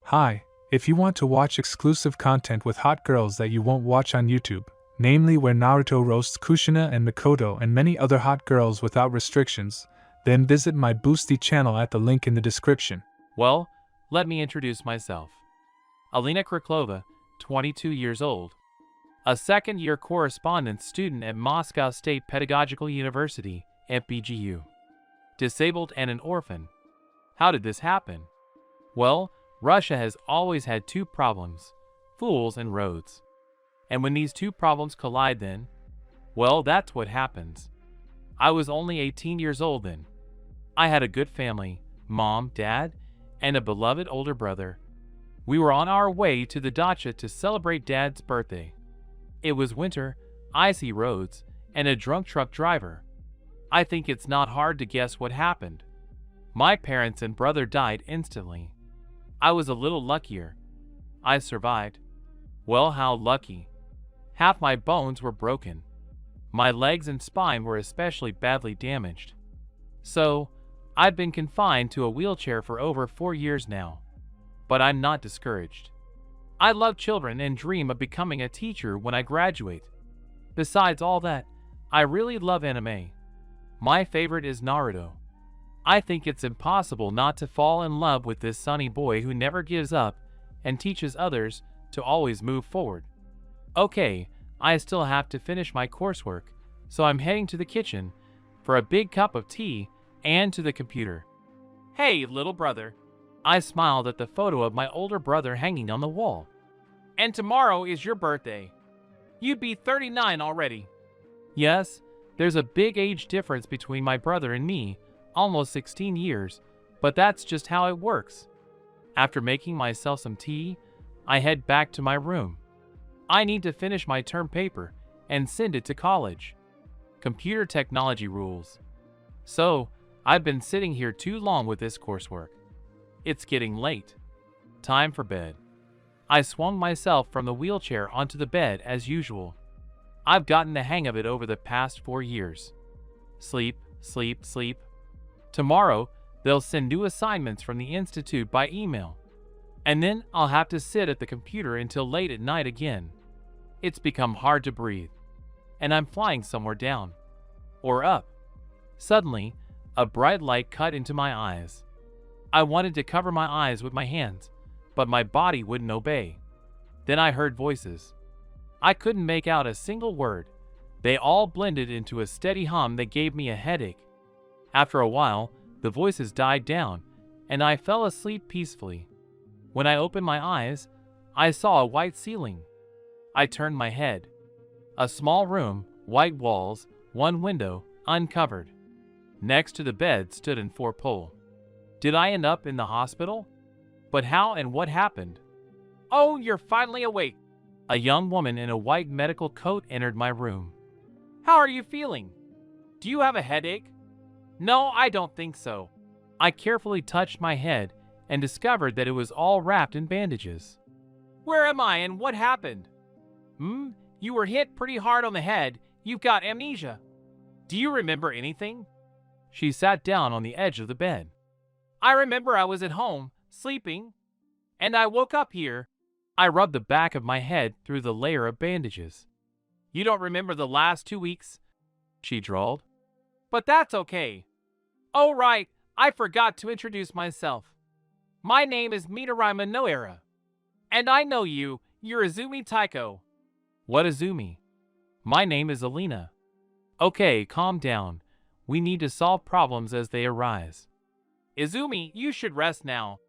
Hi, if you want to watch exclusive content with hot girls that you won't watch on YouTube, namely where Naruto roasts Kushina and Mikoto and many other hot girls without restrictions, then visit my Boosty channel at the link in the description. Well, let me introduce myself. Alina Kriklova, 22 years old. A second-year correspondence student at Moscow State Pedagogical University, MPGU. Disabled and an orphan. How did this happen? Well, Russia has always had two problems, fools and roads. And when these two problems collide then, well, that's what happens. I was only 18 years old then. I had a good family, mom, dad, and a beloved older brother. We were on our way to the dacha to celebrate Dad's birthday. It was winter, icy roads, and a drunk truck driver. I think it's not hard to guess what happened. My parents and brother died instantly. I was a little luckier. I survived. Well, how lucky. Half my bones were broken. My legs and spine were especially badly damaged. So, I'd been confined to a wheelchair for over 4 years now. But I'm not discouraged. I love children and dream of becoming a teacher when I graduate. Besides all that, I really love anime. My favorite is Naruto. I think it's impossible not to fall in love with this sunny boy who never gives up and teaches others to always move forward. Okay, I still have to finish my coursework, so I'm heading to the kitchen for a big cup of tea and to the computer. Hey, little brother. I smiled at the photo of my older brother hanging on the wall. And tomorrow is your birthday. You'd be 39 already. Yes, there's a big age difference between my brother and me, almost 16 years, but that's just how it works. After making myself some tea, I head back to my room. I need to finish my term paper and send it to college. Computer technology rules. So, I've been sitting here too long with this coursework. It's getting late. Time for bed. I swung myself from the wheelchair onto the bed as usual. I've gotten the hang of it over the past 4 years. Sleep, sleep, sleep. Tomorrow, they'll send new assignments from the institute by email. And then I'll have to sit at the computer until late at night again. It's become hard to breathe. And I'm flying somewhere down. Or up. Suddenly, a bright light cut into my eyes. I wanted to cover my eyes with my hands, but my body wouldn't obey. Then I heard voices. I couldn't make out a single word. They all blended into a steady hum that gave me a headache. After a while, the voices died down, and I fell asleep peacefully. When I opened my eyes, I saw a white ceiling. I turned my head. A small room, white walls, one window, uncovered. Next to the bed stood an 4-pole. Did I end up in the hospital? But how and what happened? Oh, you're finally awake. A young woman in a white medical coat entered my room. How are you feeling? Do you have a headache? No, I don't think so. I carefully touched my head and discovered that it was all wrapped in bandages. Where am I and what happened? You were hit pretty hard on the head. You've got amnesia. Do you remember anything? She sat down on the edge of the bed. I remember I was at home, sleeping, and I woke up here. I rubbed the back of my head through the layer of bandages. You don't remember the last 2 weeks? She drawled. But that's okay. Oh right, I forgot to introduce myself. My name is Mitarima Noera. And I know you, you're Izumi Taiko. What Izumi? My name is Alina. Okay, calm down. We need to solve problems as they arise. Izumi, you should rest now.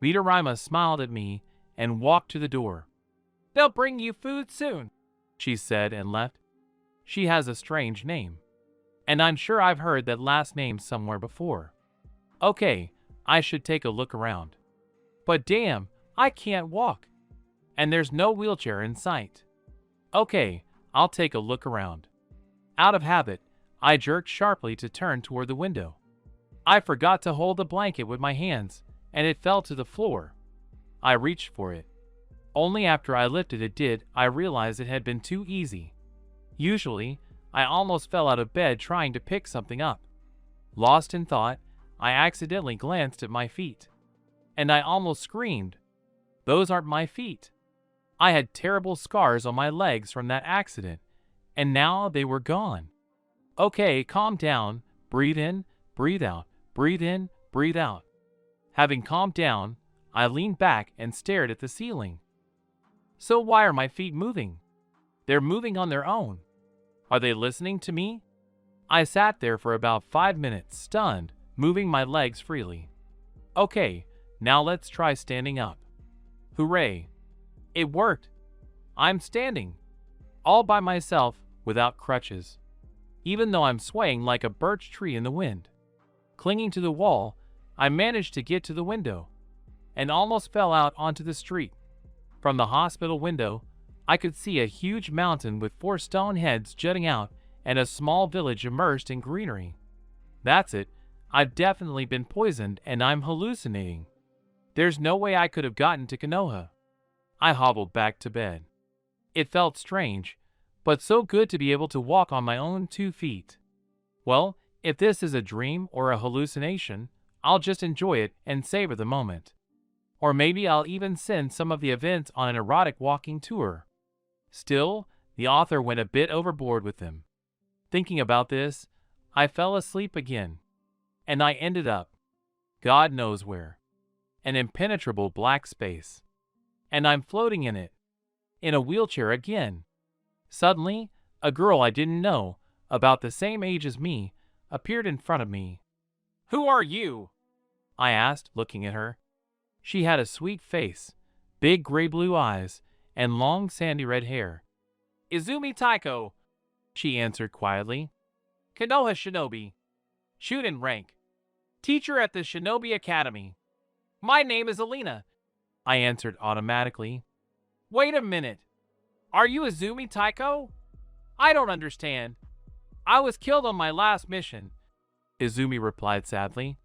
Mitarima smiled at me and walked to the door. They'll bring you food soon, she said and left. She has a strange name. And I'm sure I've heard that last name somewhere before. Okay, I should take a look around. But damn, I can't walk. And there's no wheelchair in sight. Okay, I'll take a look around. Out of habit, I jerked sharply to turn toward the window. I forgot to hold the blanket with my hands, and it fell to the floor. I reached for it. Only after I lifted it did I realize it had been too easy. Usually, I almost fell out of bed trying to pick something up. Lost in thought, I accidentally glanced at my feet. And I almost screamed. Those aren't my feet. I had terrible scars on my legs from that accident, and now they were gone. Okay, calm down. Breathe in, breathe out, breathe in, breathe out. Having calmed down, I leaned back and stared at the ceiling. So why are my feet moving? They're moving on their own. Are they listening to me? I sat there for about 5 minutes, stunned, moving my legs freely. Okay, now let's try standing up. Hooray! It worked! I'm standing, all by myself, without crutches. Even though I'm swaying like a birch tree in the wind. Clinging to the wall, I managed to get to the window, and almost fell out onto the street. From the hospital window, I could see a huge mountain with 4 stone heads jutting out and a small village immersed in greenery. That's it. I've definitely been poisoned and I'm hallucinating. There's no way I could have gotten to Konoha. I hobbled back to bed. It felt strange, but so good to be able to walk on my own 2 feet. Well, if this is a dream or a hallucination, I'll just enjoy it and savor the moment. Or maybe I'll even send some of the events on an erotic walking tour. Still, the author went a bit overboard with them. Thinking about this, I fell asleep again. And I ended up, God knows where, an impenetrable black space. And I'm floating in it, in a wheelchair again. Suddenly, a girl I didn't know, about the same age as me, appeared in front of me. "Who are you?" I asked, looking at her. She had a sweet face, big gray-blue eyes, and long sandy red hair. "Izumi Taiko," she answered quietly. "Konoha Shinobi. Shuden rank. Teacher at the Shinobi Academy." "My name is Alina," I answered automatically. "Wait a minute. Are you Izumi Taiko? I don't understand. I was killed on my last mission," Izumi replied sadly.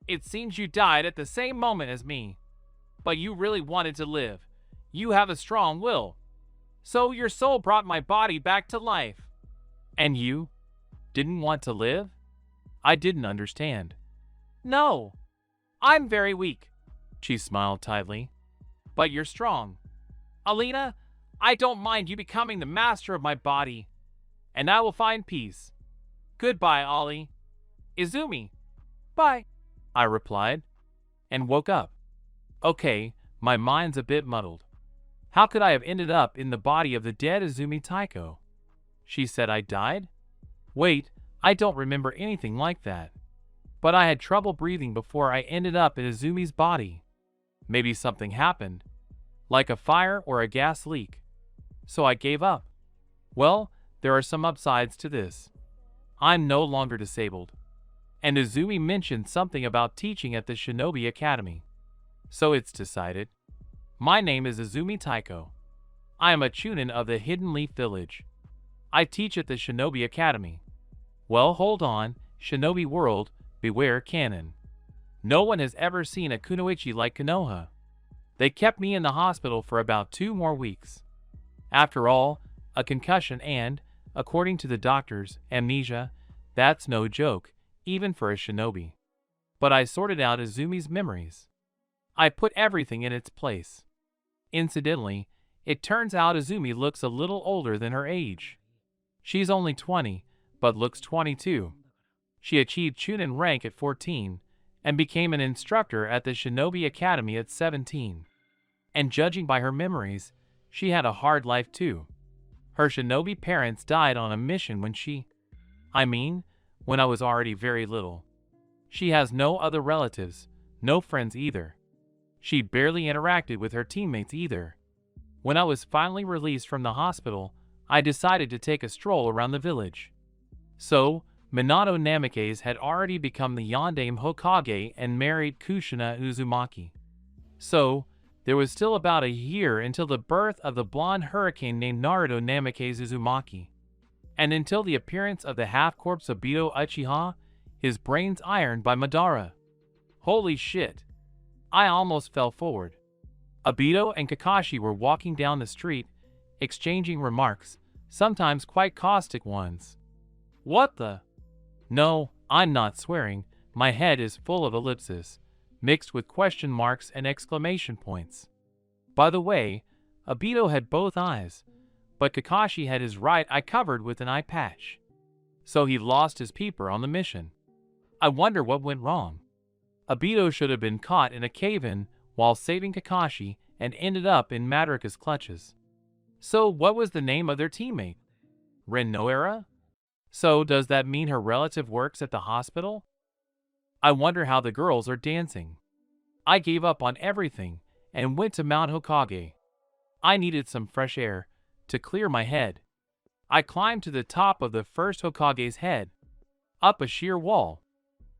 "It seems you died at the same moment as me. But you really wanted to live. You have a strong will. So your soul brought my body back to life." "And you didn't want to live?" I didn't understand. "No. I'm very weak," she smiled tightly. "But you're strong. Alina, I don't mind you becoming the master of my body, and I will find peace. Goodbye, Ollie." "Izumi." "Bye," I replied, and woke up. Okay, my mind's a bit muddled. How could I have ended up in the body of the dead Izumi Taiko? She said I died? Wait, I don't remember anything like that. But I had trouble breathing before I ended up in Izumi's body. Maybe something happened, like a fire or a gas leak. So I gave up. Well, there are some upsides to this. I'm no longer disabled. And Izumi mentioned something about teaching at the Shinobi Academy. So it's decided. My name is Izumi Taiko. I am a Chunin of the Hidden Leaf Village. I teach at the Shinobi Academy. Well, hold on, Shinobi World, beware canon. No one has ever seen a kunoichi like Konoha. They kept me in the hospital for about 2 more weeks. After all, a concussion and, according to the doctors, amnesia, that's no joke, even for a shinobi. But I sorted out Izumi's memories. I put everything in its place. Incidentally, it turns out Izumi looks a little older than her age. She's only 20, but looks 22. She achieved Chunin rank at 14, and became an instructor at the Shinobi Academy at 17. And judging by her memories, she had a hard life too. Her shinobi parents died on a mission when when I was already very little. She has no other relatives, no friends either. She barely interacted with her teammates either. When I was finally released from the hospital, I decided to take a stroll around the village. So, Minato Namikaze had already become the Yondaime Hokage and married Kushina Uzumaki. So, there was still about a year until the birth of the blonde hurricane named Naruto Namikaze Uzumaki. And until the appearance of the half-corpse Obito Uchiha, his brains ironed by Madara. Holy shit. I almost fell forward. Obito and Kakashi were walking down the street, exchanging remarks, sometimes quite caustic ones. What the? No, I'm not swearing, my head is full of ellipses, mixed with question marks and exclamation points. By the way, Obito had both eyes, but Kakashi had his right eye covered with an eye patch. So he lost his peeper on the mission. I wonder what went wrong. Obito should have been caught in a cave-in while saving Kakashi and ended up in Madaraka's clutches. So what was the name of their teammate? Ren Noera? So does that mean her relative works at the hospital? I wonder how the girls are dancing. I gave up on everything and went to Mount Hokage. I needed some fresh air to clear my head. I climbed to the top of the first Hokage's head, up a sheer wall.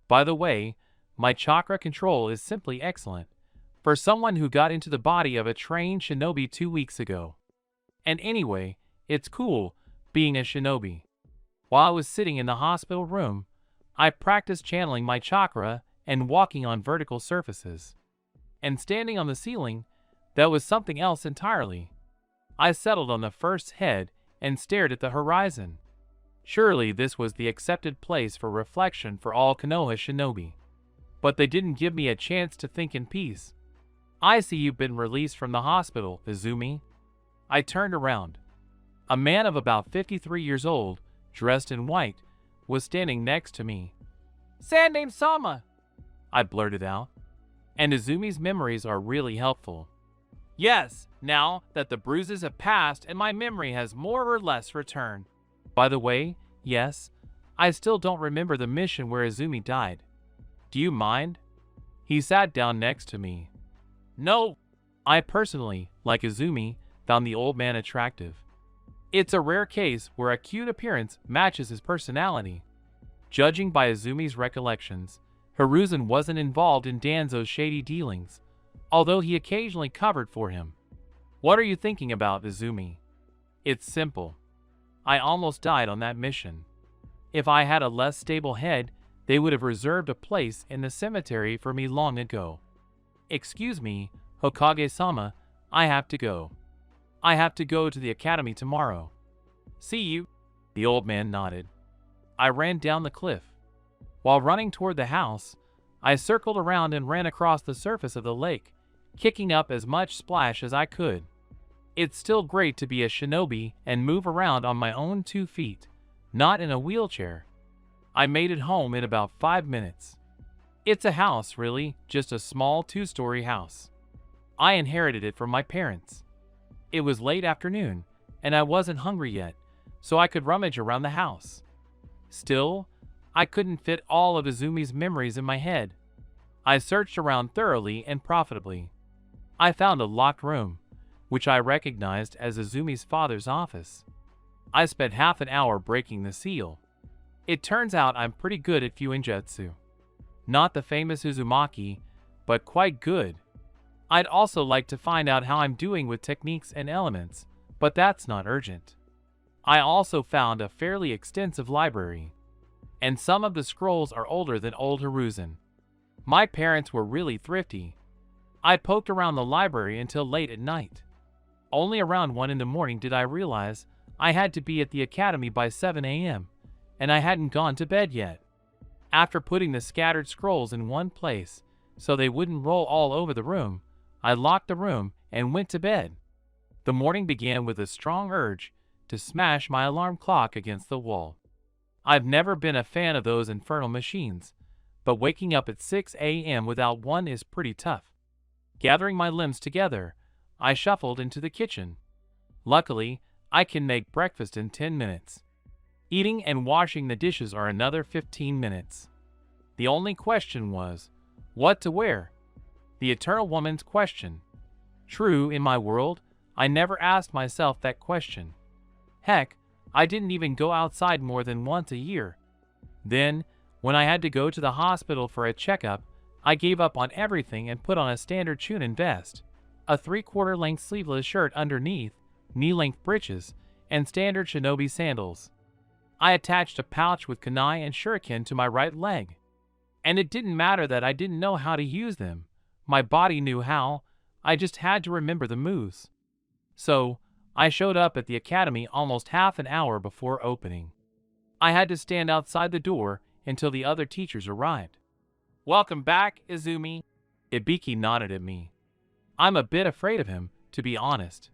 By the way, my chakra control is simply excellent for someone who got into the body of a trained shinobi 2 weeks ago. And anyway, it's cool being a shinobi. While I was sitting in the hospital room, I practiced channeling my chakra and walking on vertical surfaces. And standing on the ceiling, that was something else entirely. I settled on the first head and stared at the horizon. Surely this was the accepted place for reflection for all Konoha shinobi. But they didn't give me a chance to think in peace. I see you've been released from the hospital, Izumi. I turned around. A man of about 53 years old, dressed in white, was standing next to me. "Sand Sama," I blurted out. And Izumi's memories are really helpful. Yes, now that the bruises have passed and my memory has more or less returned. By the way, yes, I still don't remember the mission where Izumi died. Do you mind? He sat down next to me. No, I personally, like Izumi, found the old man attractive. It's a rare case where a cute appearance matches his personality. Judging by Izumi's recollections, Hiruzen wasn't involved in Danzo's shady dealings, although he occasionally covered for him. What are you thinking about, Izumi? It's simple. I almost died on that mission. If I had a less stable head, they would have reserved a place in the cemetery for me long ago. Excuse me, Hokage-sama, I have to go. I have to go to the academy tomorrow. See you. The old man nodded. I ran down the cliff. While running toward the house, I circled around and ran across the surface of the lake, kicking up as much splash as I could. It's still great to be a shinobi and move around on my own 2 feet, not in a wheelchair. I made it home in about 5 minutes. It's a house, really, just a small 2-story house. I inherited it from my parents. It was late afternoon, and I wasn't hungry yet, so I could rummage around the house. Still, I couldn't fit all of Izumi's memories in my head. I searched around thoroughly and profitably. I found a locked room, which I recognized as Izumi's father's office. I spent half an hour breaking the seal. It turns out I'm pretty good at Fuinjutsu. Not the famous Uzumaki, but quite good. I'd also like to find out how I'm doing with techniques and elements, but that's not urgent. I also found a fairly extensive library, and some of the scrolls are older than old Hiruzen. My parents were really thrifty. I poked around the library until late at night. Only around 1 in the morning did I realize I had to be at the academy by 7 a.m., and I hadn't gone to bed yet. After putting the scattered scrolls in one place so they wouldn't roll all over the room, I locked the room and went to bed. The morning began with a strong urge to smash my alarm clock against the wall. I've never been a fan of those infernal machines, but waking up at 6 a.m. without one is pretty tough. Gathering my limbs together, I shuffled into the kitchen. Luckily, I can make breakfast in 10 minutes. Eating and washing the dishes are another 15 minutes. The only question was, what to wear? The eternal woman's question. True, in my world, I never asked myself that question. Heck, I didn't even go outside more than once a year. Then, when I had to go to the hospital for a checkup, I gave up on everything and put on a standard Chunin vest, a 3/4 length sleeveless shirt underneath, knee-length breeches, and standard shinobi sandals. I attached a pouch with kunai and shuriken to my right leg. And it didn't matter that I didn't know how to use them. My body knew how, I just had to remember the moves. So, I showed up at the academy almost half an hour before opening. I had to stand outside the door until the other teachers arrived. Welcome back, Izumi. Ibiki nodded at me. I'm a bit afraid of him, to be honest.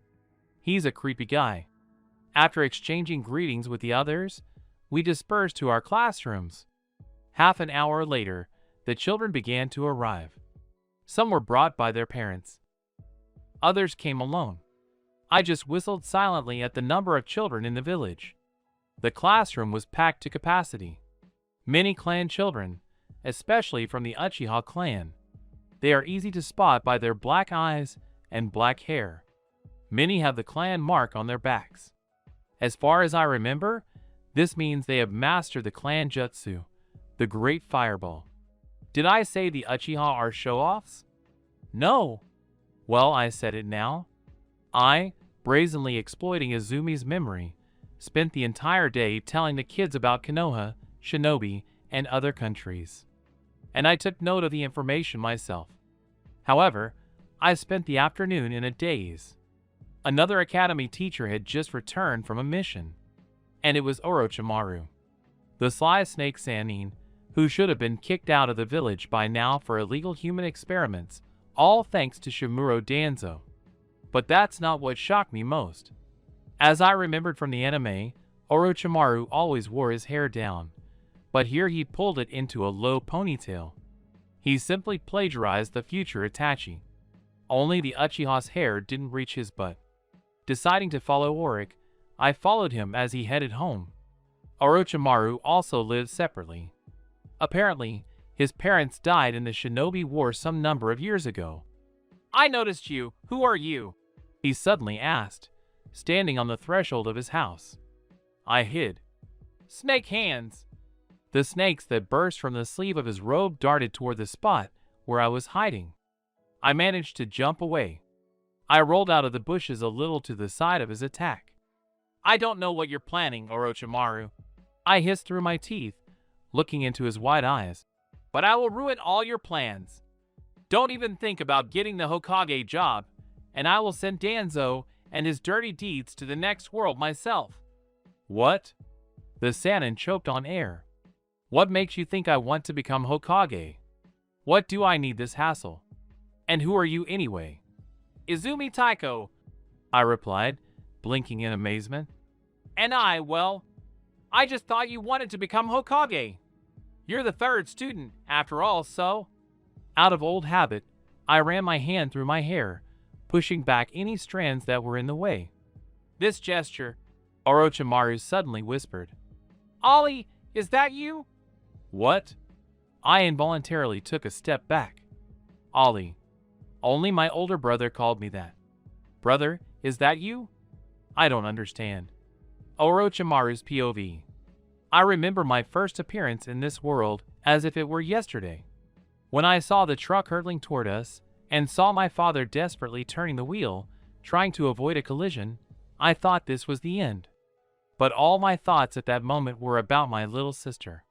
He's a creepy guy. After exchanging greetings with the others, we dispersed to our classrooms. Half an hour later, the children began to arrive. Some were brought by their parents. Others came alone. I just whistled silently at the number of children in the village. The classroom was packed to capacity. Many clan children, especially from the Uchiha clan. They are easy to spot by their black eyes and black hair. Many have the clan mark on their backs. As far as I remember, this means they have mastered the clan jutsu, the Great Fireball. Did I say the Uchiha are show-offs? No. Well, I said it now. I, brazenly exploiting Izumi's memory, spent the entire day telling the kids about Konoha, Shinobi, and other countries. And I took note of the information myself. However, I spent the afternoon in a daze. Another academy teacher had just returned from a mission, and it was Orochimaru, the sly snake Sannin, who should have been kicked out of the village by now for illegal human experiments, all thanks to Shimuro Danzo. But that's not what shocked me most. As I remembered from the anime, Orochimaru always wore his hair down, but here he pulled it into a low ponytail. He simply plagiarized the future Itachi. Only the Uchiha's hair didn't reach his butt. Deciding to follow Auric, I followed him as he headed home. Orochimaru also lived separately. Apparently, his parents died in the Shinobi War some number of years ago. "I noticed you. Who are you?" he suddenly asked, standing on the threshold of his house. I hid. "Snake hands." The snakes that burst from the sleeve of his robe darted toward the spot where I was hiding. I managed to jump away. I rolled out of the bushes a little to the side of his attack. "I don't know what you're planning, Orochimaru," I hissed through my teeth, looking into his wide eyes. "But I will ruin all your plans. Don't even think about getting the Hokage job, and I will send Danzo and his dirty deeds to the next world myself." "What?" The Sannin choked on air. "What makes you think I want to become Hokage? What do I need this hassle? And who are you anyway?" "Izumi Taiko," I replied, blinking in amazement. "And I just thought you wanted to become Hokage. You're the third student, after all, so..." Out of old habit, I ran my hand through my hair, pushing back any strands that were in the way. "This gesture," Orochimaru suddenly whispered. "Ollie, is that you?" "What?" I involuntarily took a step back. "Ollie. Only my older brother called me that." "Brother, is that you?" I don't understand. Orochimaru's POV. I remember my first appearance in this world as if it were yesterday. When I saw the truck hurtling toward us and saw my father desperately turning the wheel, trying to avoid a collision, I thought this was the end. But all my thoughts at that moment were about my little sister.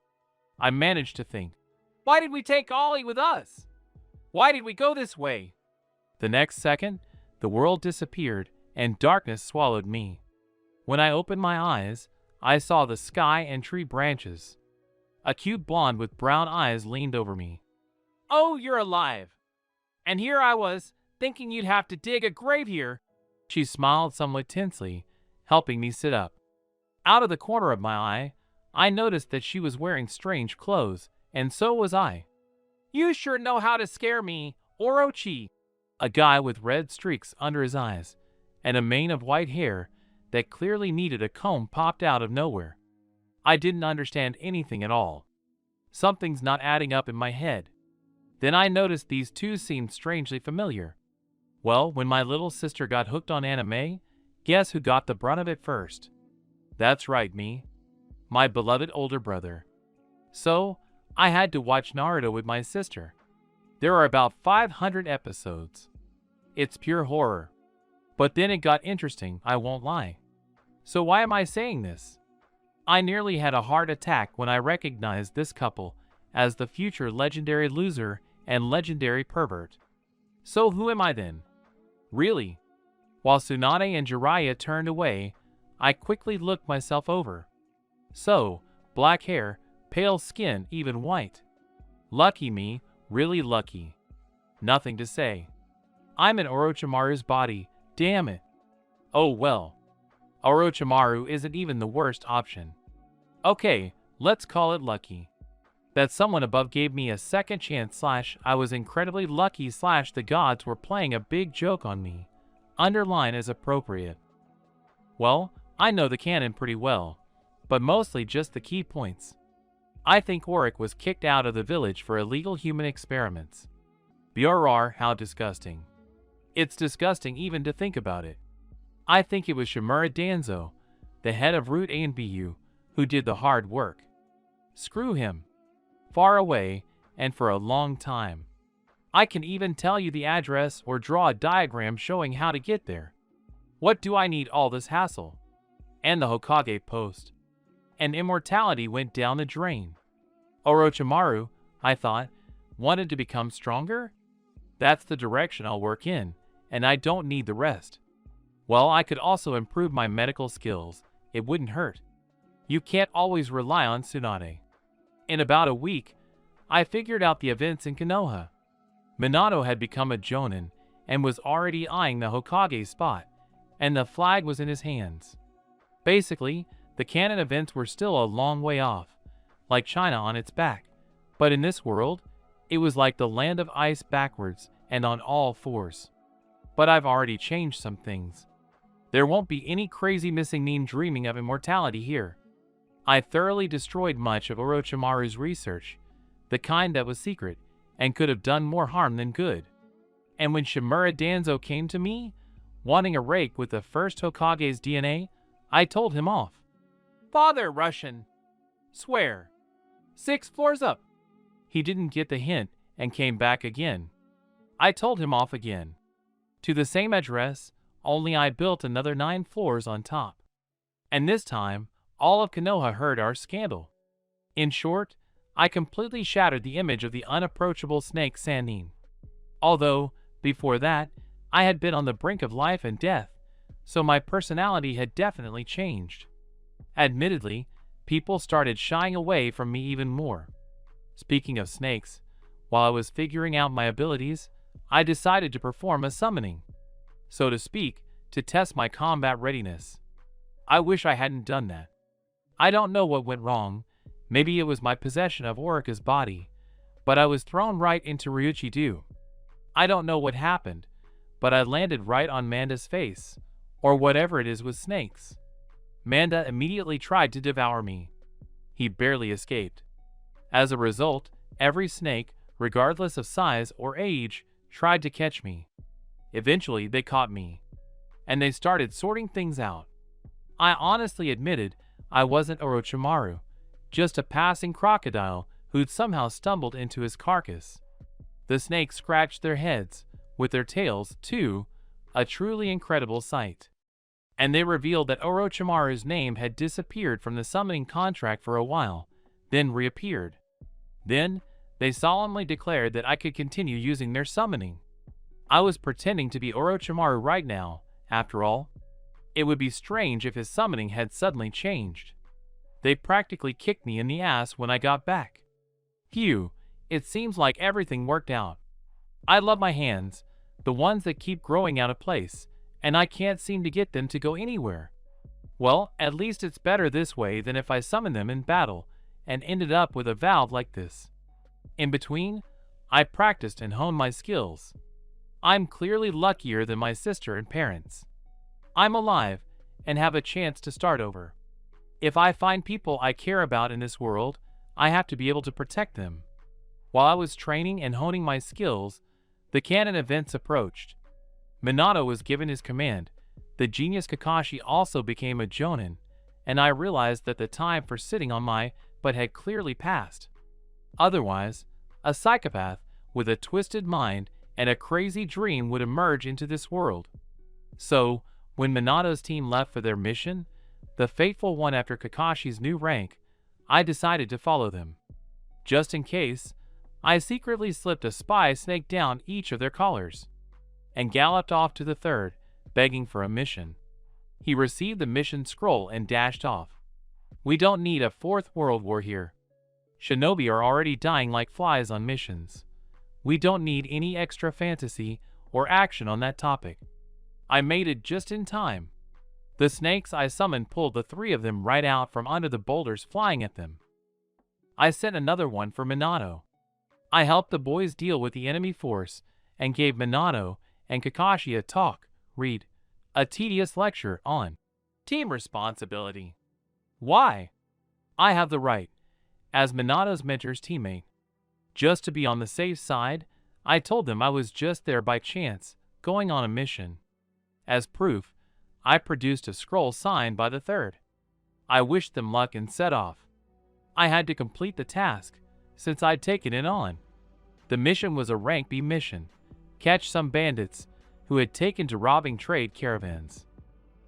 I managed to think, why did we take Ollie with us? Why did we go this way? The next second, the world disappeared and darkness swallowed me. When I opened my eyes, I saw the sky and tree branches. A cute blonde with brown eyes leaned over me. "Oh, you're alive. And here I was, thinking you'd have to dig a grave here." She smiled somewhat tensely, helping me sit up. Out of the corner of my eye, I noticed that she was wearing strange clothes, and so was I. "You sure know how to scare me, Orochi." A guy with red streaks under his eyes and a mane of white hair that clearly needed a comb popped out of nowhere. I didn't understand anything at all. Something's not adding up in my head. Then I noticed these two seemed strangely familiar. Well, when my little sister got hooked on anime, guess who got the brunt of it first? That's right, me. My beloved older brother. So, I had to watch Naruto with my sister. There are about 500 episodes. It's pure horror. But then it got interesting, I won't lie. So why am I saying this? I nearly had a heart attack when I recognized this couple as the future legendary loser and legendary pervert. So who am I then? Really? While Tsunade and Jiraiya turned away, I quickly looked myself over. So, black hair, pale skin, even white. Lucky me, really lucky. Nothing to say. I'm in Orochimaru's body, Damn it. Oh well. Orochimaru isn't even the worst option. Okay, let's call it lucky. That someone above gave me a second chance / I was incredibly lucky / the gods were playing a big joke on me. Underline is appropriate. Well, I know the canon pretty well, but mostly just the key points. I think Oric was kicked out of the village for illegal human experiments. Brr, how disgusting. It's disgusting even to think about it. I think it was Shimura Danzo, the head of Route A and BU, who did the hard work. Screw him. Far away, and for a long time. I can even tell you the address or draw a diagram showing how to get there. What do I need all this hassle? And the Hokage post. And immortality went down the drain. Orochimaru, I thought, wanted to become stronger? That's the direction I'll work in, and I don't need the rest. Well, I could also improve my medical skills. It wouldn't hurt. You can't always rely on Tsunade. In about a week, I figured out the events in Konoha. Minato had become a Jonin and was already eyeing the Hokage spot, and the flag was in his hands. Basically, the canon events were still a long way off, like China on its back, but in this world, it was like the land of ice backwards and on all fours. But I've already changed some things. There won't be any crazy missing meme dreaming of immortality here. I thoroughly destroyed much of Orochimaru's research, the kind that was secret and could have done more harm than good. And when Shimura Danzo came to me, wanting a rake with the first Hokage's DNA, I told him off. Father Russian. Swear. 6 floors up. He didn't get the hint and came back again. I told him off again. To the same address, only I built another 9 floors on top. And this time, all of Konoha heard our scandal. In short, I completely shattered the image of the unapproachable snake Sannin. Although, before that, I had been on the brink of life and death, so my personality had definitely changed. Admittedly, people started shying away from me even more. Speaking of snakes, while I was figuring out my abilities, I decided to perform a summoning, so to speak, to test my combat readiness. I wish I hadn't done that. I don't know what went wrong. Maybe it was my possession of Orica's body, but I was thrown right into Ryuchi-do. I don't know what happened, but I landed right on Manda's face, or whatever it is with snakes. Manda immediately tried to devour me. He barely escaped. As a result, every snake, regardless of size or age, tried to catch me. Eventually, they caught me, and they started sorting things out. I honestly admitted I wasn't Orochimaru, just a passing crocodile who'd somehow stumbled into his carcass. The snakes scratched their heads, with their tails, too, a truly incredible sight. And they revealed that Orochimaru's name had disappeared from the summoning contract for a while, then reappeared. Then, they solemnly declared that I could continue using their summoning. I was pretending to be Orochimaru right now, after all. It would be strange if his summoning had suddenly changed. They practically kicked me in the ass when I got back. Phew, it seems like everything worked out. I love my hands, the ones that keep growing out of place, and I can't seem to get them to go anywhere. Well, at least it's better this way than if I summoned them in battle and ended up with a valve like this. In between, I practiced and honed my skills. I'm clearly luckier than my sister and parents. I'm alive and have a chance to start over. If I find people I care about in this world, I have to be able to protect them. While I was training and honing my skills, the canon events approached. Minato was given his command, the genius Kakashi also became a Jonin, and I realized that the time for sitting on my butt had clearly passed. Otherwise, a psychopath with a twisted mind and a crazy dream would emerge into this world. So, when Minato's team left for their mission, the fateful one after Kakashi's new rank, I decided to follow them. Just in case, I secretly slipped a spy snake down each of their collars, and galloped off to the third, begging for a mission. He received the mission scroll and dashed off. We don't need a fourth world war here. Shinobi are already dying like flies on missions. We don't need any extra fantasy or action on that topic. I made it just in time. The snakes I summoned pulled the three of them right out from under the boulders flying at them. I sent another one for Minato. I helped the boys deal with the enemy force and gave Minato and Kakashi a a tedious lecture on team responsibility. Why? I have the right, as Minato's mentor's teammate. Just to be on the safe side, I told them I was just there by chance, going on a mission. As proof, I produced a scroll signed by the third. I wished them luck and set off. I had to complete the task, since I'd taken it on. The mission was a rank B mission, catch some bandits who had taken to robbing trade caravans.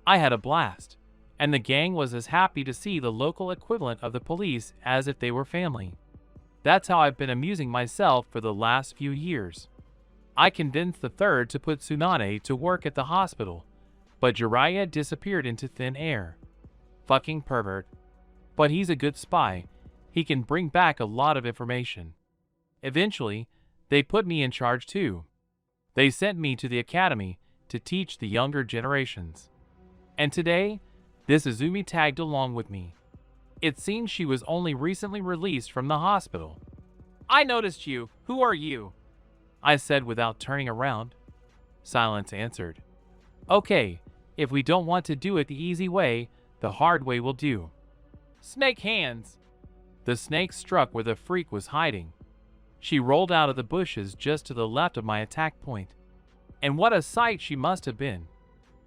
I had a blast, and the gang was as happy to see the local equivalent of the police as if they were family. That's how I've been amusing myself for the last few years. I convinced the third to put Tsunade to work at the hospital, but Jiraiya disappeared into thin air. Fucking pervert. But he's a good spy. He can bring back a lot of information. Eventually, they put me in charge too. They sent me to the academy to teach the younger generations. And today, this Izumi tagged along with me. It seems she was only recently released from the hospital. I noticed you. Who are you? I said without turning around. Silence answered. Okay, if we don't want to do it the easy way, the hard way will do. Snake hands. The snake struck where the freak was hiding. She rolled out of the bushes just to the left of my attack point. And what a sight she must have been.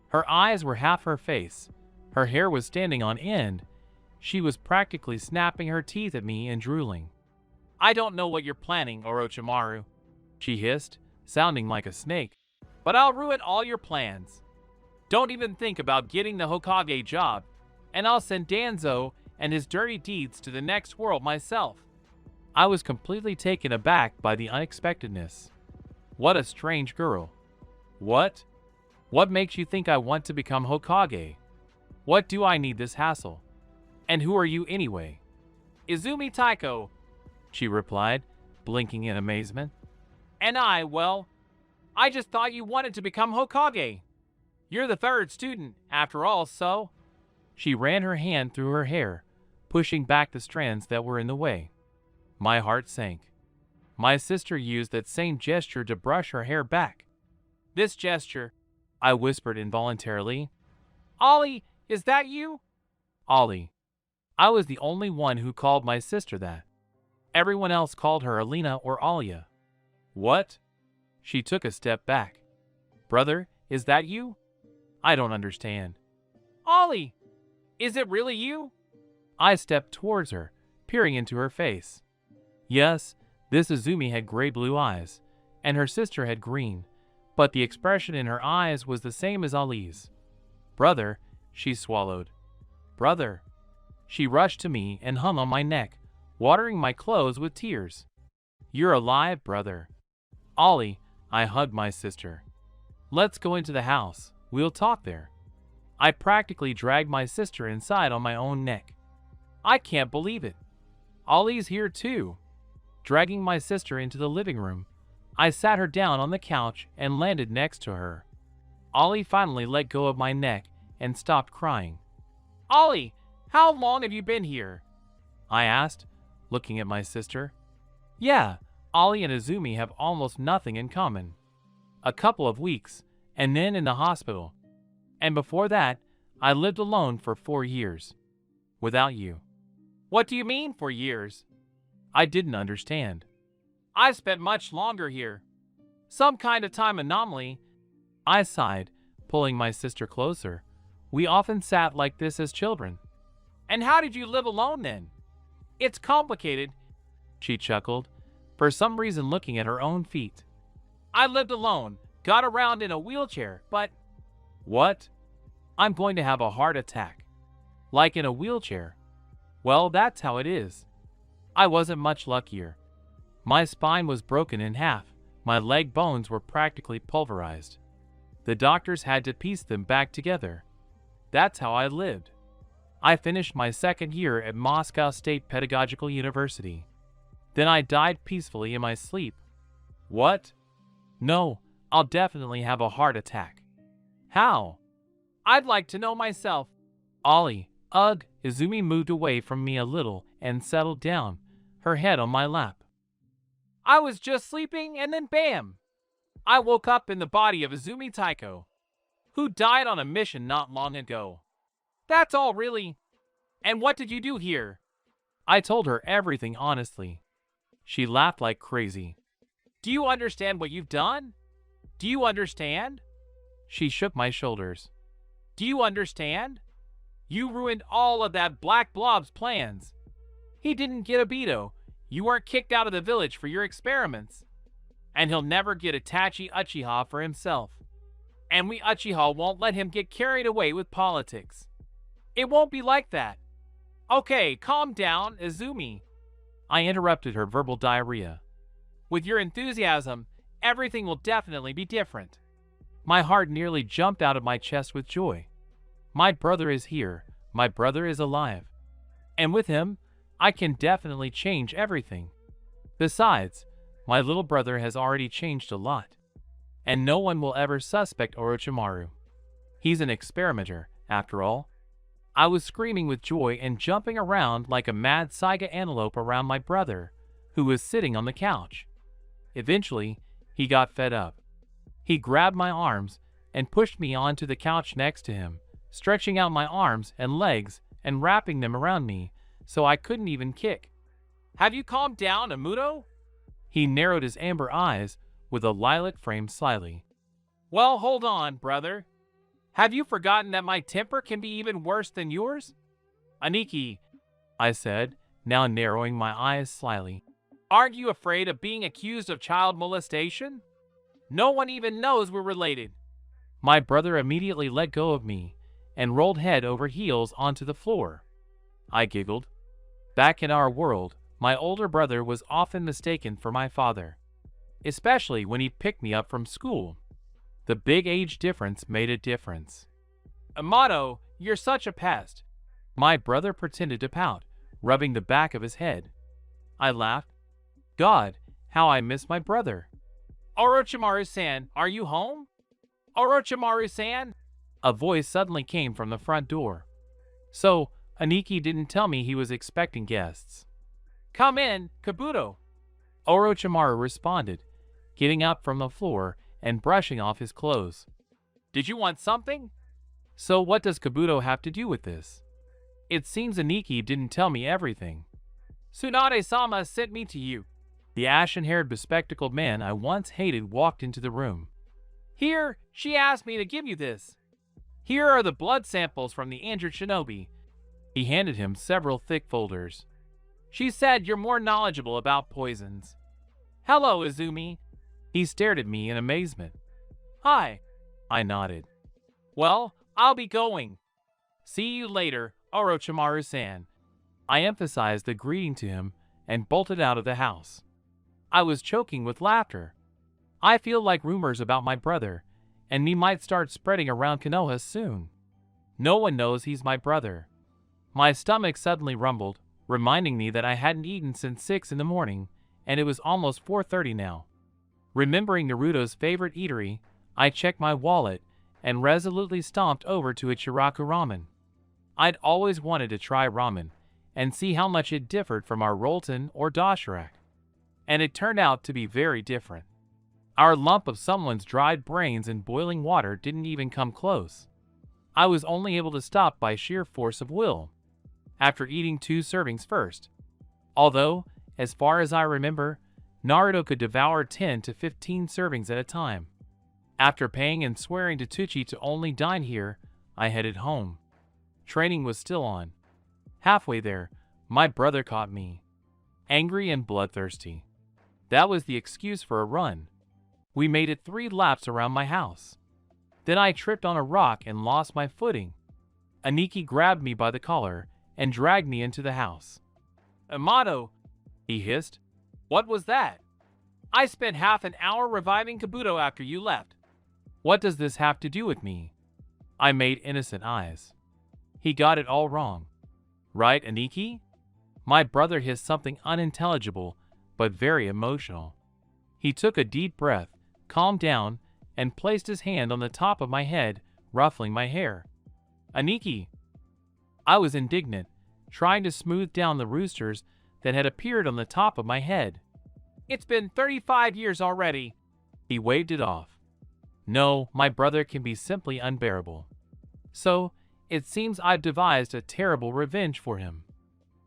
Her eyes were half her face. Her hair was standing on end. She was practically snapping her teeth at me and drooling. I don't know what you're planning, Orochimaru, she hissed, sounding like a snake. But I'll ruin all your plans. Don't even think about getting the Hokage job, and I'll send Danzo and his dirty deeds to the next world myself. I was completely taken aback by the unexpectedness. What a strange girl. What? What makes you think I want to become Hokage? What do I need this hassle? And who are you anyway? Izumi Taiko, she replied, blinking in amazement. And I just thought you wanted to become Hokage. You're the third student, after all, so... She ran her hand through her hair, pushing back the strands that were in the way. My heart sank. My sister used that same gesture to brush her hair back. This gesture, I whispered involuntarily. Ollie, is that you? Ollie. I was the only one who called my sister that. Everyone else called her Alina or Alia. What? She took a step back. Brother, is that you? I don't understand. Ollie, is it really you? I stepped towards her, peering into her face. Yes, this Izumi had gray blue eyes, and her sister had green, but the expression in her eyes was the same as Ali's. Brother, she swallowed. Brother. She rushed to me and hung on my neck, watering my clothes with tears. You're alive, brother. Ollie, I hugged my sister. Let's go into the house. We'll talk there. I practically dragged my sister inside on my own neck. I can't believe it. Ollie's here too. Dragging my sister into the living room, I sat her down on the couch and landed next to her. Ollie finally let go of my neck and stopped crying. Ollie, how long have you been here? I asked, looking at my sister. Yeah, Ollie and Izumi have almost nothing in common. A couple of weeks, and then in the hospital. And before that, I lived alone for 4 years. Without you. What do you mean 4 years? I didn't understand. I spent much longer here. Some kind of time anomaly. I sighed, pulling my sister closer. We often sat like this as children. And how did you live alone then? It's complicated, she chuckled, for some reason looking at her own feet. I lived alone, got around in a wheelchair, but... What? I'm going to have a heart attack. Like in a wheelchair. Well, that's how it is. I wasn't much luckier. My spine was broken in half. My leg bones were practically pulverized. The doctors had to piece them back together. That's how I lived. I finished my 2nd year at Moscow State Pedagogical University. Then I died peacefully in my sleep. What? No, I'll definitely have a heart attack. How? I'd like to know myself. Ollie, ugh, Izumi moved away from me a little and settled down, her head on my lap. I was just sleeping and then bam! I woke up in the body of Izumi Taiko, who died on a mission not long ago. That's all really. And what did you do here? I told her everything honestly. She laughed like crazy. Do you understand what you've done? Do you understand? She shook my shoulders. Do you understand? You ruined all of that Black Blob's plans. He didn't get a Beto. You weren't kicked out of the village for your experiments. And he'll never get a Tachi Uchiha for himself. And we Uchiha won't let him get carried away with politics. It won't be like that. Okay, calm down, Izumi. I interrupted her verbal diarrhea. With your enthusiasm, everything will definitely be different. My heart nearly jumped out of my chest with joy. My brother is here. My brother is alive. And with him, I can definitely change everything. Besides, my little brother has already changed a lot. And no one will ever suspect Orochimaru. He's an experimenter, after all. I was screaming with joy and jumping around like a mad Saiga antelope around my brother, who was sitting on the couch. Eventually, he got fed up. He grabbed my arms and pushed me onto the couch next to him, stretching out my arms and legs and wrapping them around me so I couldn't even kick. Have you calmed down, Amuto? He narrowed his amber eyes with a lilac frame slyly. Well, hold on, brother. Have you forgotten that my temper can be even worse than yours? Aniki, I said, now narrowing my eyes slyly. Aren't you afraid of being accused of child molestation? No one even knows we're related. My brother immediately let go of me and rolled head over heels onto the floor. I giggled. Back in our world, my older brother was often mistaken for my father, especially when he picked me up from school. The big age difference made a difference. Amato, you're such a pest. My brother pretended to pout, rubbing the back of his head. I laughed. God, how I miss my brother. Orochimaru-san, are you home? Orochimaru-san? A voice suddenly came from the front door. So, Aniki didn't tell me he was expecting guests. Come in, Kabuto. Orochimaru responded, getting up from the floor and brushing off his clothes. Did you want something? So what does Kabuto have to do with this? It seems Aniki didn't tell me everything. Tsunade-sama sent me to you. The ashen-haired bespectacled man I once hated walked into the room. Here, she asked me to give you this. Here are the blood samples from the injured shinobi. He handed him several thick folders. She said you're more knowledgeable about poisons. Hello, Izumi. He stared at me in amazement. Hi. I nodded. Well, I'll be going. See you later, Orochimaru-san. I emphasized the greeting to him and bolted out of the house. I was choking with laughter. I feel like rumors about my brother and me might start spreading around Konoha soon. No one knows he's my brother. My stomach suddenly rumbled, reminding me that I hadn't eaten since 6 in the morning, and it was almost 4:30 now. Remembering Naruto's favorite eatery, I checked my wallet and resolutely stomped over to Ichiraku Ramen. I'd always wanted to try ramen and see how much it differed from our Rolton or Doshirak. And it turned out to be very different. Our lump of someone's dried brains in boiling water didn't even come close. I was only able to stop by sheer force of will, after eating 2 servings first. Although, as far as I remember, Naruto could devour 10 to 15 servings at a time. After paying and swearing to Tucci to only dine here, I headed home. Training was still on. Halfway there, my brother caught me, angry and bloodthirsty. That was the excuse for a run. We made it 3 laps around my house. Then I tripped on a rock and lost my footing. Aniki grabbed me by the collar and dragged me into the house. Amato, he hissed. What was that? I spent half an hour reviving Kabuto after you left. What does this have to do with me? I made innocent eyes. He got it all wrong. Right, Aniki? My brother hissed something unintelligible, but very emotional. He took a deep breath, calmed down, and placed his hand on the top of my head ruffling my hair. Aniki! I was indignant, trying to smooth down the roosters that had appeared on the top of my head. It's been 35 years already. He waved it off. No, my brother can be simply unbearable. So, it seems I've devised a terrible revenge for him.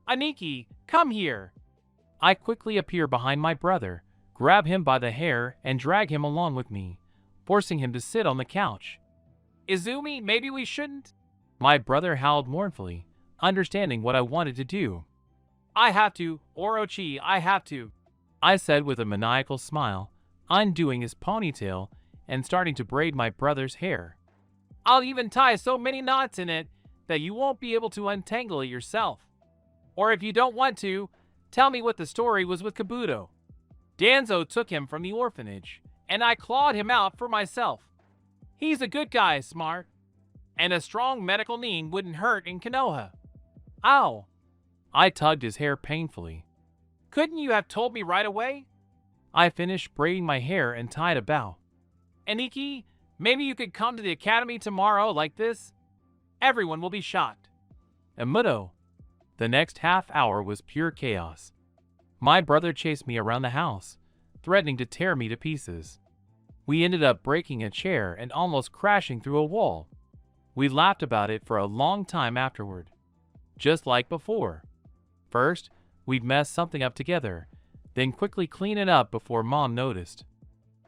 Aniki, come here! I quickly appear behind my brother, grab him by the hair, and drag him along with me, forcing him to sit on the couch. Izumi, maybe we shouldn't? My brother howled mournfully, understanding what I wanted to do. I have to, Orochi, I have to, I said with a maniacal smile, undoing his ponytail and starting to braid my brother's hair. I'll even tie so many knots in it that you won't be able to untangle it yourself. Or if you don't want to, tell me what the story was with Kabuto. Danzo took him from the orphanage, and I clawed him out for myself. He's a good guy, Smart. And a strong medical need wouldn't hurt in Konoha. Ow! I tugged his hair painfully. Couldn't you have told me right away? I finished braiding my hair and tied a bow. Aniki, maybe you could come to the academy tomorrow like this? Everyone will be shocked. Emuto. The next half hour was pure chaos. My brother chased me around the house, threatening to tear me to pieces. We ended up breaking a chair and almost crashing through a wall. We laughed about it for a long time afterward. Just like before. First, we'd mess something up together, then quickly clean it up before Mom noticed.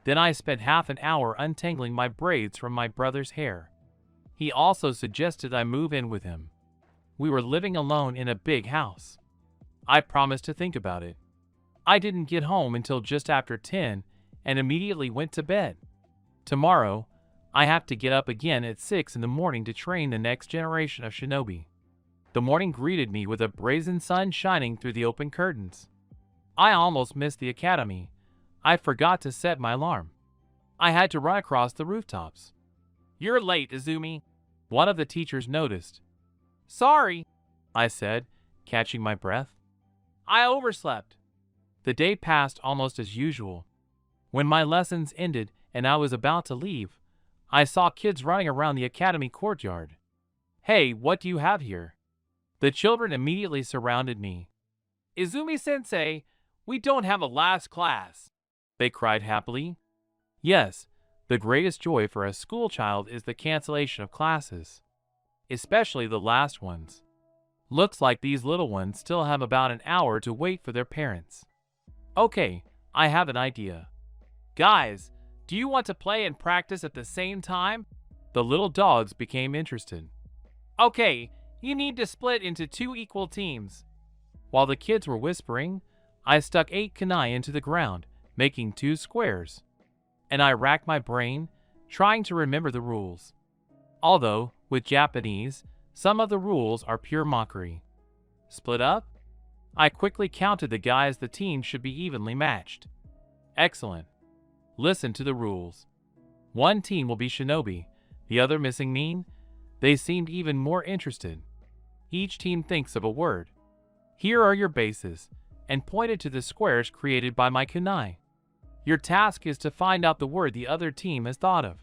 Then I spent half an hour untangling my braids from my brother's hair. He also suggested I move in with him. We were living alone in a big house. I promised to think about it. I didn't get home until just after 10 and immediately went to bed. Tomorrow, I have to get up again at 6 in the morning to train the next generation of shinobi. The morning greeted me with a brazen sun shining through the open curtains. I almost missed the academy. I forgot to set my alarm. I had to run across the rooftops. You're late, Izumi, one of the teachers noticed. Sorry, I said, catching my breath. I overslept. The day passed almost as usual. When my lessons ended and I was about to leave, I saw kids running around the academy courtyard. Hey, what do you have here? The children immediately surrounded me. Izumi-sensei, we don't have a last class, they cried happily. Yes, the greatest joy for a school child is the cancellation of classes, especially the last ones. Looks like these little ones still have about an hour to wait for their parents. Okay, I have an idea. Guys, do you want to play and practice at the same time? The little dogs became interested. Okay, you need to split into 2 equal teams. While the kids were whispering, I stuck 8 kunai into the ground, making 2 squares. And I racked my brain, trying to remember the rules. Although, with Japanese, some of the rules are pure mockery. Split up? I quickly counted the guys the team should be evenly matched. Excellent. Listen to the rules. One team will be shinobi, the other missing mean. They seemed even more interested. Each team thinks of a word. Here are your bases, and pointed to the squares created by my kunai. Your task is to find out the word the other team has thought of.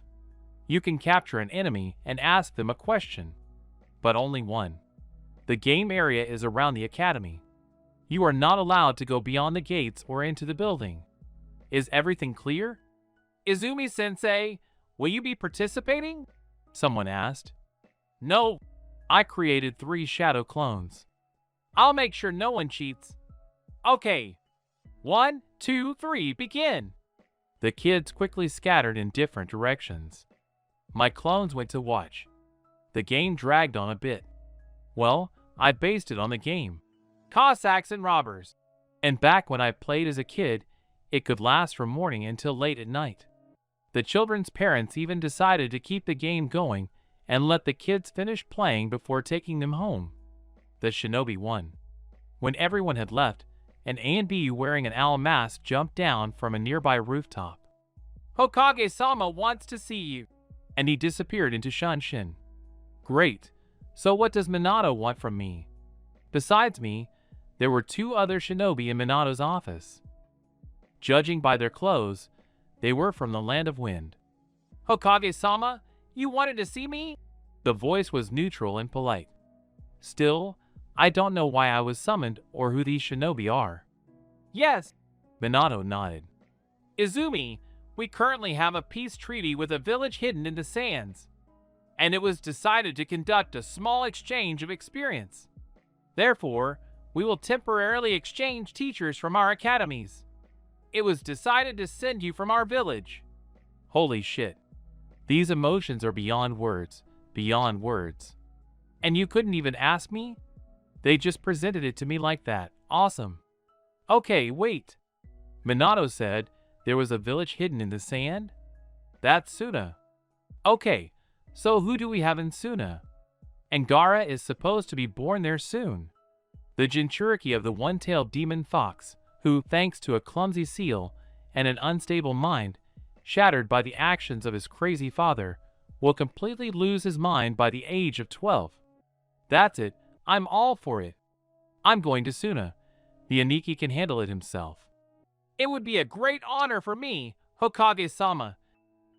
You can capture an enemy and ask them a question, but only one. The game area is around the academy. You are not allowed to go beyond the gates or into the building. Is everything clear? Izumi-sensei, will you be participating? Someone asked. No, I created 3 shadow clones. I'll make sure no one cheats. Okay, 1, 2, 3, begin. The kids quickly scattered in different directions. My clones went to watch. The game dragged on a bit. Well, I based it on the game. Cossacks and robbers. And back when I played as a kid, it could last from morning until late at night. The children's parents even decided to keep the game going and let the kids finish playing before taking them home. The shinobi won. When everyone had left, an A and B wearing an owl mask jumped down from a nearby rooftop. Hokage-sama wants to see you. And he disappeared into Shanshin. Great. So what does Minato want from me? Besides me, there were 2 other shinobi in Minato's office. Judging by their clothes, they were from the Land of Wind. Hokage-sama, You wanted to see me? The voice was neutral and polite. Still, I don't know why I was summoned or who these shinobi are. Yes, Minato nodded. Izumi, we currently have a peace treaty with a village hidden in the sands, and it was decided to conduct a small exchange of experience. Therefore, we will temporarily exchange teachers from our academies. It was decided to send you from our village. Holy shit. These emotions are beyond words, beyond words. And you couldn't even ask me? They just presented it to me like that. Awesome. Okay, wait. Minato said there was a village hidden in the sand? That's Suna. Okay, so who do we have in Suna? And Gaara is supposed to be born there soon. The Jinchuriki of the one-tailed demon fox, who, thanks to a clumsy seal and an unstable mind, shattered by the actions of his crazy father, will completely lose his mind by the age of 12. That's it. I'm all for it. I'm going to Suna. The Aniki can handle it himself. It would be a great honor for me, Hokage-sama.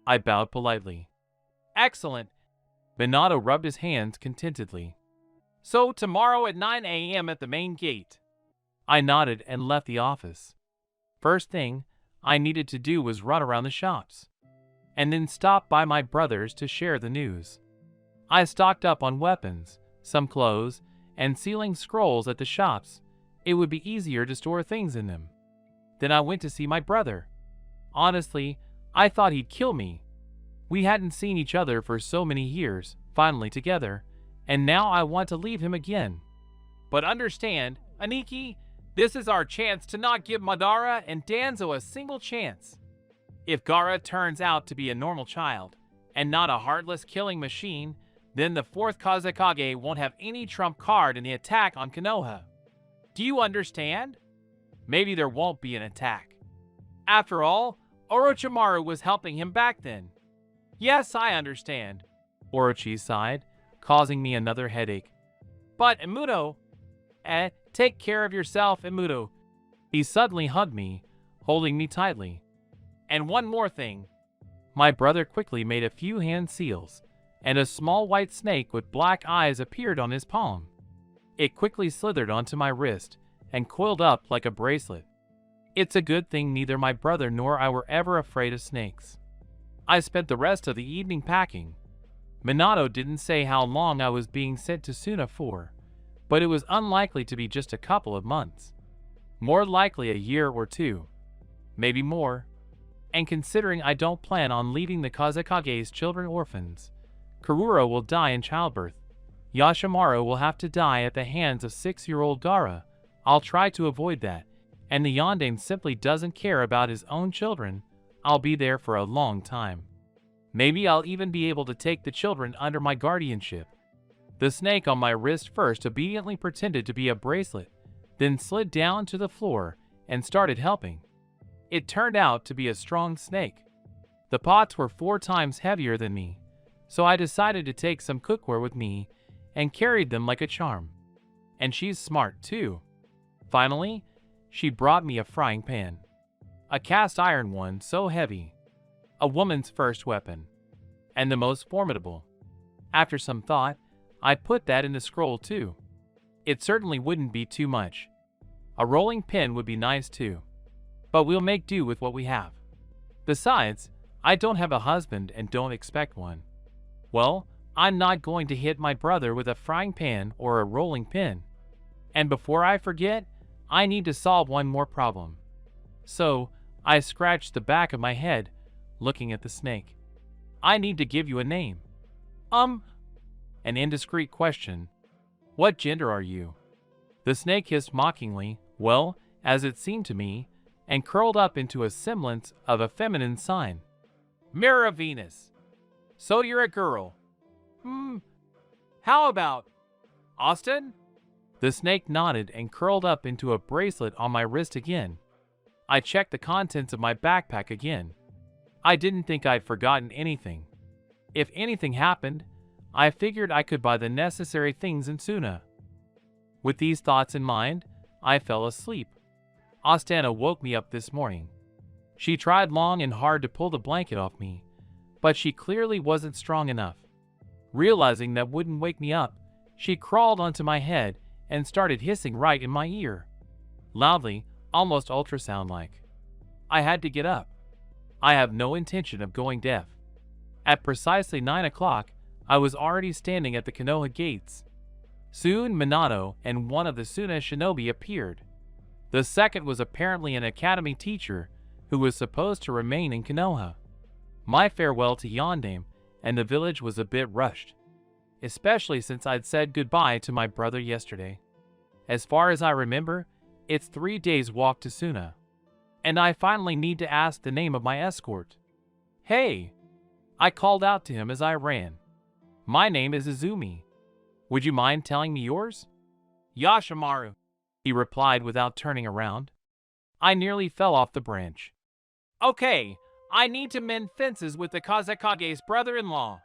I bowed politely. Excellent. Minato rubbed his hands contentedly. So tomorrow at 9 a.m. at the main gate. I nodded and left the office. First thing I needed to do was run around the shops, and then stop by my brother's to share the news. I stocked up on weapons, some clothes, and sealing scrolls at the shops. It would be easier to store things in them. Then I went to see my brother. Honestly, I thought he'd kill me. We hadn't seen each other for so many years, finally together, and now I want to leave him again. But understand, Aniki, this is our chance to not give Madara and Danzo a single chance. If Gaara turns out to be a normal child, and not a heartless killing machine, then the 4th Kazekage won't have any trump card in the attack on Konoha. Do you understand? Maybe there won't be an attack. After all, Orochimaru was helping him back then. Yes, I understand. Orochi sighed, causing me another headache. But Imuto, take care of yourself, Imuto. He suddenly hugged me, holding me tightly. And one more thing. My brother quickly made a few hand seals, and a small white snake with black eyes appeared on his palm. It quickly slithered onto my wrist and coiled up like a bracelet. It's a good thing neither my brother nor I were ever afraid of snakes. I spent the rest of the evening packing. Minato didn't say how long I was being sent to Suna for, but it was unlikely to be just a couple of months. More likely a year or two. Maybe more. And considering I don't plan on leaving the Kazekage's children orphans, Karuro will die in childbirth. Yashimaru will have to die at the hands of 6-year-old Gaara. I'll try to avoid that. And the Yondaime simply doesn't care about his own children. I'll be there for a long time. Maybe I'll even be able to take the children under my guardianship. The snake on my wrist first obediently pretended to be a bracelet, then slid down to the floor and started helping. It turned out to be a strong snake. The pots were 4 times heavier than me, so I decided to take some cookware with me and carried them like a charm. And she's smart too. Finally, she brought me a frying pan. A cast iron one so heavy. A woman's first weapon. And the most formidable. After some thought, I put that in the scroll too. It certainly wouldn't be too much. A rolling pin would be nice too. But we'll make do with what we have. Besides, I don't have a husband and don't expect one. Well, I'm not going to hit my brother with a frying pan or a rolling pin. And before I forget, I need to solve one more problem. So, I scratched the back of my head, looking at the snake. I need to give you a name. An indiscreet question. What gender are you? The snake hissed mockingly, well, as it seemed to me, and curled up into a semblance of a feminine sign. Mirror of Venus. So you're a girl. How about Austin? The snake nodded and curled up into a bracelet on my wrist again. I checked the contents of my backpack again. I didn't think I'd forgotten anything. If anything happened, I figured I could buy the necessary things in Suna. With these thoughts in mind, I fell asleep. Astana woke me up this morning. She tried long and hard to pull the blanket off me, but she clearly wasn't strong enough. Realizing that wouldn't wake me up, she crawled onto my head and started hissing right in my ear. Loudly, almost ultrasound-like. I had to get up. I have no intention of going deaf. At precisely 9 o'clock, I was already standing at the Konoha gates. Soon Minato and one of the Suna shinobi appeared. The second was apparently an academy teacher who was supposed to remain in Konoha. My farewell to Yondaime and the village was a bit rushed, especially since I'd said goodbye to my brother yesterday. As far as I remember, it's 3 days' walk to Suna, and I finally need to ask the name of my escort. "Hey!" I called out to him as I ran. "My name is Izumi. Would you mind telling me yours?" "Yashimaru," he replied without turning around. I nearly fell off the branch. "Okay, I need to mend fences with the Kazekage's brother-in-law.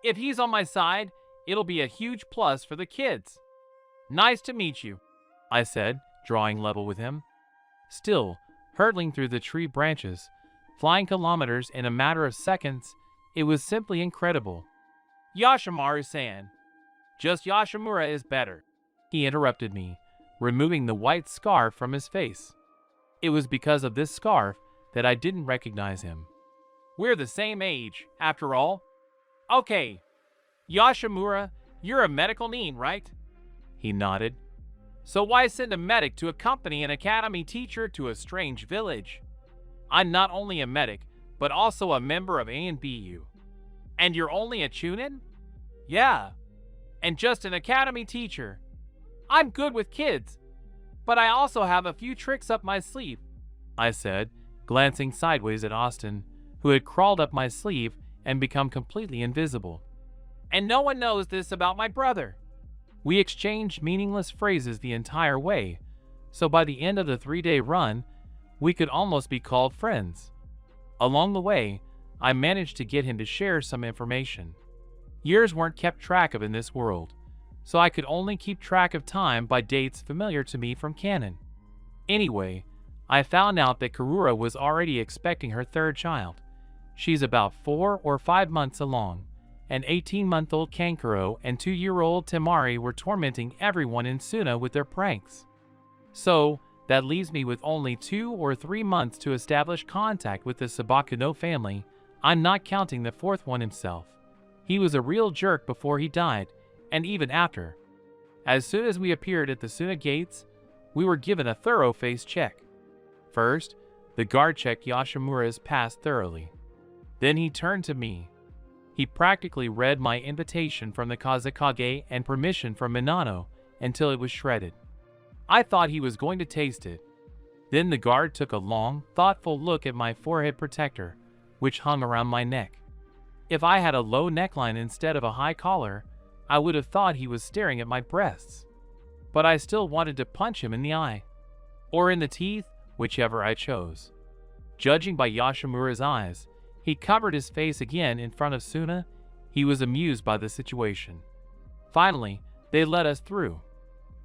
If he's on my side, it'll be a huge plus for the kids." "Nice to meet you," I said, drawing level with him. Still, hurtling through the tree branches, flying kilometers in a matter of seconds, it was simply incredible. "Yashimaru-san, just Yashimura is better," he interrupted me, removing the white scarf from his face. It was because of this scarf that I didn't recognize him. "We're the same age, after all." "Okay, Yashimura, you're a medical nin, right?" He nodded. "So why send a medic to accompany an academy teacher to a strange village? I'm not only a medic, but also a member of A&BU. And you're only a chunin?" "Yeah, and just an academy teacher. I'm good with kids, but I also have a few tricks up my sleeve," I said, glancing sideways at Austin, who had crawled up my sleeve and become completely invisible. "And no one knows this about my brother." We exchanged meaningless phrases the entire way, so by the end of the 3-day run, we could almost be called friends. Along the way, I managed to get him to share some information. Years weren't kept track of in this world, so I could only keep track of time by dates familiar to me from canon. Anyway, I found out that Karura was already expecting her third child. She's about 4 or 5 months along. An 18-month-old Kankuro and 2-year-old Temari were tormenting everyone in Suna with their pranks. So, that leaves me with only 2 or 3 months to establish contact with the Sabakuno family. I'm not counting the fourth one himself. He was a real jerk before he died, and even after. As soon as we appeared at the Suna gates, we were given a thorough face check. First, the guard checked Yashimura's pass thoroughly. Then he turned to me. He practically read my invitation from the Kazekage and permission from Minato until it was shredded. I thought he was going to taste it. Then the guard took a long, thoughtful look at my forehead protector, which hung around my neck. If I had a low neckline instead of a high collar, I would have thought he was staring at my breasts. But I still wanted to punch him in the eye. Or in the teeth, whichever I chose. Judging by Yashimura's eyes, he covered his face again in front of Suna. He was amused by the situation. Finally, they let us through.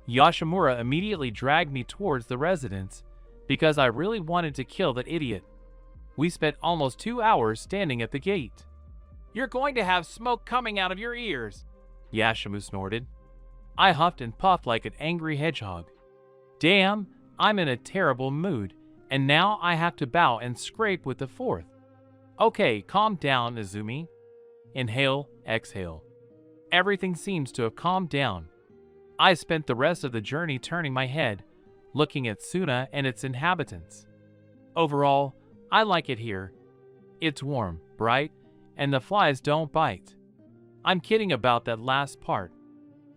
Yashimura immediately dragged me towards the residence because I really wanted to kill that idiot. We spent almost 2 hours standing at the gate. "You're going to have smoke coming out of your ears," Yashimu snorted. I huffed and puffed like an angry hedgehog. Damn, I'm in a terrible mood, and now I have to bow and scrape with the fourth. Okay, calm down, Izumi. Inhale, exhale. Everything seems to have calmed down. I spent the rest of the journey turning my head, looking at Suna and its inhabitants. Overall, I like it here. It's warm, bright, and the flies don't bite. I'm kidding about that last part.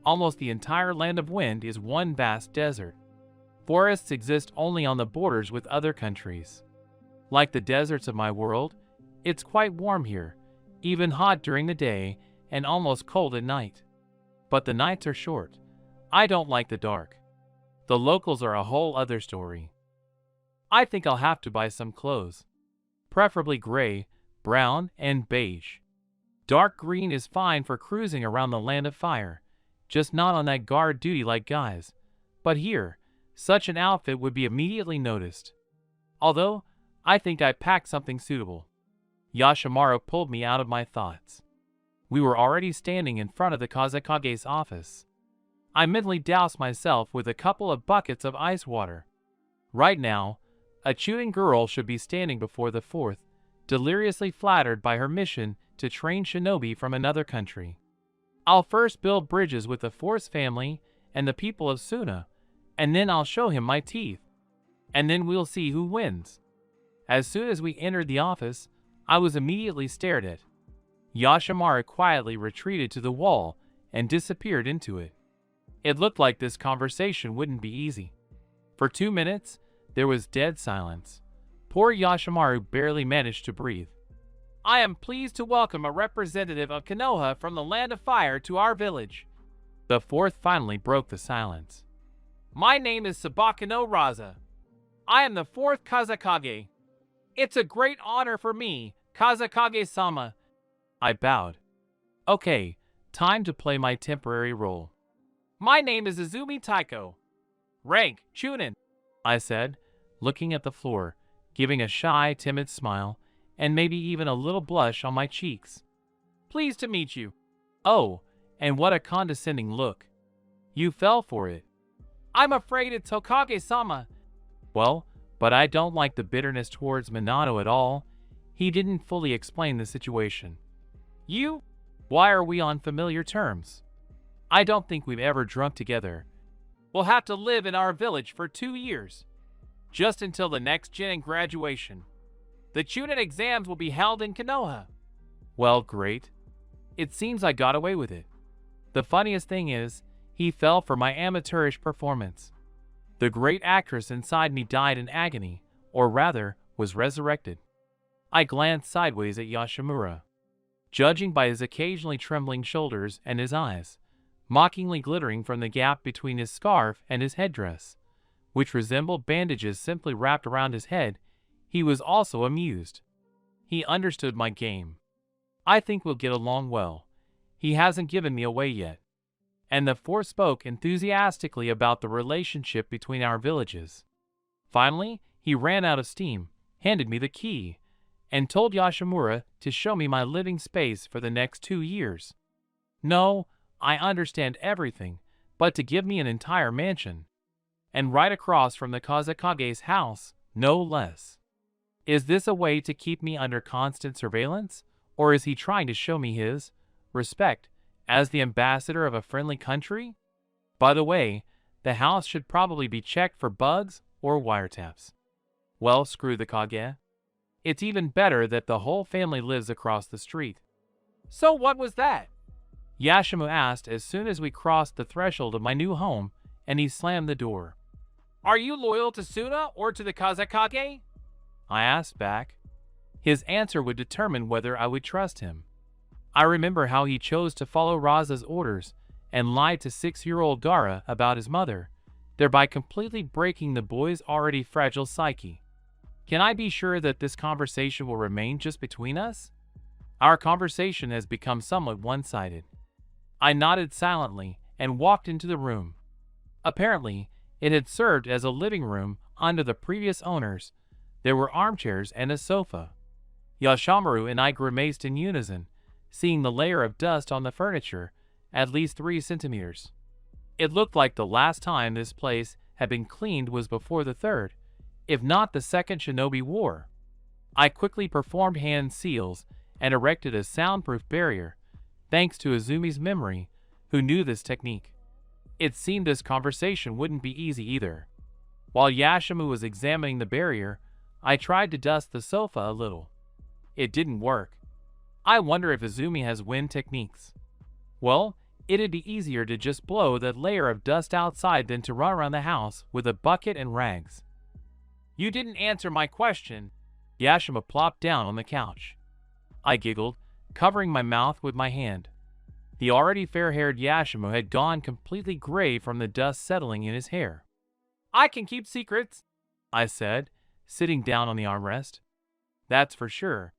Almost the entire land of wind is one vast desert. Forests exist only on the borders with other countries. Like the deserts of my world, it's quite warm here, even hot during the day and almost cold at night. But the nights are short. I don't like the dark. The locals are a whole other story. I think I'll have to buy some clothes. Preferably gray, brown, and beige. Dark green is fine for cruising around the land of fire, just not on that guard duty like guys. But here, such an outfit would be immediately noticed. Although, I think I packed something suitable. Yashimaru pulled me out of my thoughts. We were already standing in front of the Kazekage's office. I mentally doused myself with a couple of buckets of ice water. Right now, a Chunin girl should be standing before the fourth, deliriously flattered by her mission to train shinobi from another country. I'll first build bridges with the fourth's family and the people of Suna, and then I'll show him my teeth. And then we'll see who wins. As soon as we entered the office, I was immediately stared at. Yashimaru quietly retreated to the wall and disappeared into it. It looked like this conversation wouldn't be easy. For 2 minutes, there was dead silence. Poor Yashimaru barely managed to breathe. I am pleased to welcome a representative of Konoha from the Land of Fire to our village. The fourth finally broke the silence. My name is Sabakano Raza. I am the fourth Kazekage. It's a great honor for me, Kazekage-sama. I bowed. Okay, time to play my temporary role. My name is Izumi Taiko. Rank, Chunin, I said, looking at the floor, giving a shy, timid smile, and maybe even a little blush on my cheeks. Pleased to meet you. Oh, and what a condescending look. You fell for it. I'm afraid it's Hokage-sama. Well, but I don't like the bitterness towards Minato at all. He didn't fully explain the situation. You? Why are we on familiar terms? I don't think we've ever drunk together. We'll have to live in our village for 2 years. Just until the next Genin graduation. The Chunin exams will be held in Konoha. Well, great. It seems I got away with it. The funniest thing is, he fell for my amateurish performance. The great actress inside me died in agony, or rather, was resurrected. I glanced sideways at Yashimura. Judging by his occasionally trembling shoulders and his eyes, mockingly glittering from the gap between his scarf and his headdress, which resembled bandages simply wrapped around his head, he was also amused. He understood my game. I think we'll get along well. He hasn't given me away yet. And the fourth spoke enthusiastically about the relationship between our villages. Finally, he ran out of steam, handed me the key, and told Yashimura to show me my living space for the next 2 years. No, I understand everything, but to give me an entire mansion. And right across from the Kazekage's house, no less. Is this a way to keep me under constant surveillance, or is he trying to show me his respect as the ambassador of a friendly country? By the way, the house should probably be checked for bugs or wiretaps. Well, screw the Kage. It's even better that the whole family lives across the street. So what was that? Yashimu asked as soon as we crossed the threshold of my new home, and he slammed the door. Are you loyal to Suna or to the Kazekage? I asked back. His answer would determine whether I would trust him. I remember how he chose to follow Raza's orders and lied to 6-year-old Dara about his mother, thereby completely breaking the boy's already fragile psyche. Can I be sure that this conversation will remain just between us? Our conversation has become somewhat one-sided. I nodded silently and walked into the room. Apparently, it had served as a living room under the previous owners. There were armchairs and a sofa. Yashimaru and I grimaced in unison, seeing the layer of dust on the furniture, at least 3 centimeters. It looked like the last time this place had been cleaned was before the third, if not the second Shinobi War. I quickly performed hand seals and erected a soundproof barrier, thanks to Izumi's memory, who knew this technique. It seemed this conversation wouldn't be easy either. While Yashimu was examining the barrier, I tried to dust the sofa a little. It didn't work. I wonder if Izumi has wind techniques. Well, it'd be easier to just blow that layer of dust outside than to run around the house with a bucket and rags. You didn't answer my question. Yashima plopped down on the couch. I giggled, covering my mouth with my hand. The already fair-haired Yashima had gone completely gray from the dust settling in his hair. I can keep secrets, I said, sitting down on the armrest. That's for sure.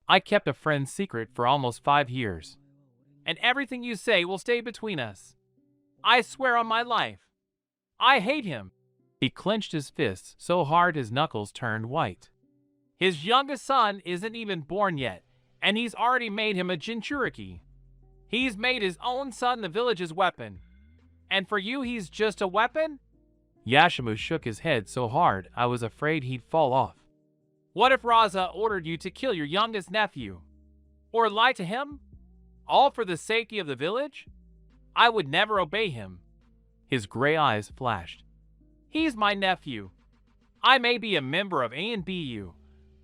I kept a friend's secret for almost 5 years. And everything you say will stay between us. I swear on my life. I hate him. He clenched his fists so hard his knuckles turned white. His youngest son isn't even born yet, and he's already made him a Jinchuriki. He's made his own son the village's weapon. And for you, he's just a weapon? Yashimu shook his head so hard I was afraid he'd fall off. What if Raza ordered you to kill your youngest nephew? Or lie to him? All for the safety of the village? I would never obey him. His gray eyes flashed. He's my nephew. I may be a member of A and BU,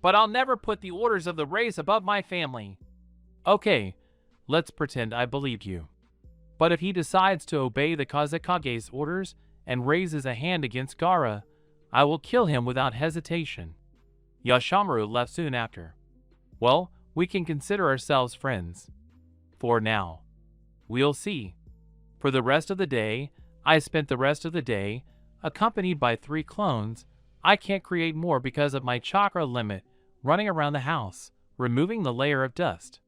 but I'll never put the orders of the race above my family. Okay, let's pretend I believed you. But if he decides to obey the Kazekage's orders and raises a hand against Gaara, I will kill him without hesitation. Yashimaru left soon after. Well, we can consider ourselves friends. For now. We'll see. For the rest of the day, I spent the rest of the day, accompanied by 3 clones. I can't create more because of my chakra limit, running around the house, removing the layer of dust.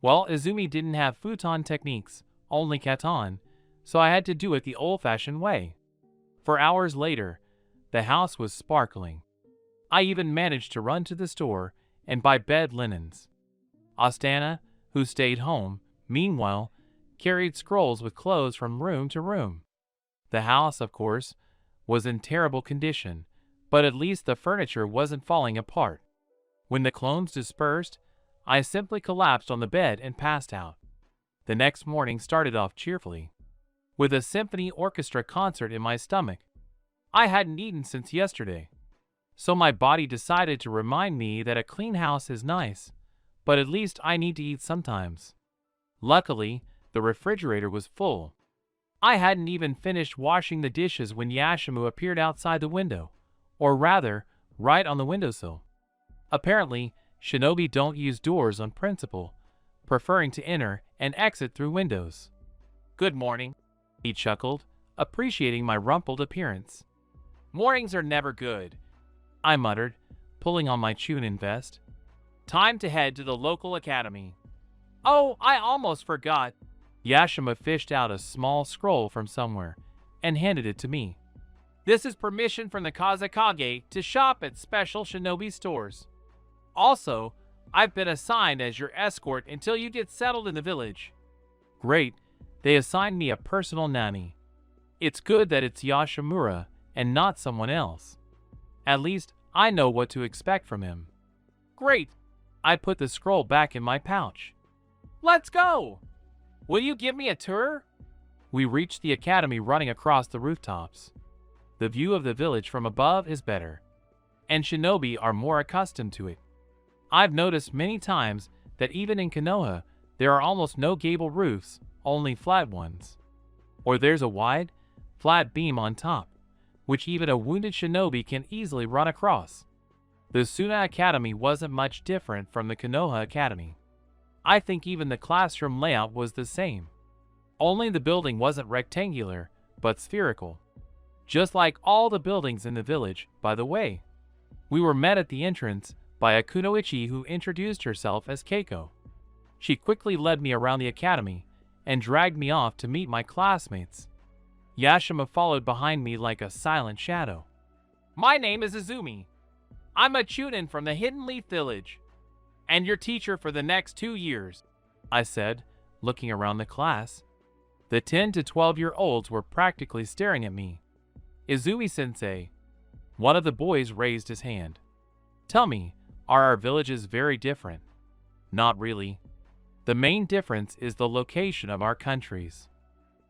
Well, Izumi didn't have futon techniques, only katon, so I had to do it the old-fashioned way. For hours later, the house was sparkling. I even managed to run to the store and buy bed linens. Astana, who stayed home, meanwhile, carried scrolls with clothes from room to room. The house, of course, was in terrible condition, but at least the furniture wasn't falling apart. When the clones dispersed, I simply collapsed on the bed and passed out. The next morning started off cheerfully, with a symphony orchestra concert in my stomach. I hadn't eaten since yesterday, so my body decided to remind me that a clean house is nice, but at least I need to eat sometimes. Luckily, the refrigerator was full. I hadn't even finished washing the dishes when Yashimu appeared outside the window, or rather, right on the windowsill. Apparently, shinobi don't use doors on principle, preferring to enter and exit through windows. Good morning, he chuckled, appreciating my rumpled appearance. Mornings are never good, I muttered, pulling on my Chunin vest. Time to head to the local academy. Oh, I almost forgot. Yashima fished out a small scroll from somewhere and handed it to me. This is permission from the Kazekage to shop at special shinobi stores. Also, I've been assigned as your escort until you get settled in the village. Great, they assigned me a personal nanny. It's good that it's Yashimura and not someone else. At least I know what to expect from him. Great, I put the scroll back in my pouch. Let's go! Will you give me a tour? We reached the academy running across the rooftops. The view of the village from above is better, and shinobi are more accustomed to it. I've noticed many times that even in Konoha, there are almost no gable roofs, only flat ones. Or there's a wide, flat beam on top, which even a wounded shinobi can easily run across. The Suna Academy wasn't much different from the Konoha Academy. I think even the classroom layout was the same. Only the building wasn't rectangular, but spherical. Just like all the buildings in the village, by the way. We were met at the entrance by a kunoichi who introduced herself as Keiko. She quickly led me around the academy and dragged me off to meet my classmates. Yashima followed behind me like a silent shadow. My name is Izumi. I'm a Chunin from the Hidden Leaf Village, and your teacher for the next 2 years, I said, looking around the class. The 10 to 12-year-olds were practically staring at me. Izumi-sensei. One of the boys raised his hand. Tell me, are our villages very different? Not really. The main difference is the location of our countries.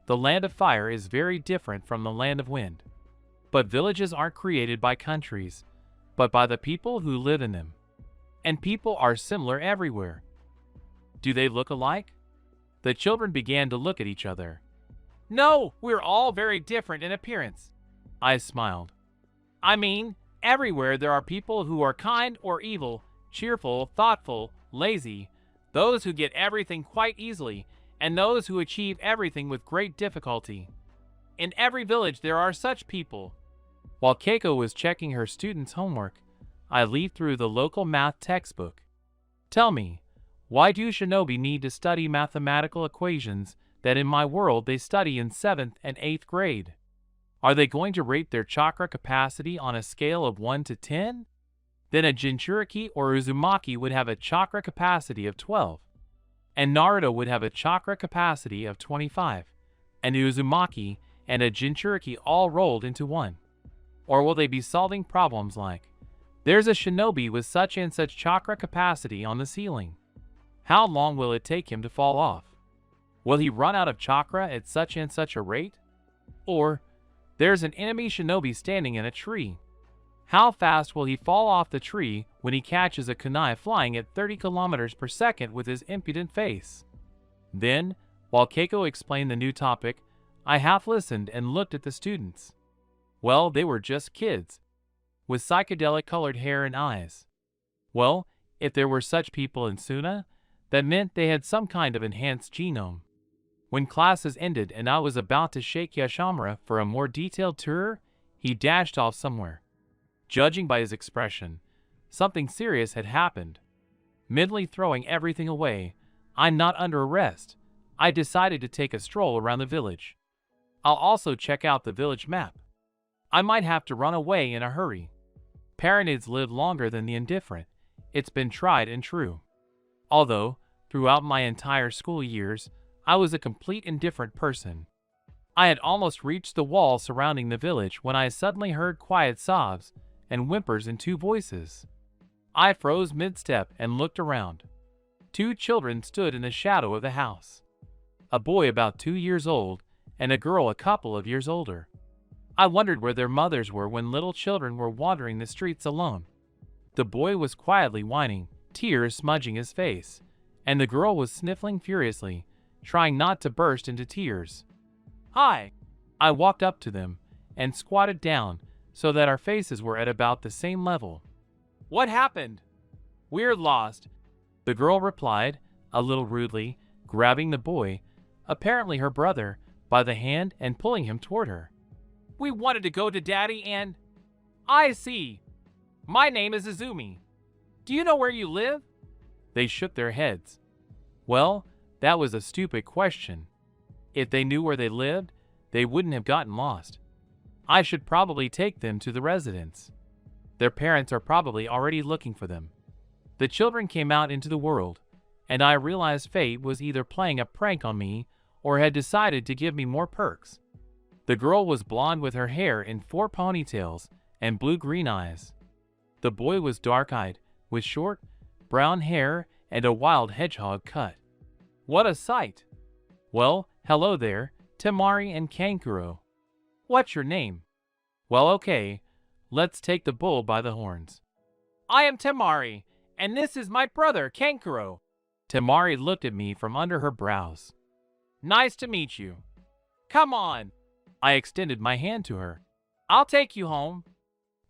The land of fire is very different from the land of wind. But villages aren't created by countries, but by the people who live in them. And people are similar everywhere. Do they look alike? The children began to look at each other. No, we're all very different in appearance. I smiled. I mean, everywhere there are people who are kind or evil, cheerful, thoughtful, lazy, those who get everything quite easily, and those who achieve everything with great difficulty. In every village there are such people. While Keiko was checking her students' homework, I leafed through the local math textbook. Tell me, why do shinobi need to study mathematical equations that in my world they study in 7th and 8th grade? Are they going to rate their chakra capacity on a scale of 1 to 10? Then a Jinchuriki or Uzumaki would have a chakra capacity of 12, and Naruto would have a chakra capacity of 25, and Uzumaki and a Jinchuriki all rolled into one. Or will they be solving problems like, there's a shinobi with such and such chakra capacity on the ceiling. How long will it take him to fall off? Will he run out of chakra at such and such a rate? Or, there's an enemy shinobi standing in a tree. How fast will he fall off the tree when he catches a kunai flying at 30 kilometers per second with his impudent face? Then, while Keiko explained the new topic, I half listened and looked at the students. Well, they were just kids, with psychedelic-colored hair and eyes. Well, if there were such people in Suna, that meant they had some kind of enhanced genome. When classes ended and I was about to shake Yashamura for a more detailed tour, he dashed off somewhere. Judging by his expression, something serious had happened. Mentally throwing everything away, I'm not under arrest. I decided to take a stroll around the village. I'll also check out the village map. I might have to run away in a hurry. Paranoids live longer than the indifferent. It's been tried and true. Although, throughout my entire school years, I was a complete indifferent person. I had almost reached the wall surrounding the village when I suddenly heard quiet sobs and whimpers in two voices. I froze mid-step and looked around. Two children stood in the shadow of the house. A boy about 2 years old and a girl a couple of years older. I wondered where their mothers were when little children were wandering the streets alone. The boy was quietly whining, tears smudging his face, and the girl was sniffling furiously, trying not to burst into tears. "Hi!" I walked up to them and squatted down so that our faces were at about the same level. "What happened?" "We're lost," the girl replied, a little rudely, grabbing the boy, apparently her brother, by the hand and pulling him toward her. "We wanted to go to Daddy and—" "I see. My name is Izumi. Do you know where you live?" They shook their heads. Well, that was a stupid question. If they knew where they lived, they wouldn't have gotten lost. I should probably take them to the residence. Their parents are probably already looking for them. The children came out into the world, and I realized fate was either playing a prank on me or had decided to give me more perks. The girl was blonde with her hair in 4 ponytails and blue-green eyes. The boy was dark-eyed, with short, brown hair and a wild hedgehog cut. What a sight! "Well, hello there, Temari and Kankuro. What's your name?" "Well, okay, let's take the bull by the horns." "I am Temari, and this is my brother, Kankuro." Temari looked at me from under her brows. "Nice to meet you. Come on." I extended my hand to her. "I'll take you home."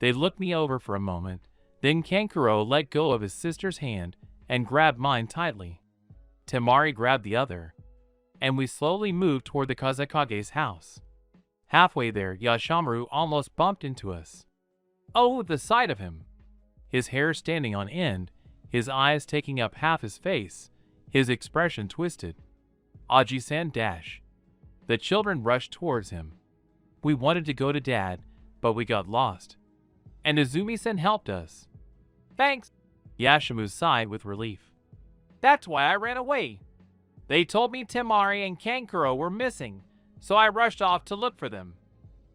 They looked me over for a moment, then Kankuro let go of his sister's hand and grabbed mine tightly. Temari grabbed the other, and we slowly moved toward the Kazekage's house. Halfway there, Yashamuru almost bumped into us. Oh, the sight of him! His hair standing on end, his eyes taking up half his face, his expression twisted. Aji-san dash. The children rushed towards him. We wanted to go to Dad, but we got lost. And Izumi-san helped us. "Thanks." Yashimu sighed with relief. "That's why I ran away. They told me Temari and Kankuro were missing, so I rushed off to look for them.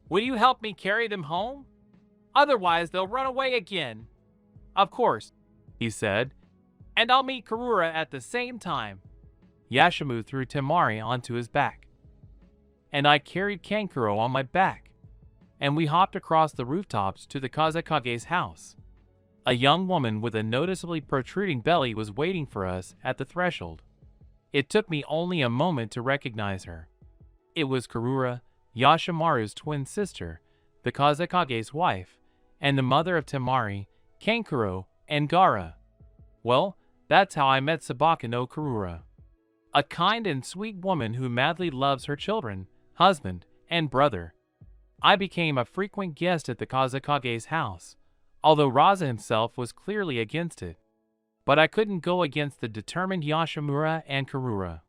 Will you help me carry them home? Otherwise they'll run away again." "Of course," he said. "And I'll meet Karura at the same time." Yashimu threw Temari onto his back, and I carried Kankuro on my back, and we hopped across the rooftops to the Kazekage's house. A young woman with a noticeably protruding belly was waiting for us at the threshold. It took me only a moment to recognize her. It was Karura, Yashimaru's twin sister, the Kazekage's wife, and the mother of Temari, Kankuro, and Gara. Well, that's how I met Sabaka no Karura. A kind and sweet woman who madly loves her children, husband, and brother. I became a frequent guest at the Kazekage's house, although Raza himself was clearly against it. But I couldn't go against the determined Yashimura and Karura.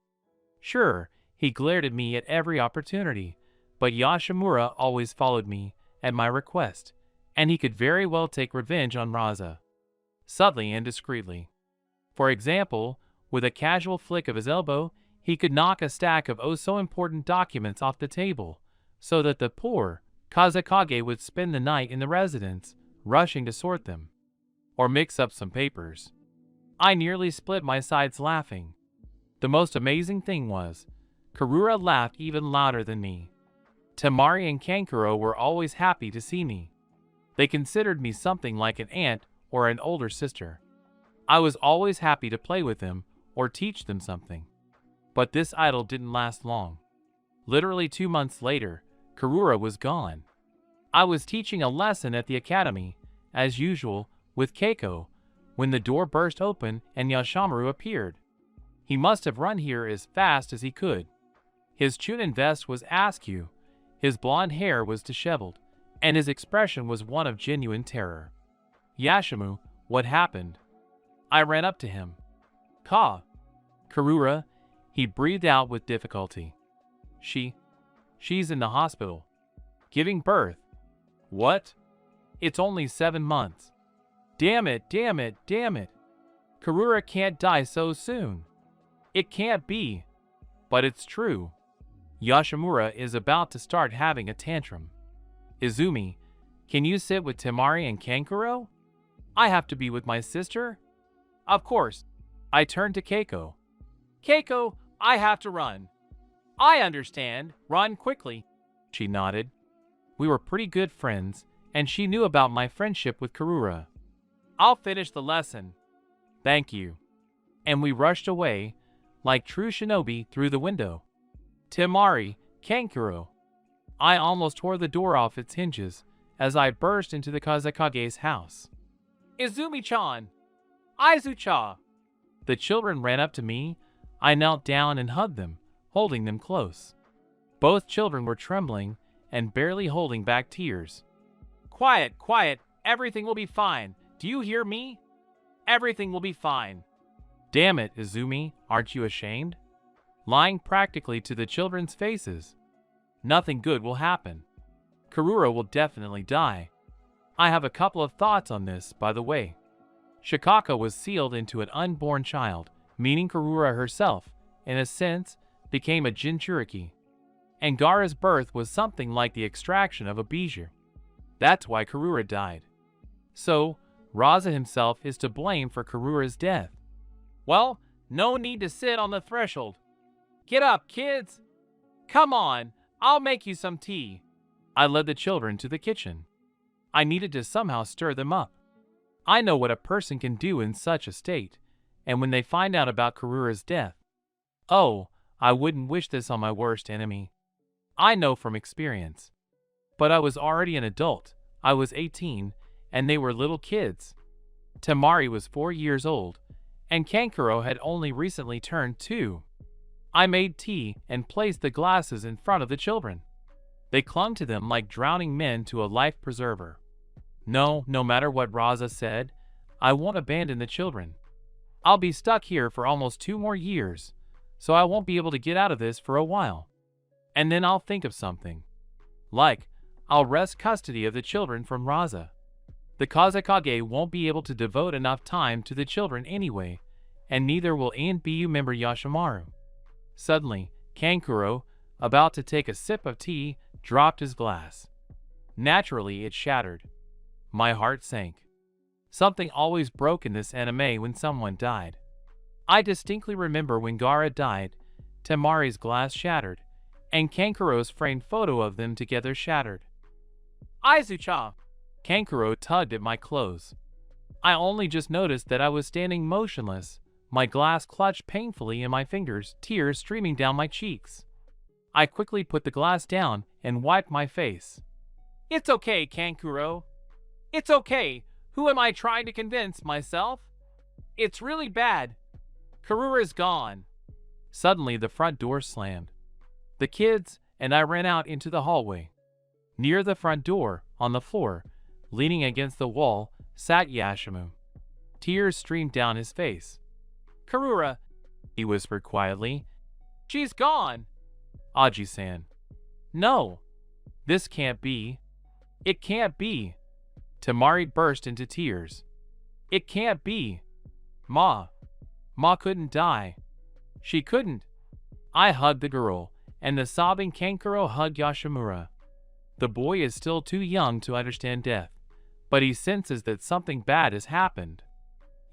Sure, he glared at me at every opportunity, but Yashimura always followed me, at my request, and he could very well take revenge on Raza. subtly and discreetly. For example, with a casual flick of his elbow, he could knock a stack of oh-so-important documents off the table, so that the poor Kazekage would spend the night in the residence, rushing to sort them, or mix up some papers. I nearly split my sides laughing. The most amazing thing was, Karura laughed even louder than me. Temari and Kankuro were always happy to see me. They considered me something like an aunt or an older sister. I was always happy to play with them or teach them something. But this idyll didn't last long. Literally 2 months later, Karura was gone. I was teaching a lesson at the academy, as usual, with Keiko, when the door burst open and Yashamaru appeared. He must have run here as fast as he could. His Chunin vest was askew, his blonde hair was disheveled, and his expression was one of genuine terror. "Yashamu, what happened?" I ran up to him. Karura," he breathed out with difficulty. She's in the hospital. Giving birth." "What? It's only 7 months. Damn it. Karura can't die so soon. It can't be. But it's true. Yashimura is about to start having a tantrum. Izumi, can you sit with Temari and Kankuro? I have to be with my sister." "Of course." I turned to Keiko. "Keiko, I have to run." "I understand. Run quickly." She nodded. We were pretty good friends, and she knew about my friendship with Karura. "I'll finish the lesson." "Thank you." And we rushed away, like true shinobi, through the window. Temari, Kankuro. I almost tore the door off its hinges as I burst into the Kazekage's house. "Izumi-chan! Aizu-cha!" The children ran up to me. I knelt down and hugged them, holding them close. Both children were trembling and barely holding back tears. Quiet. Everything will be fine. Do you hear me? Everything will be fine." "Damn it, Izumi, aren't you ashamed?" Lying practically to the children's faces. "Nothing good will happen. Karura will definitely die. I have a couple of thoughts on this, by the way. Shikaka was sealed into an unborn child, meaning Karura herself, in a sense, became a Jinchuriki. And Gaara's birth was something like the extraction of a Bijou. That's why Karura died. So, Raza himself is to blame for Karura's death. Well, no need to sit on the threshold. Get up, kids! Come on, I'll make you some tea." I led the children to the kitchen. I needed to somehow stir them up. I know what a person can do in such a state, and when they find out about Karura's death. Oh, I wouldn't wish this on my worst enemy. I know from experience. But I was already an adult. I was 18, and they were little kids. Temari was 4 years old, and Kankuro had only recently turned 2. I made tea and placed the glasses in front of the children. They clung to them like drowning men to a life preserver. No matter what Raza said, I won't abandon the children. I'll be stuck here for almost 2 more years, so I won't be able to get out of this for a while. And then I'll think of something. Like, I'll wrest custody of the children from Raza. The Kazekage won't be able to devote enough time to the children anyway, and neither will ANBU member Yashimaru. Suddenly, Kankuro, about to take a sip of tea, dropped his glass. Naturally, it shattered. My heart sank. Something always broke in this anime when someone died. I distinctly remember when Gaara died, Temari's glass shattered, and Kankuro's framed photo of them together shattered. "Aizu-cha!" Kankuro tugged at my clothes. I only just noticed that I was standing motionless, my glass clutched painfully in my fingers, tears streaming down my cheeks. I quickly put the glass down and wiped my face. "It's okay, Kankuro. It's okay. Who am I trying to convince, myself? It's really bad. Karura's gone." Suddenly, the front door slammed. The kids and I ran out into the hallway. Near the front door, on the floor, leaning against the wall, sat Yashimu. Tears streamed down his face. "Karura," he whispered quietly. "She's gone." "Aji-san." "No. This can't be. It can't be." Temari burst into tears. It can't be. Ma. Ma couldn't die. She couldn't. I hugged the girl, and the sobbing Kankuro hugged Yashimura. The boy is still too young to understand death, but he senses that something bad has happened.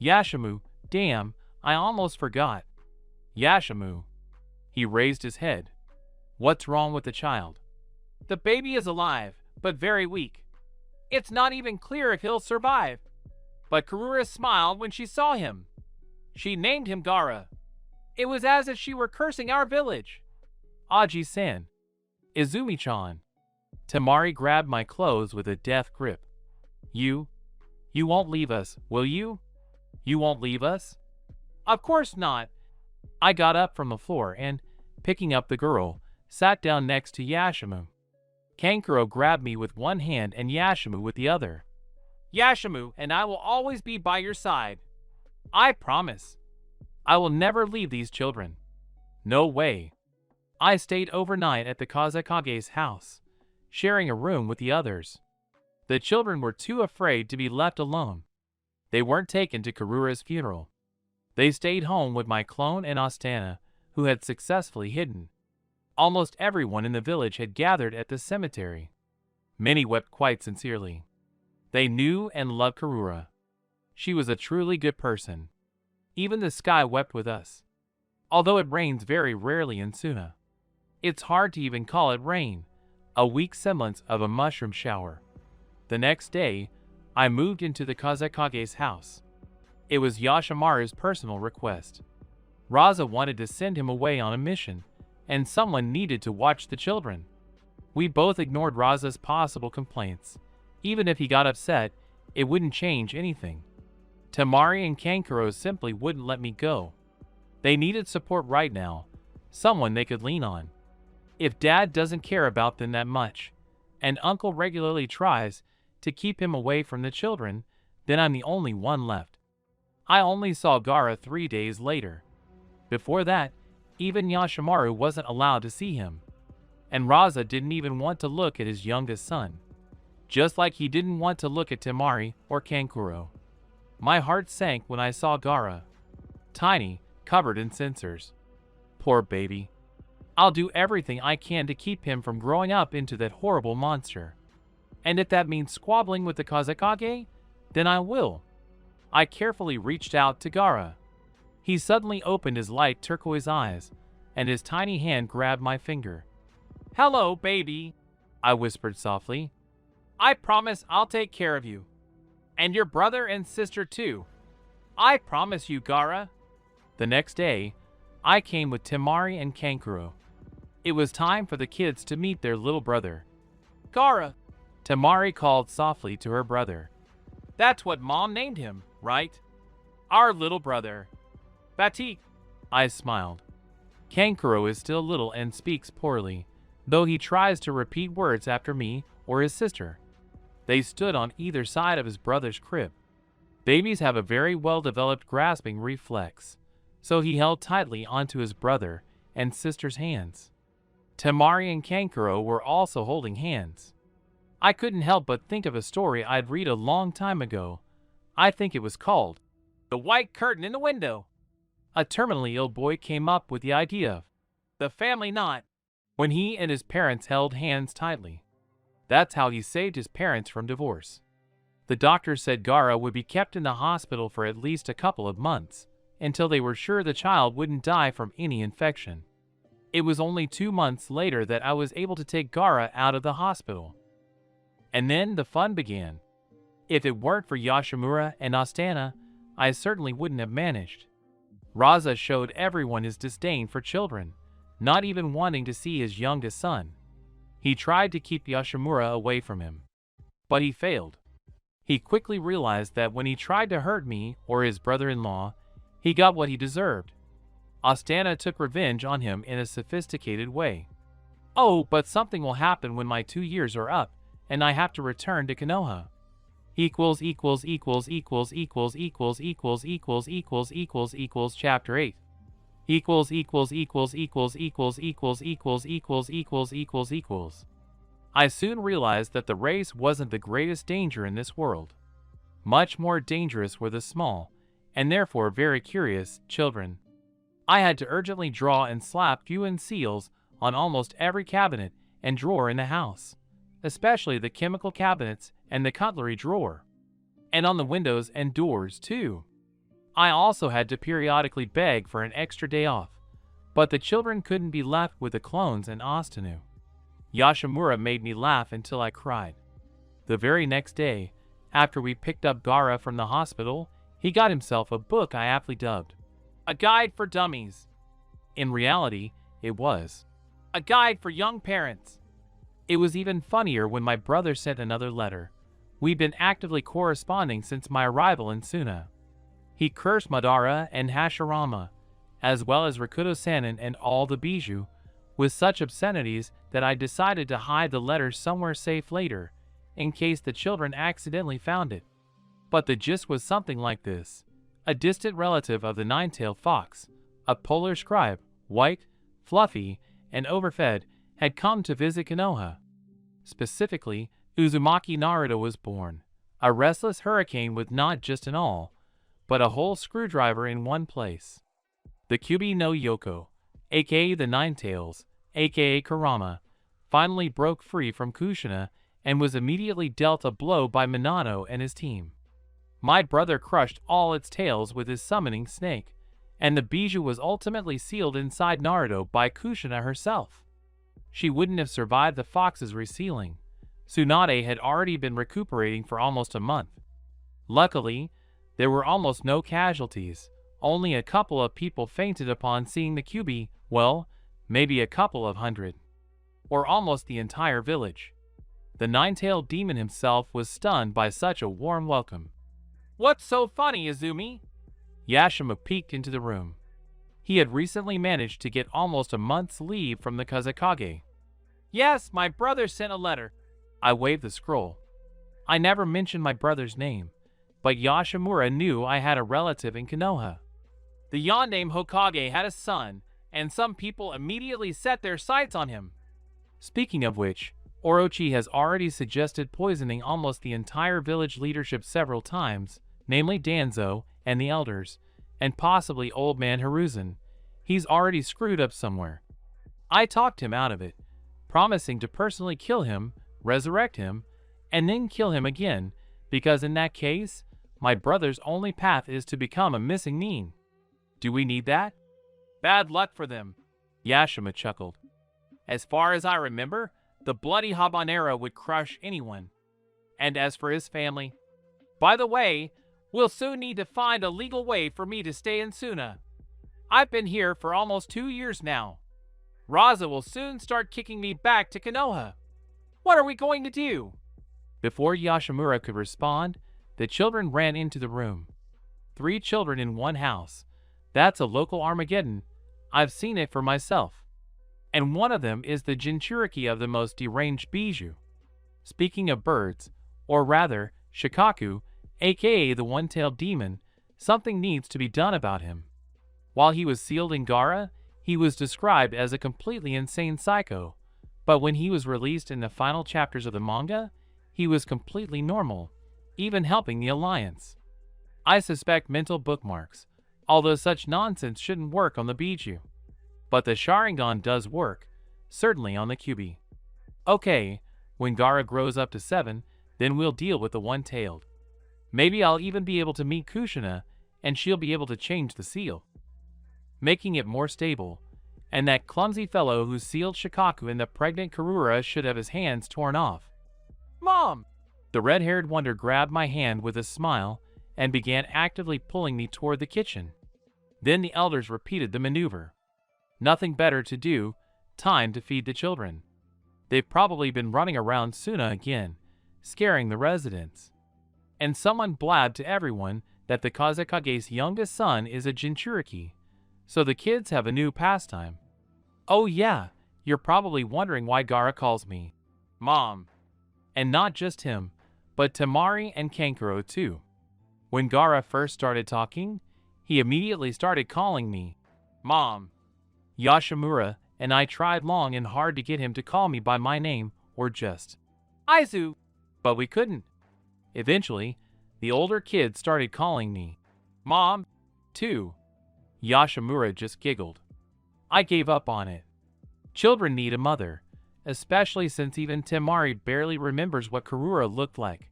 Yashimu, damn, I almost forgot. Yashimu. He raised his head. What's wrong with the child? The baby is alive, but very weak. It's not even clear if he'll survive. But Karura smiled when she saw him. She named him Gara. It was as if she were cursing our village. Aji-san. Izumi-chan. Temari grabbed my clothes with a death grip. You won't leave us, will you? You won't leave us? Of course not. I got up from the floor and, picking up the girl, sat down next to Yashimu. Kankuro grabbed me with one hand and Yashimu with the other. Yashimu and I will always be by your side. I promise. I will never leave these children. No way. I stayed overnight at the Kazekage's house, sharing a room with the others. The children were too afraid to be left alone. They weren't taken to Karura's funeral. They stayed home with my clone and Astana, who had successfully hidden. Almost everyone in the village had gathered at the cemetery. Many wept quite sincerely. They knew and loved Karura. She was a truly good person. Even the sky wept with us. Although it rains very rarely in Suna. It's hard to even call it rain, a weak semblance of a mushroom shower. The next day, I moved into the Kazekage's house. It was Yashimaru's personal request. Raza wanted to send him away on a mission, and someone needed to watch the children. We both ignored Raza's possible complaints. Even if he got upset, it wouldn't change anything. Temari and Kankuro simply wouldn't let me go. They needed support right now, someone they could lean on. If Dad doesn't care about them that much, and Uncle regularly tries to keep him away from the children, then I'm the only one left. I only saw Gara 3 days later. Before that, even Yashimaru wasn't allowed to see him. And Raza didn't even want to look at his youngest son. Just like he didn't want to look at Temari or Kankuro. My heart sank when I saw Gara. Tiny, covered in sensors. Poor baby. I'll do everything I can to keep him from growing up into that horrible monster. And if that means squabbling with the Kazekage, then I will. I carefully reached out to Gara. He suddenly opened his light turquoise eyes, and his tiny hand grabbed my finger. Hello, baby, I whispered softly. I promise I'll take care of you. And your brother and sister too. I promise you, Gara. The next day, I came with Temari and Kankuro. It was time for the kids to meet their little brother. Gara, Temari called softly to her brother. That's what Mom named him, right? Our little brother. Batik, I smiled. Kankuro is still little and speaks poorly, though he tries to repeat words after me or his sister. They stood on either side of his brother's crib. Babies have a very well-developed grasping reflex, so he held tightly onto his brother and sister's hands. Temari and Kankuro were also holding hands. I couldn't help but think of a story I'd read a long time ago. I think it was called The White Curtain in the Window. A terminally ill boy came up with the idea of the family knot when he and his parents held hands tightly. That's how he saved his parents from divorce. The doctor said Gara would be kept in the hospital for at least a couple of months, until they were sure the child wouldn't die from any infection. It was only 2 months later that I was able to take Gara out of the hospital. And then the fun began. If it weren't for Yashimura and Astana, I certainly wouldn't have managed. Raza showed everyone his disdain for children, not even wanting to see his youngest son. He tried to keep Yashimura away from him, but he failed. He quickly realized that when he tried to hurt me or his brother-in-law, he got what he deserved. Astana took revenge on him in a sophisticated way. Oh, but something will happen when my 2 years are up, and I have to return to Konoha. Chapter 8. I soon realized that the race wasn't the greatest danger in this world. Much more dangerous were the small, and therefore very curious, children. I had to urgently draw and slap UN seals on almost every cabinet and drawer in the house, especially the chemical cabinets and the cutlery drawer, and on the windows and doors too. I also had to periodically beg for an extra day off, but the children couldn't be left with the clones and Ostanu. Yashimura made me laugh until I cried. The very next day, after we picked up Gaara from the hospital, he got himself a book I aptly dubbed A Guide for Dummies. In reality, it was a guide for young parents. It was even funnier when my brother sent another letter. We'd been actively corresponding since my arrival in Suna. He cursed Madara and Hashirama, as well as Rakuto Sanin and all the Bijou, with such obscenities that I decided to hide the letter somewhere safe later, in case the children accidentally found it. But the gist was something like this. A distant relative of the nine-tailed fox, a polar scribe, white, fluffy, and overfed, had come to visit Konoha. Specifically, Uzumaki Naruto was born, a restless hurricane with not just an awl, but a whole screwdriver in one place. The Kyubi no Yoko, aka the Nine-Tails, aka Kurama, finally broke free from Kushina and was immediately dealt a blow by Minato and his team. My brother crushed all its tails with his summoning snake, and the Bijou was ultimately sealed inside Naruto by Kushina herself. She wouldn't have survived the fox's resealing. Tsunade had already been recuperating for almost a month. Luckily, there were almost no casualties. Only a couple of people fainted upon seeing the Kyubi, well, maybe a couple of hundred. Or almost the entire village. The nine-tailed demon himself was stunned by such a warm welcome. "What's so funny, Izumi?" Yashima peeked into the room. He had recently managed to get almost a month's leave from the Kazekage. "Yes, my brother sent a letter." I waved the scroll. I never mentioned my brother's name, but Yashimura knew I had a relative in Konoha. The Yoname Hokage had a son, and some people immediately set their sights on him. Speaking of which, Orochi has already suggested poisoning almost the entire village leadership several times, namely Danzo and the elders, and possibly Old Man Hiruzen. He's already screwed up somewhere. I talked him out of it, promising to personally kill him, resurrect him, and then kill him again, because in that case, my brother's only path is to become a missing Nin. Do we need that? Bad luck for them, Yashima chuckled. As far as I remember, the bloody habanero would crush anyone. And as for his family, by the way, we'll soon need to find a legal way for me to stay in Suna. I've been here for almost 2 years now. Raza will soon start kicking me back to Konoha. What are we going to do? Before Yashimura could respond, the children ran into the room. 3 children in one house. That's a local Armageddon. I've seen it for myself. And one of them is the Jinchuriki of the most deranged Bijou. Speaking of birds, or rather, Shikaku, aka the one-tailed demon, something needs to be done about him. While he was sealed in Gaara, he was described as a completely insane psycho, but when he was released in the final chapters of the manga, he was completely normal, even helping the Alliance. I suspect mental bookmarks, although such nonsense shouldn't work on the Bijou. But the Sharingan does work, certainly on the Kyubi. Okay, when Gaara grows up to 7, then we'll deal with the one-tailed. Maybe I'll even be able to meet Kushina, and she'll be able to change the seal, making it more stable, and that clumsy fellow who sealed Shikaku and the pregnant Karura should have his hands torn off. Mom! The red-haired wonder grabbed my hand with a smile and began actively pulling me toward the kitchen. Then the elders repeated the maneuver. Nothing better to do, time to feed the children. They've probably been running around Suna again, scaring the residents. And someone blabbed to everyone that the Kazekage's youngest son is a Jinchuriki, so the kids have a new pastime. Oh yeah, you're probably wondering why Gaara calls me Mom. And not just him, but Temari and Kankuro too. When Gaara first started talking, he immediately started calling me Mom. Yashimura and I tried long and hard to get him to call me by my name or just Aizu, but we couldn't. Eventually, The older kids started calling me Mom, too. Yashimura just giggled. I gave up on it. Children need a mother, especially since even Temari barely remembers what Karura looked like.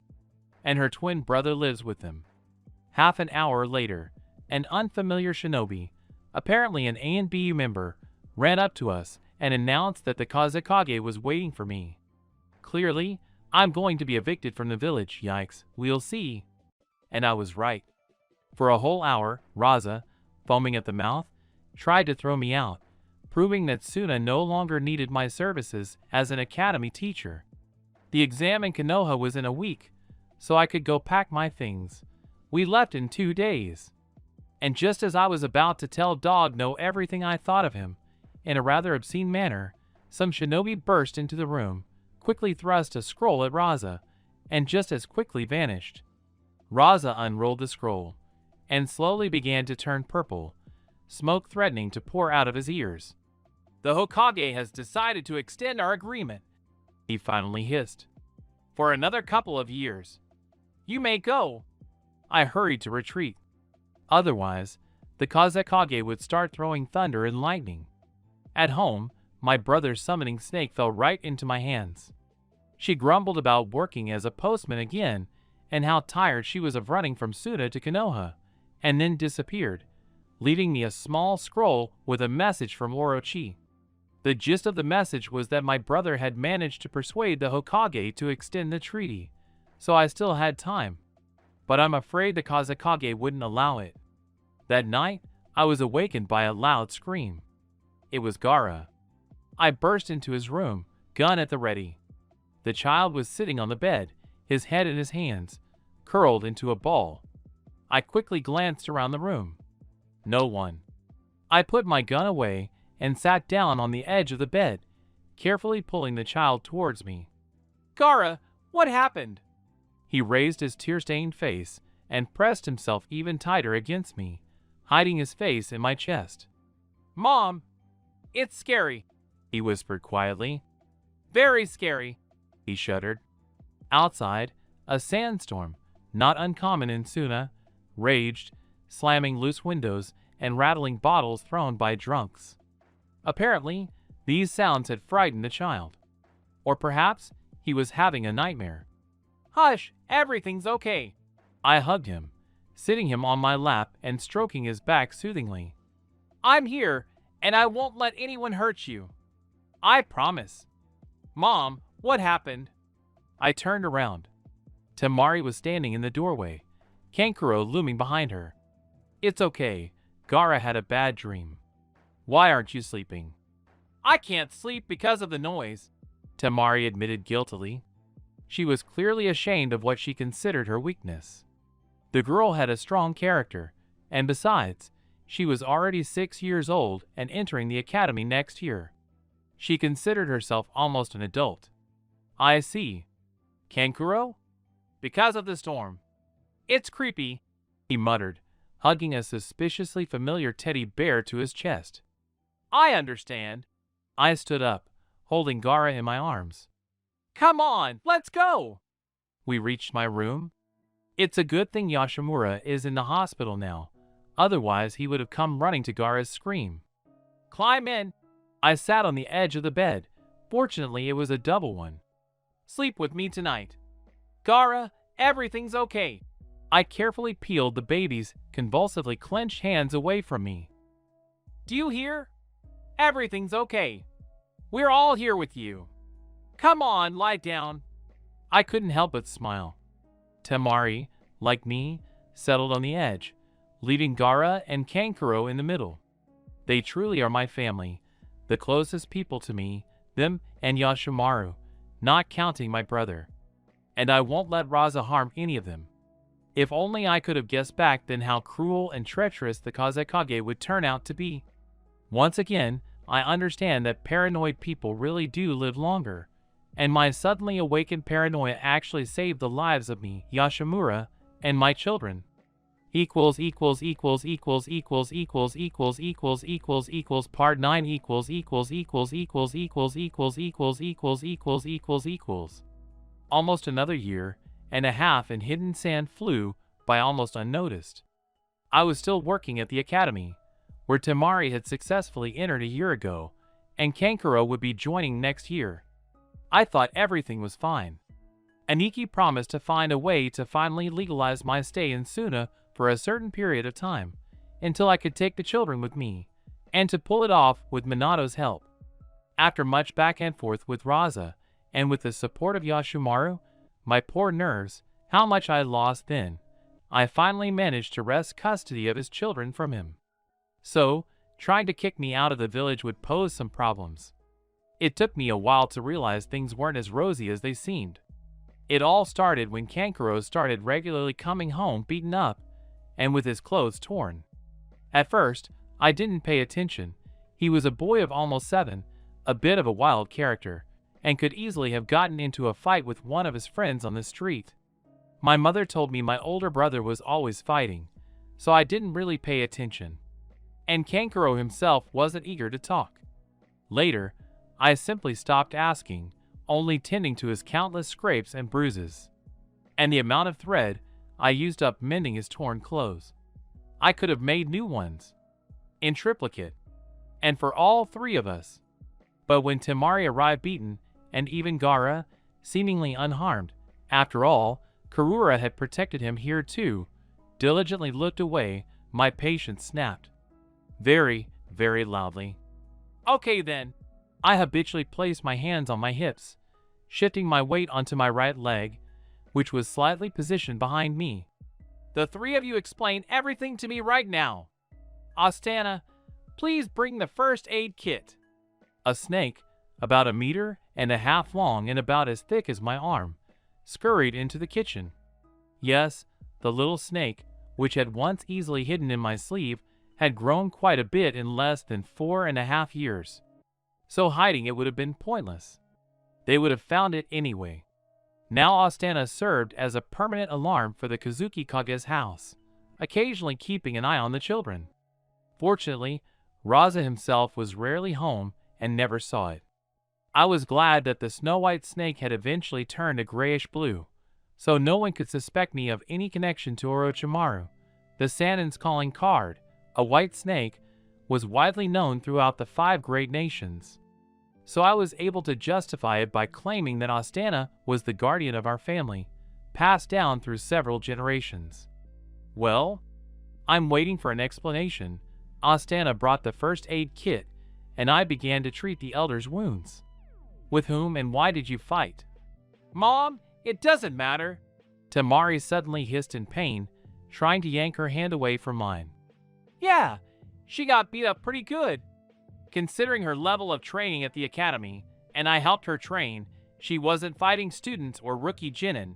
And her twin brother lives with them. Half an hour later, an unfamiliar shinobi, apparently an A&B member, ran up to us and announced that the Kazekage was waiting for me. Clearly, I'm going to be evicted from the village, yikes, we'll see. And I was right. For a whole hour, Raza, foaming at the mouth, tried to throw me out, proving that Suna no longer needed my services as an academy teacher. The exam in Konoha was in a week, so I could go pack my things. We left in 2 days. And just as I was about to tell Dog No everything I thought of him, in a rather obscene manner, some shinobi burst into the room, quickly thrust a scroll at Raza, and just as quickly vanished. Raza unrolled the scroll, and slowly began to turn purple, smoke threatening to pour out of his ears. The Hokage has decided to extend our agreement, he finally hissed. For another couple of years. You may go. I hurried to retreat. Otherwise, the Kazekage would start throwing thunder and lightning. At home, my brother's summoning snake fell right into my hands. She grumbled about working as a postman again and how tired she was of running from Suna to Konoha, and then disappeared, leaving me a small scroll with a message from Orochi. The gist of the message was that my brother had managed to persuade the Hokage to extend the treaty, so I still had time. But I'm afraid the Kazekage wouldn't allow it. That night, I was awakened by a loud scream. It was Gaara. I burst into his room, gun at the ready. The child was sitting on the bed, his head in his hands, curled into a ball. I quickly glanced around the room. No one. I put my gun away and sat down on the edge of the bed, carefully pulling the child towards me. Gaara, what happened? He raised his tear-stained face and pressed himself even tighter against me, hiding his face in my chest. Mom, it's scary, he whispered quietly. Very scary, he shuddered. Outside, a sandstorm, not uncommon in Suna, raged, slamming loose windows and rattling bottles thrown by drunks. Apparently, these sounds had frightened the child. Or perhaps he was having a nightmare. Hush, everything's okay. I hugged him, sitting him on my lap and stroking his back soothingly. I'm here, and I won't let anyone hurt you. I promise. Mom, what happened? I turned around. Temari was standing in the doorway, Kankuro looming behind her. It's okay. Gaara had a bad dream. Why aren't you sleeping? I can't sleep because of the noise, Temari admitted guiltily. She was clearly ashamed of what she considered her weakness. The girl had a strong character, and besides, she was already 6 years old and entering the academy next year. She considered herself almost an adult. I see. Kankuro? Because of the storm. It's creepy, he muttered, hugging a suspiciously familiar teddy bear to his chest. I understand. I stood up, holding Gaara in my arms. Come on, let's go! We reached my room. It's a good thing Yashimura is in the hospital now, otherwise he would have come running to Gaara's scream. Climb in. I sat on the edge of the bed. Fortunately, it was a double one. Sleep with me tonight. Gaara, everything's okay. I carefully peeled the baby's convulsively clenched hands away from me. Do you hear? Everything's okay. We're all here with you. Come on, lie down. I couldn't help but smile. Temari, like me, settled on the edge, leaving Gaara and Kankuro in the middle. They truly are my family, the closest people to me, them and Yashimaru, not counting my brother. And I won't let Raza harm any of them. If only I could have guessed back then how cruel and treacherous the Kazekage would turn out to be. Once again, I understand that paranoid people really do live longer, and my suddenly awakened paranoia actually saved the lives of me, Yashimura, and my children. Part 9 Almost another year and a half in hidden sand flew by almost unnoticed. I was still working at the academy, where Temari had successfully entered a year ago, and Kankuro would be joining next year. I thought everything was fine. Aniki promised to find a way to finally legalize my stay in Suna for a certain period of time, until I could take the children with me, and to pull it off with Minato's help. After much back and forth with Raza, and with the support of Yashimaru, my poor nerves, how much I lost then, I finally managed to wrest custody of his children from him. So, trying to kick me out of the village would pose some problems. It took me a while to realize things weren't as rosy as they seemed. It all started when Kankuro started regularly coming home beaten up and with his clothes torn. At first, I didn't pay attention. He was a boy of almost 7, a bit of a wild character, and could easily have gotten into a fight with one of his friends on the street. My mother told me my older brother was always fighting, so I didn't really pay attention. And Kankuro himself wasn't eager to talk. Later, I simply stopped asking, only tending to his countless scrapes and bruises, and the amount of thread I used up mending his torn clothes. I could have made new ones, in triplicate, and for all 3 of us. But when Temari arrived beaten, and even Gaara, seemingly unharmed, after all, Karura had protected him here too, diligently looked away, my patience snapped. Very, very loudly. Okay then. I habitually placed my hands on my hips, shifting my weight onto my right leg, which was slightly positioned behind me. The 3 of you explain everything to me right now. Astana, please bring the first aid kit. A snake, about 1.5 meters long and about as thick as my arm, scurried into the kitchen. Yes, the little snake, which had once easily hidden in my sleeve, had grown quite a bit in less than 4.5 years. So hiding it would have been pointless. They would have found it anyway. Now Astana served as a permanent alarm for the Kazuki Kage's house, occasionally keeping an eye on the children. Fortunately, Raza himself was rarely home and never saw it. I was glad that the snow-white snake had eventually turned a grayish-blue, so no one could suspect me of any connection to Orochimaru. The Sanin's calling card, a white snake, was widely known throughout the 5 great nations. So I was able to justify it by claiming that Astana was the guardian of our family, passed down through several generations. Well, I'm waiting for an explanation. Astana brought the first aid kit, and I began to treat the elder's wounds. With whom and why did you fight? Mom, it doesn't matter. Temari suddenly hissed in pain, trying to yank her hand away from mine. Yeah, she got beat up pretty good. Considering her level of training at the academy, and I helped her train, she wasn't fighting students or rookie genin.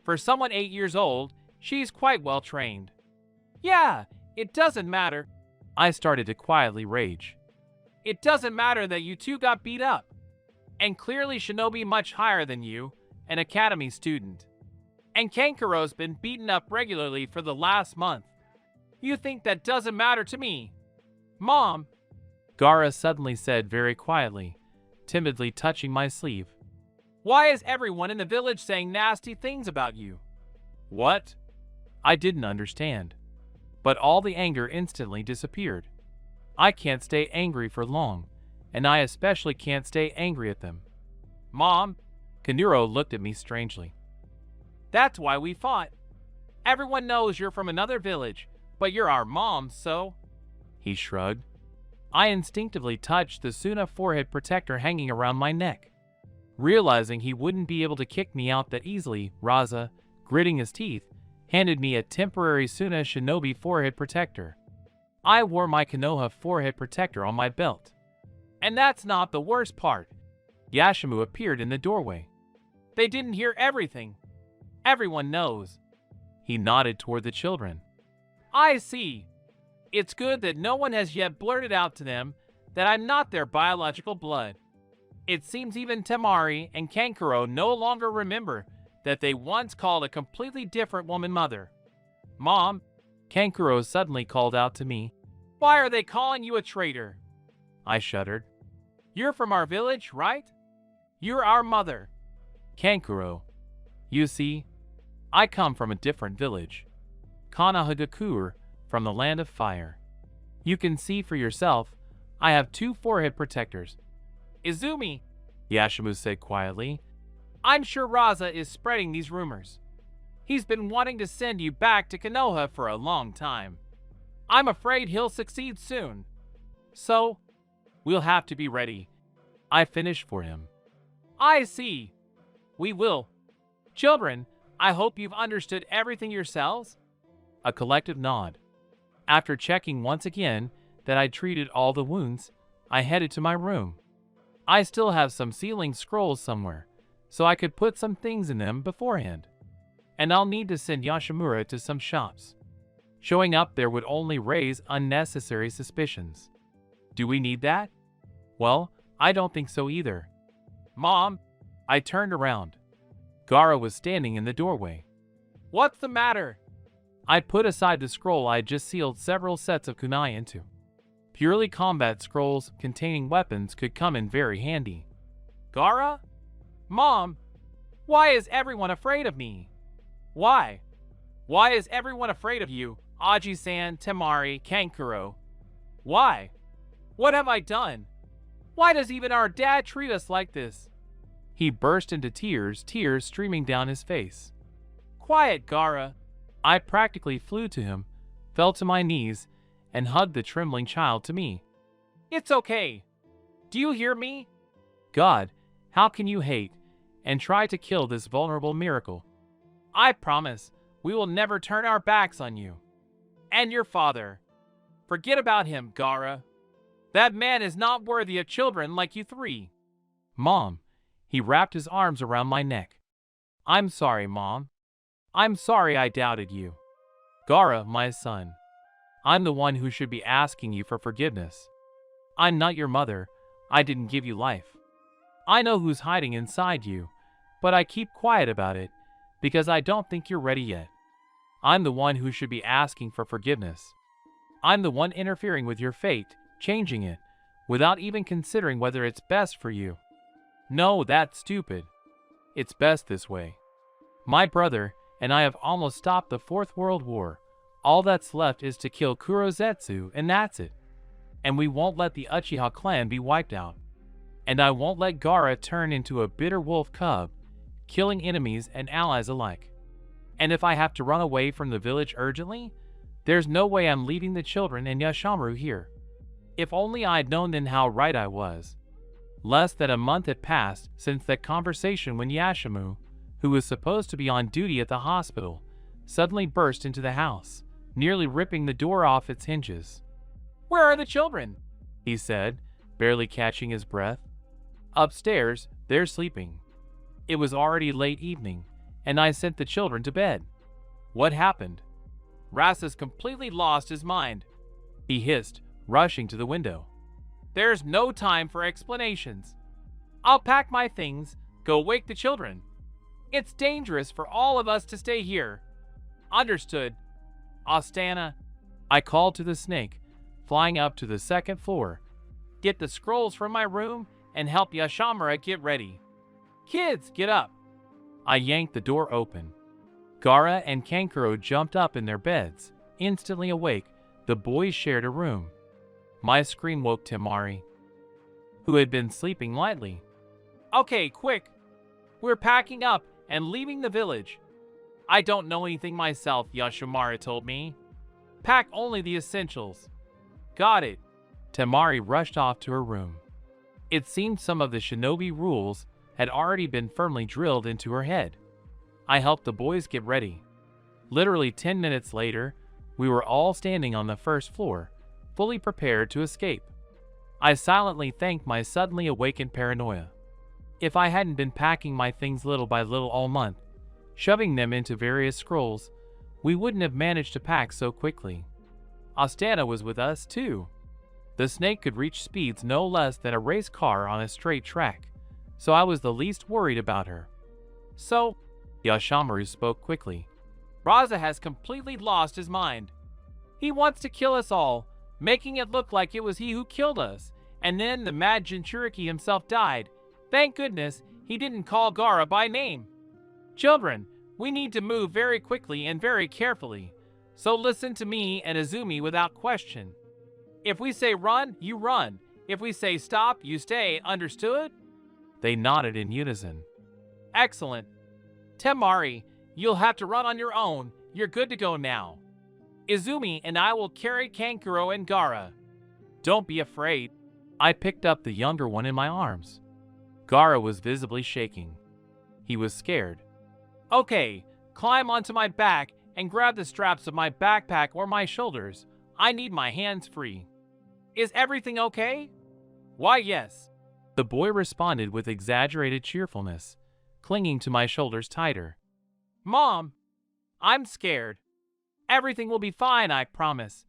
For someone 8 years old, she's quite well trained. Yeah, it doesn't matter. I started to quietly rage. It doesn't matter that you 2 got beat up. And clearly Shinobi much higher than you, an academy student. And Kankuro's been beaten up regularly for the last month. You think that doesn't matter to me? Mom, Gaara suddenly said very quietly, timidly touching my sleeve. Why is everyone in the village saying nasty things about you? What? I didn't understand. But all the anger instantly disappeared. I can't stay angry for long, and I especially can't stay angry at them. Mom, Kanuro looked at me strangely. That's why we fought. Everyone knows you're from another village, but you're our mom, so... He shrugged. I instinctively touched the Suna forehead protector hanging around my neck. Realizing he wouldn't be able to kick me out that easily, Raza, gritting his teeth, handed me a temporary Suna Shinobi forehead protector. I wore my Konoha forehead protector on my belt. And that's not the worst part. Yashimu appeared in the doorway. They didn't hear everything. Everyone knows. He nodded toward the children. I see. It's good that no one has yet blurted out to them that I'm not their biological blood. It seems even Temari and Kankuro no longer remember that they once called a completely different woman mother. Mom, Kankuro suddenly called out to me. Why are they calling you a traitor? I shuddered. You're from our village, right? You're our mother. Kankuro, you see, I come from a different village. Kanahagakure from the land of fire. You can see for yourself, I have 2 forehead protectors. Izumi, Yashimu said quietly, I'm sure Raza is spreading these rumors. He's been wanting to send you back to Konoha for a long time. I'm afraid he'll succeed soon. So, we'll have to be ready. I finished for him. I see. We will. Children, I hope you've understood everything yourselves? A collective nod. After checking once again that I'd treated all the wounds, I headed to my room. I still have some sealing scrolls somewhere, so I could put some things in them beforehand. And I'll need to send Yoshimura to some shops. Showing up there would only raise unnecessary suspicions. Do we need that? Well, I don't think so either. Mom, I turned around. Gaara was standing in the doorway. What's the matter? I put aside the scroll I had just sealed several sets of kunai into. Purely combat scrolls containing weapons could come in very handy. Gaara? Mom, why is everyone afraid of me? Why? Why is everyone afraid of you, Aji-san, Temari, Kankuro? Why? What have I done? Why does even our dad treat us like this? He burst into tears, tears streaming down his face. Quiet, Gaara. I practically flew to him, fell to my knees, and hugged the trembling child to me. It's okay. Do you hear me? God, how can you hate and try to kill this vulnerable miracle? I promise we will never turn our backs on you. And your father. Forget about him, Gaara. That man is not worthy of children like you 3. Mom, he wrapped his arms around my neck. I'm sorry, Mom. I'm sorry I doubted you. Gaara, my son. I'm the one who should be asking you for forgiveness. I'm not your mother. I didn't give you life. I know who's hiding inside you, but I keep quiet about it because I don't think you're ready yet. I'm the one who should be asking for forgiveness. I'm the one interfering with your fate, changing it, without even considering whether it's best for you. No, that's stupid. It's best this way. My brother and I have almost stopped the 4th World War. All that's left is to kill Kurozetsu, and that's it. And we won't let the Uchiha clan be wiped out. And I won't let Gaara turn into a bitter wolf cub, killing enemies and allies alike. And if I have to run away from the village urgently, there's no way I'm leaving the children and Yashimaru here. If only I'd known then how right I was. Less than a month had passed since that conversation when Yashimu, who was supposed to be on duty at the hospital, suddenly burst into the house, nearly ripping the door off its hinges. Where are the children? He said, barely catching his breath. Upstairs, they're sleeping. It was already late evening, and I sent the children to bed. What happened? Rasa's completely lost his mind, he hissed, rushing to the window. There's no time for explanations. I'll pack my things, go wake the children. It's dangerous for all of us to stay here. Understood. Astana, I called to the snake, flying up to the 2nd floor. Get the scrolls from my room and help Yashimaru get ready. Kids, get up. I yanked the door open. Gaara and Kankuro jumped up in their beds. Instantly awake, the boys shared a room. My scream woke Temari, who had been sleeping lightly. Okay, quick. We're packing up and leaving the village. I don't know anything myself, Yashimaru told me. Pack only the essentials. Got it. Temari rushed off to her room. It seemed some of the shinobi rules had already been firmly drilled into her head. I helped the boys get ready. Literally 10 minutes later, we were all standing on the 1st floor, fully prepared to escape. I silently thanked my suddenly awakened paranoia. If I hadn't been packing my things little by little all month, shoving them into various scrolls, we wouldn't have managed to pack so quickly. Astana was with us, too. The snake could reach speeds no less than a race car on a straight track, so I was the least worried about her. So, Yashimaru spoke quickly. Raza has completely lost his mind. He wants to kill us all, making it look like it was he who killed us, and then the mad Jinchuriki himself died. Thank goodness he didn't call Gaara by name. Children, we need to move very quickly and very carefully. So listen to me and Izumi without question. If we say run, you run. If we say stop, you stay. Understood? They nodded in unison. Excellent. Temari, you'll have to run on your own. You're good to go now. Izumi and I will carry Kankuro and Gaara. Don't be afraid. I picked up the younger one in my arms. Gaara was visibly shaking. He was scared. Okay, climb onto my back and grab the straps of my backpack or my shoulders. I need my hands free. Is everything okay? Why, yes. The boy responded with exaggerated cheerfulness, clinging to my shoulders tighter. Mom, I'm scared. Everything will be fine, I promise.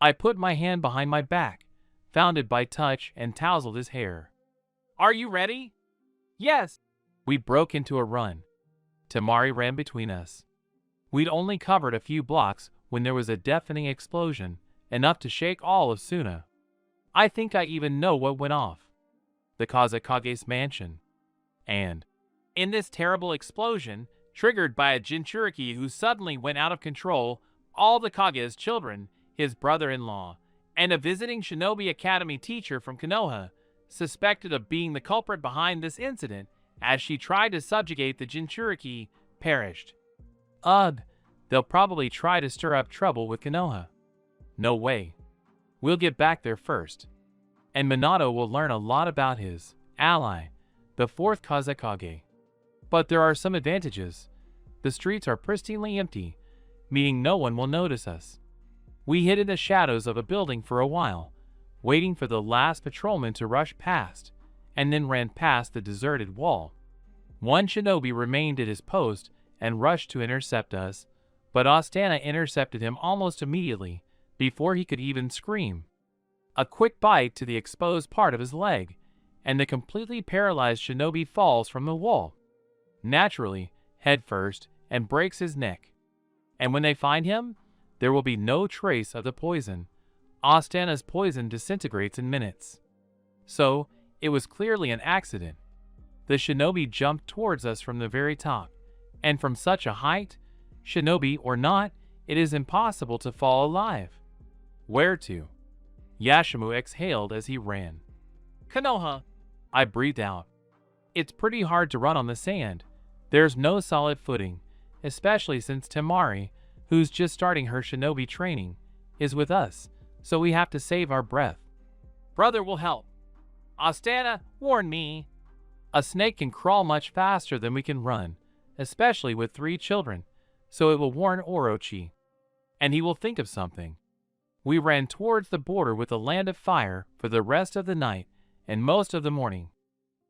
I put my hand behind my back, found it by touch, and tousled his hair. Are you ready? Yes. We broke into a run. Temari ran between us. We'd only covered a few blocks when there was a deafening explosion, enough to shake all of Suna. I think I even know what went off. The Kazekage's mansion. And, in this terrible explosion, triggered by a Jinchuriki who suddenly went out of control, all the Kage's children, his brother-in-law, and a visiting Shinobi Academy teacher from Konoha, suspected of being the culprit behind this incident as she tried to subjugate the Jinchuriki, perished. Ugh, they'll probably try to stir up trouble with Konoha. No way. We'll get back there first. And Minato will learn a lot about his ally, the fourth Kazekage. But there are some advantages. The streets are pristinely empty, meaning no one will notice us. We hid in the shadows of a building for a while, waiting for the last patrolman to rush past, and then ran past the deserted wall. One shinobi remained at his post and rushed to intercept us, but Astana intercepted him almost immediately, before he could even scream. A quick bite to the exposed part of his leg, and the completely paralyzed shinobi falls from the wall, naturally, head first, and breaks his neck. And when they find him, there will be no trace of the poison. Astana's poison disintegrates in minutes. So, it was clearly an accident. The shinobi jumped towards us from the very top, and from such a height, shinobi or not, it is impossible to fall alive. Where to? Yashimu exhaled as he ran. Konoha, I breathed out. It's pretty hard to run on the sand. There's no solid footing, especially since Temari, who's just starting her shinobi training, is with us, so we have to save our breath. Brother will help. Astana, warn me. A snake can crawl much faster than we can run, especially with 3 children, so it will warn Orochi. And he will think of something. We ran towards the border with a land of fire for the rest of the night and most of the morning.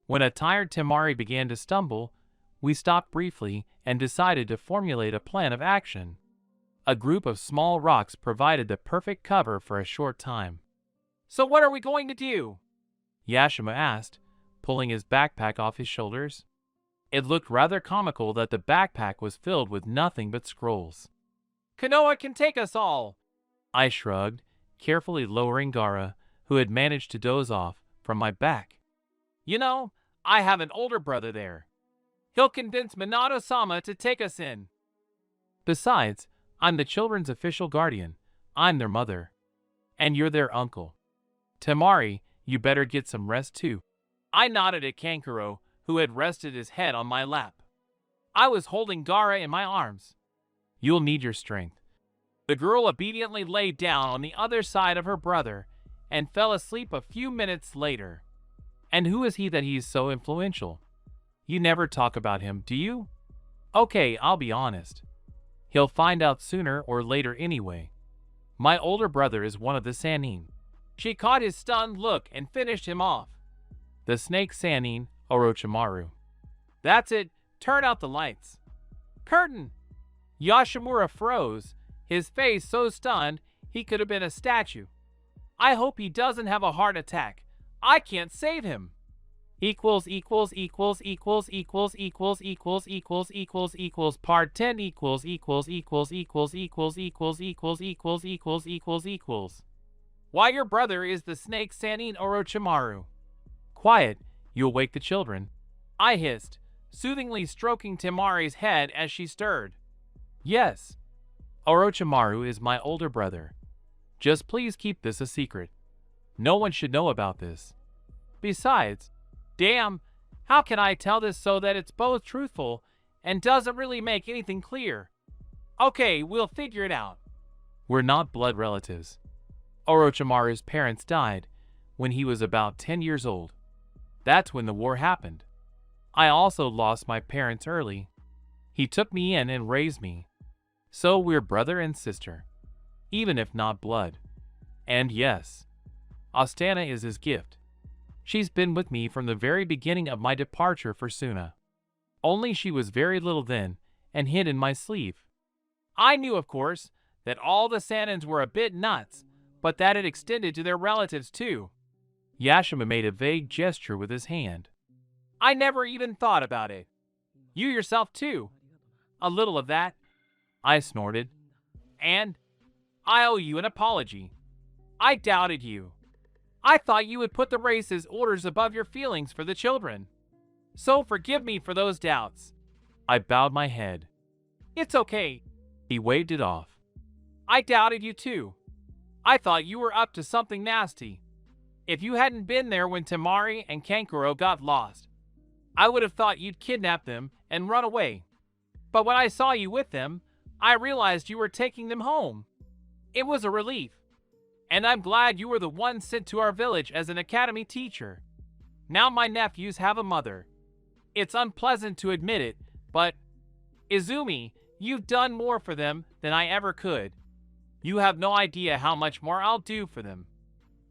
When a tired Temari began to stumble, we stopped briefly and decided to formulate a plan of action. A group of small rocks provided the perfect cover for a short time. So what are we going to do? Yashima asked, pulling his backpack off his shoulders. It looked rather comical that the backpack was filled with nothing but scrolls. Konoha can take us all. I shrugged, carefully lowering Gaara, who had managed to doze off, from my back. You know, I have an older brother there. He'll convince Minato-sama to take us in. Besides, I'm the children's official guardian. I'm their mother. And you're their uncle. Temari, you better get some rest too. I nodded at Kankuro, who had rested his head on my lap. I was holding Gaara in my arms. You'll need your strength. The girl obediently lay down on the other side of her brother and fell asleep a few minutes later. And who is he that he's so influential? You never talk about him, do you? Okay, I'll be honest. He'll find out sooner or later anyway. My older brother is one of the Sannin. She caught his stunned look and finished him off. The snake Sannin, Orochimaru. That's it, turn out the lights. Curtain! Yashimura froze, his face so stunned he could have been a statue. I hope he doesn't have a heart attack. I can't save him. Part 10 Why your brother is the snake Sannin Orochimaru. Quiet, you'll wake the children. I hissed, soothingly stroking Temari's head as she stirred. Yes. Orochimaru is my older brother. Just please keep this a secret. No one should know about this. Besides, damn, how can I tell this so that it's both truthful and doesn't really make anything clear? Okay, we'll figure it out. We're not blood relatives. Orochimaru's parents died when he was about 10 years old. That's when the war happened. I also lost my parents early. He took me in and raised me. So we're brother and sister, even if not blood. And yes, Astana is his gift. She's been with me from the very beginning of my departure for Suna. Only she was very little then and hid in my sleeve. I knew, of course, that all the Sanins were a bit nuts, but that it extended to their relatives too. Yashima made a vague gesture with his hand. I never even thought about it. You yourself too. A little of that. I snorted. And I owe you an apology. I doubted you. I thought you would put the race's orders above your feelings for the children. So forgive me for those doubts. I bowed my head. It's okay. He waved it off. I doubted you too. I thought you were up to something nasty. If you hadn't been there when Temari and Kankuro got lost, I would have thought you'd kidnap them and run away. But when I saw you with them, I realized you were taking them home. It was a relief. And I'm glad you were the one sent to our village as an academy teacher. Now my nephews have a mother. It's unpleasant to admit it, but Izumi, you've done more for them than I ever could. You have no idea how much more I'll do for them.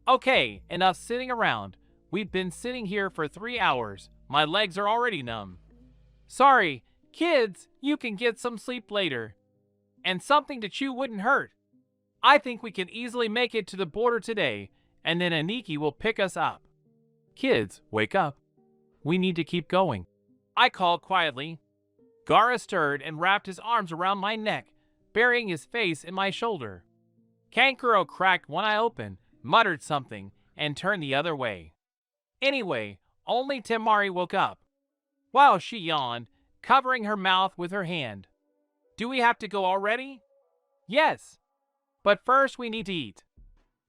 Okay, enough sitting around. We've been sitting here for 3 hours. My legs are already numb. Sorry, kids, you can get some sleep later. And something to chew wouldn't hurt. I think we can easily make it to the border today, and then Aniki will pick us up. Kids, wake up. We need to keep going. I called quietly. Gaara stirred and wrapped his arms around my neck, burying his face in my shoulder. Kankuro cracked one eye open, muttered something, and turned the other way. Anyway, only Temari woke up. Wow, she yawned, covering her mouth with her hand. Do we have to go already? Yes. But first we need to eat.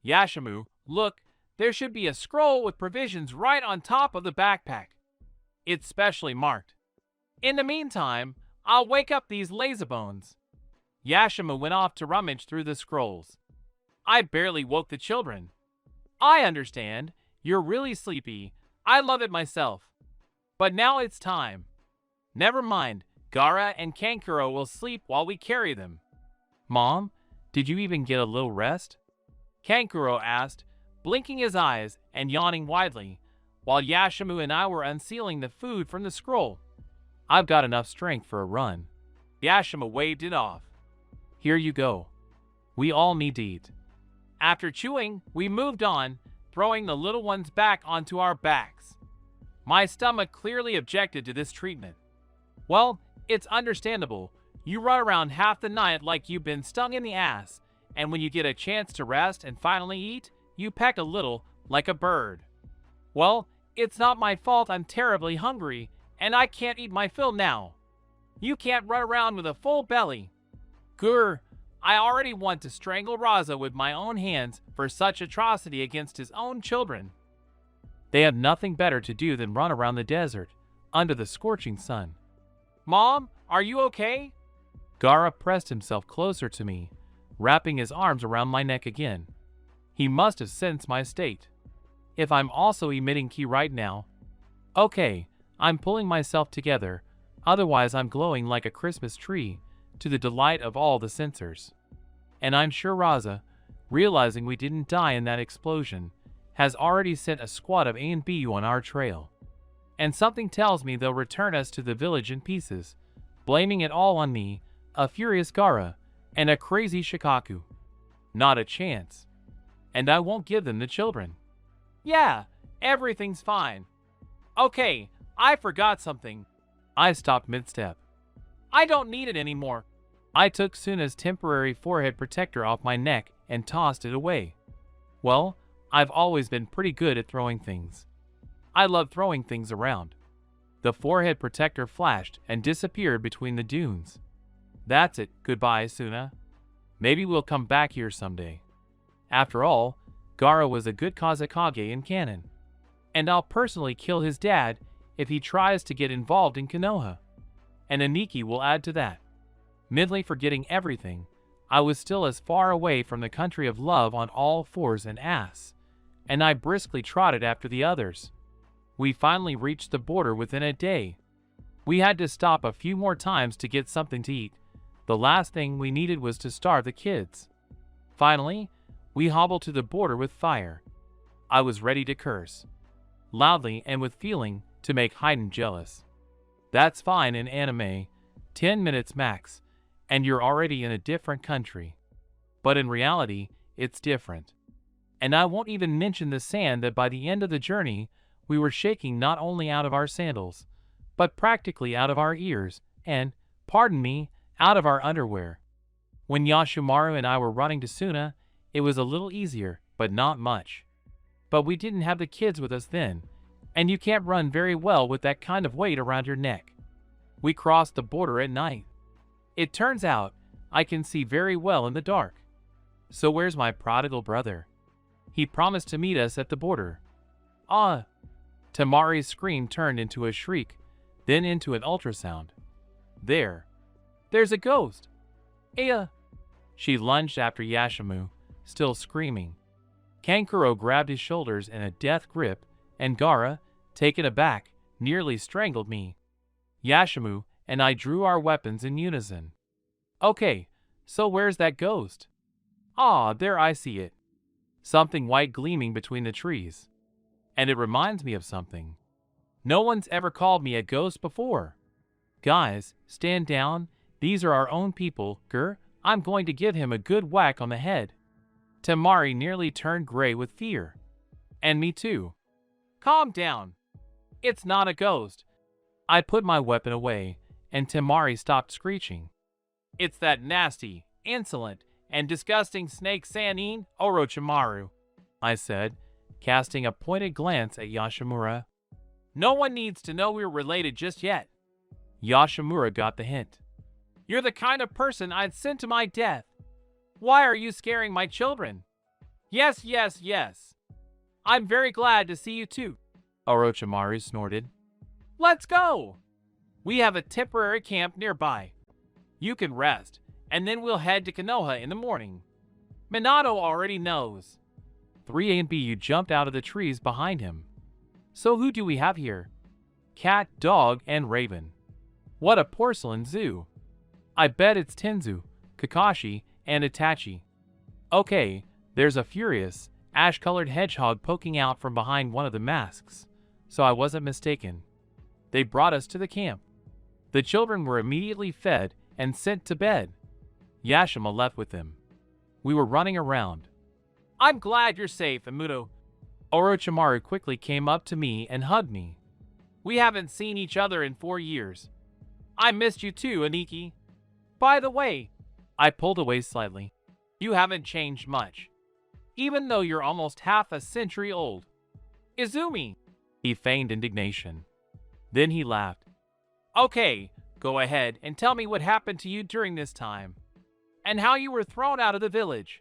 Yashimu, look, there should be a scroll with provisions right on top of the backpack. It's specially marked. In the meantime, I'll wake up these lazybones. Yashimu went off to rummage through the scrolls. I barely woke the children. I understand. You're really sleepy. I love it myself. But now it's time. Never mind. Gaara and Kankuro will sleep while we carry them. Mom, did you even get a little rest? Kankuro asked, blinking his eyes and yawning widely, while Yashimu and I were unsealing the food from the scroll. I've got enough strength for a run. Yashimu waved it off. Here you go. We all need to eat. After chewing, we moved on, throwing the little ones back onto our backs. My stomach clearly objected to this treatment. Well, it's understandable. You run around half the night like you've been stung in the ass, and when you get a chance to rest and finally eat, you peck a little like a bird. Well, it's not my fault I'm terribly hungry, and I can't eat my fill now. You can't run around with a full belly. Grr, I already want to strangle Raza with my own hands for such atrocity against his own children. They have nothing better to do than run around the desert, under the scorching sun. Mom, are you okay? Gaara pressed himself closer to me, wrapping his arms around my neck again. He must have sensed my state. If I'm also emitting ki right now. Okay, I'm pulling myself together, otherwise I'm glowing like a Christmas tree, to the delight of all the sensors. And I'm sure Raza, realizing we didn't die in that explosion, has already sent a squad of A and B on our trail. And something tells me they'll return us to the village in pieces, blaming it all on me, a furious Gaara, and a crazy Shikaku. Not a chance. And I won't give them the children. Yeah, everything's fine. Okay, I forgot something. I stopped mid-step. I don't need it anymore. I took Suna's temporary forehead protector off my neck and tossed it away. Well, I've always been pretty good at throwing things. I love throwing things around. The forehead protector flashed and disappeared between the dunes. That's it, goodbye, Suna. Maybe we'll come back here someday. After all, Gaara was a good Kazekage in canon. And I'll personally kill his dad if he tries to get involved in Konoha. And Aniki will add to that. Midly forgetting everything, I was still as far away from the country of love on all fours and ass, and I briskly trotted after the others. We finally reached the border within a day. We had to stop a few more times to get something to eat. The last thing we needed was to starve the kids. Finally, we hobbled to the border with fire. I was ready to curse, loudly and with feeling, to make Haydn jealous. That's fine in anime, 10 minutes max, and you're already in a different country. But in reality, it's different. And I won't even mention the sand that by the end of the journey, we were shaking not only out of our sandals, but practically out of our ears, and, pardon me, out of our underwear. When Yashimaru and I were running to Suna, it was a little easier, but not much. But we didn't have the kids with us then, and you can't run very well with that kind of weight around your neck. We crossed the border at night. It turns out, I can see very well in the dark. So where's my prodigal brother? He promised to meet us at the border. Ah! Tamari's scream turned into a shriek, then into an ultrasound. There's a ghost! Aya! She lunged after Yashimu, still screaming. Kankuro grabbed his shoulders in a death grip, and Gaara, taken aback, nearly strangled me. Yashimu and I drew our weapons in unison. Okay, so where's that ghost? Ah, there I see it. Something white gleaming between the trees. And it reminds me of something. No one's ever called me a ghost before. Guys, stand down. These are our own people, Gur. I'm going to give him a good whack on the head. Tamari nearly turned gray with fear. And me too. Calm down. It's not a ghost. I put my weapon away, and Tamari stopped screeching. It's that nasty, insolent, and disgusting snake Sanin Orochimaru, I said, casting a pointed glance at Yashimura. No one needs to know we're related just yet. Yashimura got the hint. You're the kind of person I'd send to my death. Why are you scaring my children? Yes, yes, yes. I'm very glad to see you too, Orochimaru snorted. Let's go! We have a temporary camp nearby. You can rest, and then we'll head to Konoha in the morning. Minato already knows. 3A and BU jumped out of the trees behind him. So who do we have here? Cat, dog, and raven. What a porcelain zoo. I bet it's Tenzu, Kakashi, and Itachi. Okay, there's a furious, ash-colored hedgehog poking out from behind one of the masks, so I wasn't mistaken. They brought us to the camp. The children were immediately fed and sent to bed. Yashima left with them. We were running around. I'm glad you're safe, Amuto. Orochimaru quickly came up to me and hugged me. We haven't seen each other in 4 years. I missed you too, Aniki. By the way, I pulled away slightly. You haven't changed much, even though you're almost half a century old. Izumi! He feigned indignation. Then he laughed. Okay, go ahead and tell me what happened to you during this time, and how you were thrown out of the village.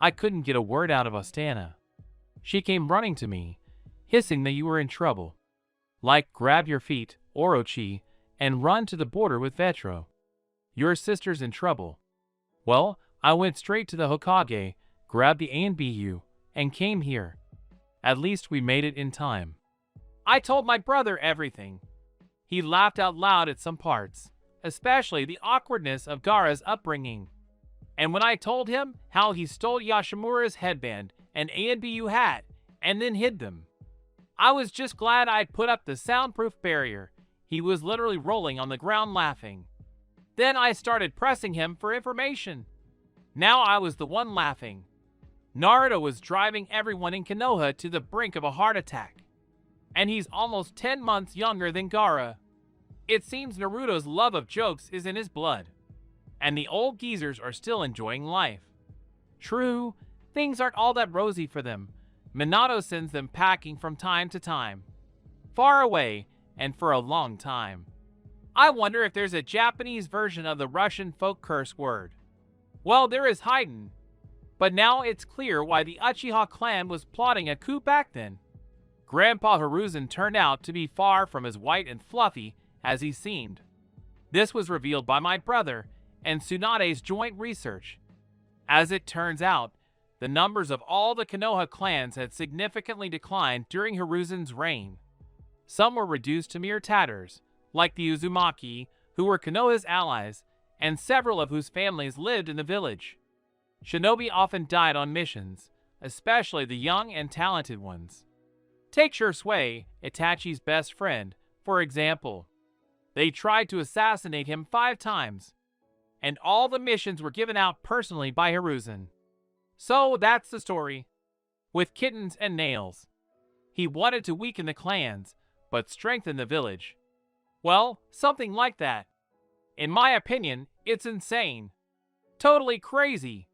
I couldn't get a word out of Astana. She came running to me, hissing that you were in trouble. Like, grab your feet, Orochi, and run to the border with Vetro. Your sister's in trouble. Well, I went straight to the Hokage, grabbed the ANBU, and came here. At least we made it in time. I told my brother everything. He laughed out loud at some parts, especially the awkwardness of Gaara's upbringing. And when I told him how he stole Yashimura's headband and ANBU hat and then hid them, I was just glad I'd put up the soundproof barrier. He was literally rolling on the ground laughing. Then I started pressing him for information. Now I was the one laughing. Naruto was driving everyone in Konoha to the brink of a heart attack. And he's almost 10 months younger than Gaara. It seems Naruto's love of jokes is in his blood. And the old geezers are still enjoying life. True, things aren't all that rosy for them. Minato sends them packing from time to time. Far away, and for a long time. I wonder if there's a Japanese version of the Russian folk curse word. Well, there is Haiden. But now it's clear why the Uchiha clan was plotting a coup back then. Grandpa Hiruzen turned out to be far from as white and fluffy as he seemed. This was revealed by my brother and Tsunade's joint research. As it turns out, the numbers of all the Konoha clans had significantly declined during Hiruzen's reign. Some were reduced to mere tatters, like the Uzumaki, who were Konoha's allies, and several of whose families lived in the village. Shinobi often died on missions, especially the young and talented ones. Take Shursui, Itachi's best friend, for example. They tried to assassinate him 5 times, and all the missions were given out personally by Hiruzen. So that's the story. With kittens and nails. He wanted to weaken the clans, but strengthen the village. Well, something like that. In my opinion, it's insane. Totally crazy.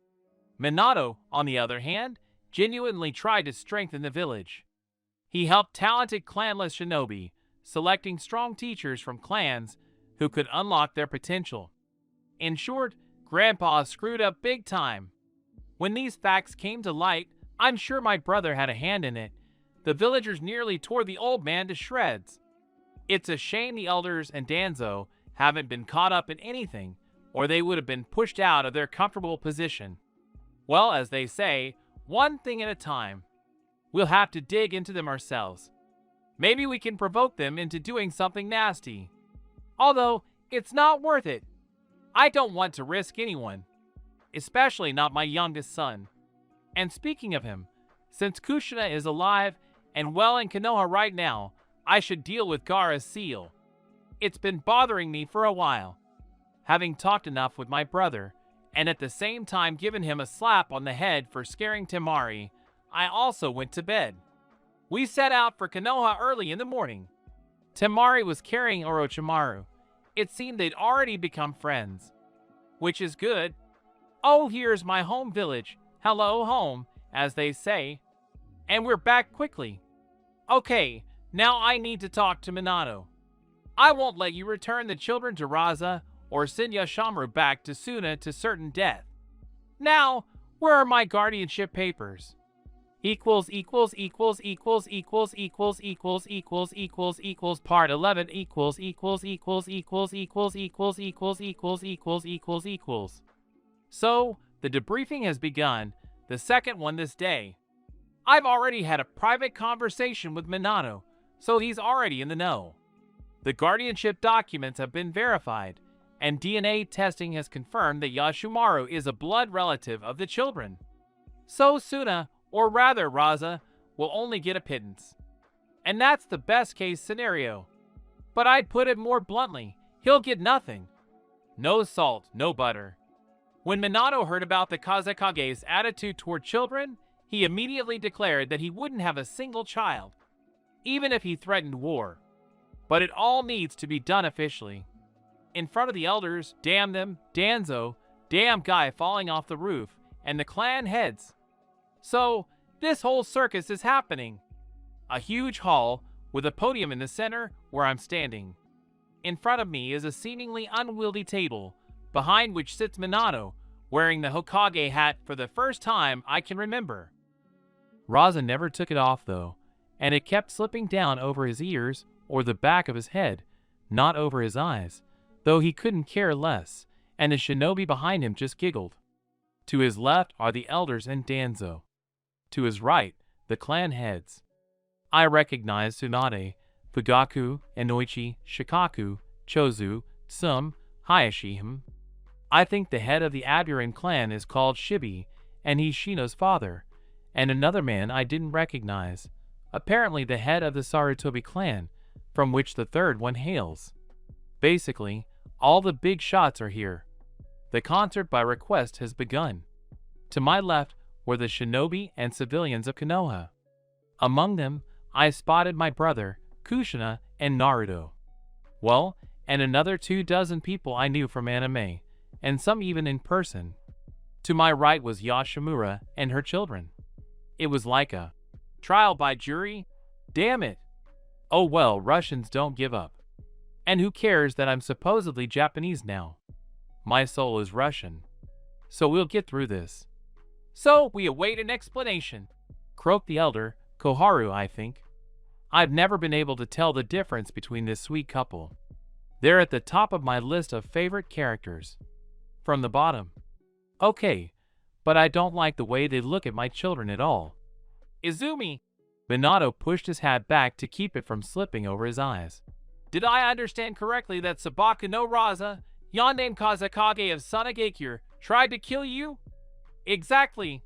Minato, on the other hand, genuinely tried to strengthen the village. He helped talented clanless shinobi, selecting strong teachers from clans who could unlock their potential. In short, Grandpa screwed up big time. When these facts came to light, I'm sure my brother had a hand in it. The villagers nearly tore the old man to shreds. It's a shame the elders and Danzo haven't been caught up in anything, or they would have been pushed out of their comfortable position. Well, as they say, one thing at a time. We'll have to dig into them ourselves. Maybe we can provoke them into doing something nasty. Although, it's not worth it. I don't want to risk anyone, especially not my youngest son. And speaking of him, since Kushina is alive and well in Konoha right now, I should deal with Gaara's seal. It's been bothering me for a while. Having talked enough with my brother, and at the same time given him a slap on the head for scaring Temari, I also went to bed. We set out for Konoha early in the morning. Temari was carrying Orochimaru. It seemed they'd already become friends. Which is good. Oh, here's my home village. Hello, home, as they say. And we're back quickly. Okay, now I need to talk to Minato. I won't let you return the children to Raza or send Yashamaro back to Suna to certain death. Now, where are my guardianship papers? Part 11 So, the debriefing has begun, the second one this day. I've already had a private conversation with Minato, so he's already in the know. The guardianship documents have been verified, and DNA testing has confirmed that Yashumaru is a blood relative of the children. So Suna, or rather Raza, will only get a pittance. And that's the best case scenario. But I'd put it more bluntly, he'll get nothing. No salt, no butter. When Minato heard about the Kazekage's attitude toward children, he immediately declared that he wouldn't have a single child, even if he threatened war. But it all needs to be done officially. In front of the elders, damn them, Danzo, damn guy falling off the roof, and the clan heads. So, this whole circus is happening. A huge hall with a podium in the center where I'm standing. In front of me is a seemingly unwieldy table, behind which sits Minato, wearing the Hokage hat for the first time I can remember. Raza never took it off though, and it kept slipping down over his ears or the back of his head, not over his eyes, though he couldn't care less, and the shinobi behind him just giggled. To his left are the elders and Danzo. To his right, the clan heads. I recognize Tsunade, Fugaku, Inoichi, Shikaku, Chozu, Tsum, Hayashihime. I think the head of the Aburin clan is called Shibi, and he's Shino's father, and another man I didn't recognize, apparently the head of the Sarutobi clan, from which the third one hails. Basically, all the big shots are here. The concert by request has begun. To my left were the shinobi and civilians of Konoha. Among them, I spotted my brother, Kushina, and Naruto. Well, and another 24 people I knew from anime, and some even in person. To my right was Yashimura and her children. It was like a trial by jury. Damn it. Oh well, Russians don't give up. And who cares that I'm supposedly Japanese now? My soul is Russian. so we'll get through this. So we await an explanation, croaked the elder, Koharu, I think. I've never been able to tell the difference between this sweet couple. They're at the top of my list of favorite characters. From the bottom. Okay, but I don't like the way they look at my children at all. Izumi! Minato pushed his hat back to keep it from slipping over his eyes. Did I understand correctly that Sabaku no Raza, Yanden Kazekage of Sanagekure, tried to kill you? Exactly.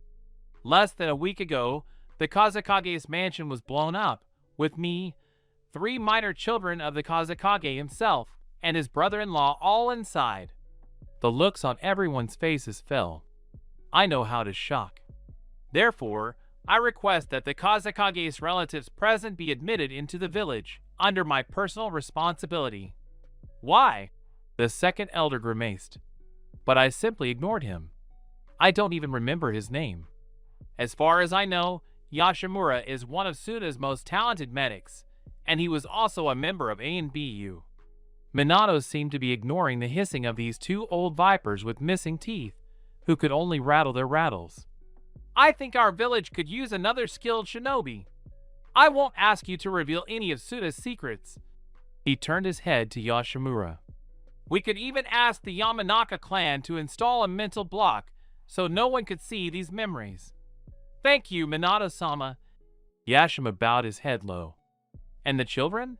Less than a week ago, the Kazekage's mansion was blown up, with me, 3 minor children of the Kazekage himself, and his brother-in-law all inside. The looks on everyone's faces fell. I know how to shock. Therefore, I request that the Kazekage's relatives present be admitted into the village, under my personal responsibility. Why? The second elder grimaced. But I simply ignored him. I don't even remember his name. As far as I know, Yashimura is one of Suda's most talented medics, and he was also a member of A&BU. Minato seemed to be ignoring the hissing of these 2 old vipers with missing teeth, who could only rattle their rattles. I think our village could use another skilled shinobi. I won't ask you to reveal any of Suda's secrets. He turned his head to Yashimura. We could even ask the Yamanaka clan to install a mental block so no one could see these memories. Thank you, Minato-sama. Yashima bowed his head low. And the children?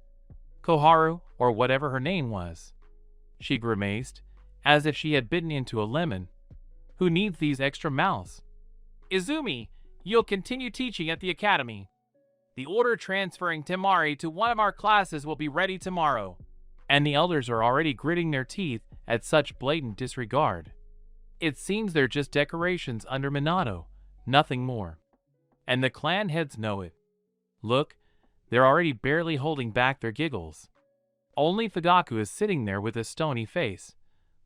Koharu, or whatever her name was. She grimaced, as if she had bitten into a lemon. Who needs these extra mouths? Izumi, you'll continue teaching at the academy. The order transferring Temari to one of our classes will be ready tomorrow. And the elders are already gritting their teeth at such blatant disregard. It seems they're just decorations under Minato, nothing more. And the clan heads know it. Look, they're already barely holding back their giggles. Only Fugaku is sitting there with a stony face.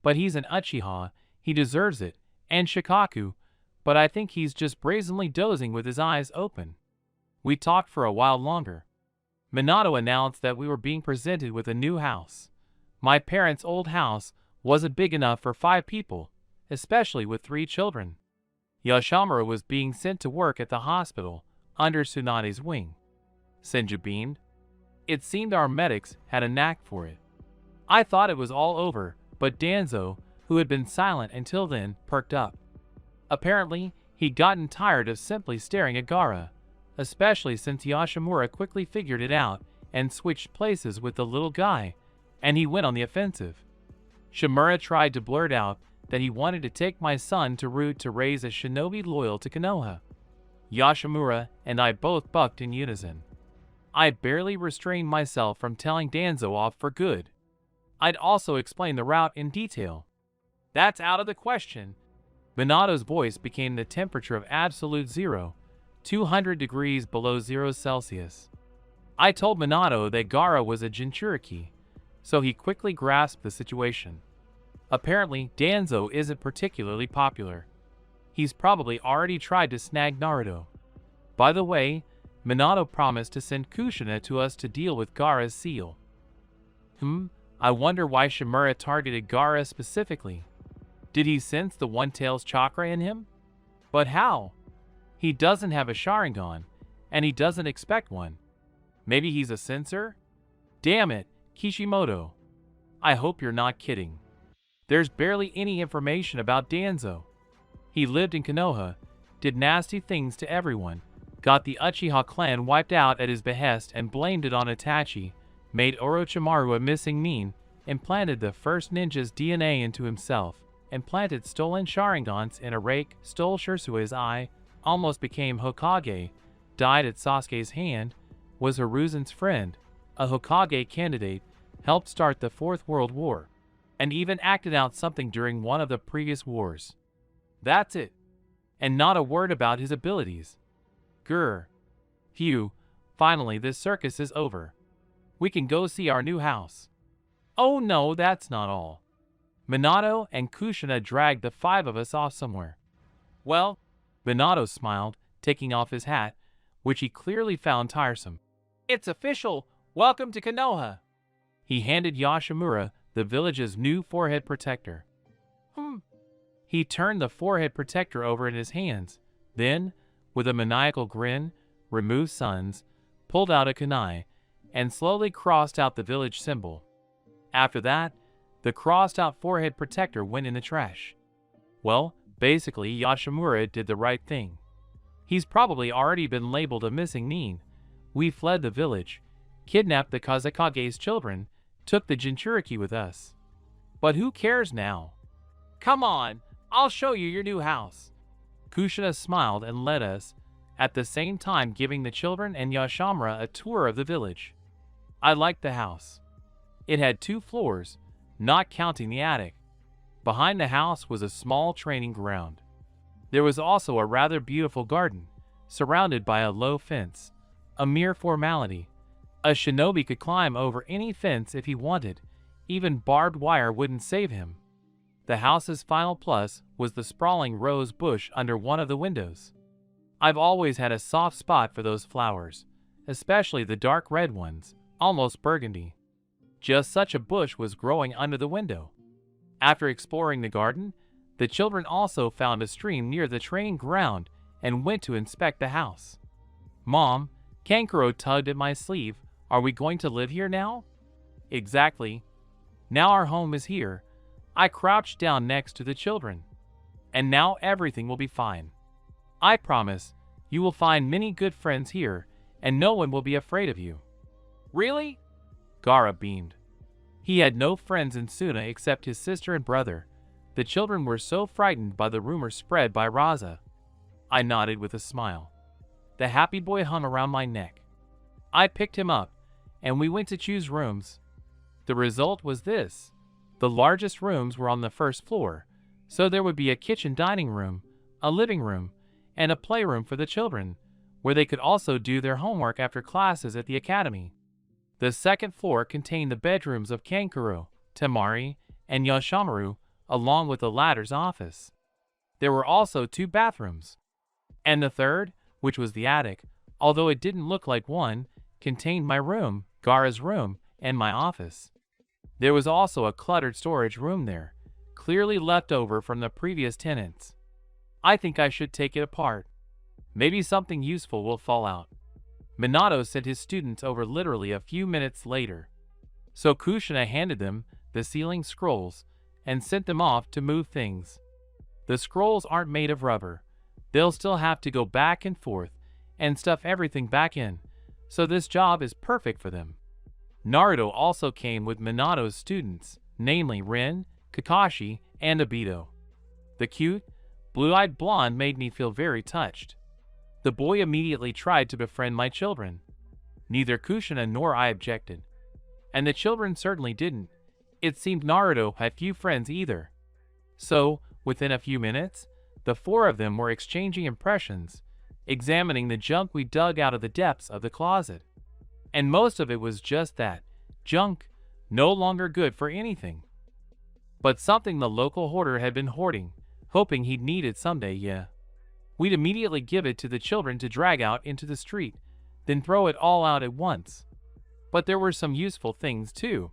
But he's an Uchiha, he deserves it, and Shikaku, but I think he's just brazenly dozing with his eyes open. We talked for a while longer. Minato announced that we were being presented with a new house. My parents' old house wasn't big enough for 5 people, especially with 3 children. Yashamura was being sent to work at the hospital under Tsunade's wing. Senju beamed. It seemed our medics had a knack for it. I thought it was all over, but Danzo, who had been silent until then, perked up. Apparently, he'd gotten tired of simply staring at Gaara, especially since Yashimura quickly figured it out and switched places with the little guy, and he went on the offensive. Shimura tried to blurt out that he wanted to take my son to Root to raise a shinobi loyal to Konoha. Yashimura and I both bucked in unison. I barely restrained myself from telling Danzo off for good. I'd also explain the route in detail. That's out of the question. Minato's voice became the temperature of absolute zero, 200 degrees below 0 Celsius. I told Minato that Gaara was a Jinchuriki, so he quickly grasped the situation. Apparently, Danzo isn't particularly popular. He's probably already tried to snag Naruto. By the way, Minato promised to send Kushina to us to deal with Gaara's seal. I wonder why Shimura targeted Gaara specifically. Did he sense the One-Tail's chakra in him? But how? He doesn't have a Sharingan, and he doesn't expect one. Maybe he's a censor? Damn it, Kishimoto. I hope you're not kidding. There's barely any information about Danzo. He lived in Konoha, did nasty things to everyone, got the Uchiha clan wiped out at his behest and blamed it on Itachi, made Orochimaru a missing mean, implanted the first ninja's DNA into himself, and planted stolen Sharingans in a rake, stole Shirsue's eye, almost became Hokage, died at Sasuke's hand, was Hiruzen's friend, a Hokage candidate, helped start the Fourth World War, and even acted out something during one of the previous wars. That's it. And not a word about his abilities. Grr. Phew, finally this circus is over. We can go see our new house. Oh no, that's not all. Minato and Kushina dragged the 5 of us off somewhere. Well, Minato smiled, taking off his hat, which he clearly found tiresome. It's official. Welcome to Konoha. He handed Yashimura the village's new forehead protector. He turned the forehead protector over in his hands, then, with a maniacal grin, removed Suns, pulled out a kunai, and slowly crossed out the village symbol. After that, the crossed-out forehead protector went in the trash. Well, basically Yashimura did the right thing. He's probably already been labeled a missing nin. We fled the village, kidnapped the Kazekage's children, took the Jinchuriki with us. But who cares now? Come on, I'll show you your new house. Kushina smiled and led us, at the same time giving the children and Yashamura a tour of the village. I liked the house. It had 2 floors, not counting the attic. Behind the house was a small training ground. There was also a rather beautiful garden, surrounded by a low fence. A mere formality. A shinobi could climb over any fence if he wanted. Even barbed wire wouldn't save him. The house's final plus was the sprawling rose bush under one of the windows. I've always had a soft spot for those flowers, especially the dark red ones, almost burgundy. Just such a bush was growing under the window. After exploring the garden, the children also found a stream near the training ground and went to inspect the house. Mom, Kankuro tugged at my sleeve. Are we going to live here now? Exactly. Now our home is here. I crouched down next to the children. And now everything will be fine. I promise, you will find many good friends here, and no one will be afraid of you. Really? Gaara beamed. He had no friends in Suna except his sister and brother. The children were so frightened by the rumor spread by Raza. I nodded with a smile. The happy boy hung around my neck. I picked him up, and we went to choose rooms. The result was this. The largest rooms were on the first floor, so there would be a kitchen dining room, a living room, and a playroom for the children, where they could also do their homework after classes at the academy. The second floor contained the bedrooms of Kankuro, Temari, and Yoshimaru, along with the latter's office. There were also 2 bathrooms. And the third, which was the attic, although it didn't look like one, contained my room, Gaara's room, and my office. There was also a cluttered storage room there, clearly left over from the previous tenants. I think I should take it apart. Maybe something useful will fall out. Minato sent his students over literally a few minutes later. So Kushina handed them the sealing scrolls and sent them off to move things. The scrolls aren't made of rubber. They'll still have to go back and forth and stuff everything back in, so this job is perfect for them. Naruto also came with Minato's students, namely Rin, Kakashi, and Obito. The cute, blue-eyed blonde made me feel very touched. The boy immediately tried to befriend my children. Neither Kushina nor I objected. And the children certainly didn't. It seemed Naruto had few friends either. So, within a few minutes, the 4 of them were exchanging impressions, examining the junk we dug out of the depths of the closet. And most of it was just that, junk, no longer good for anything. But something the local hoarder had been hoarding, hoping he'd need it someday, yeah. We'd immediately give it to the children to drag out into the street, then throw it all out at once. But there were some useful things too.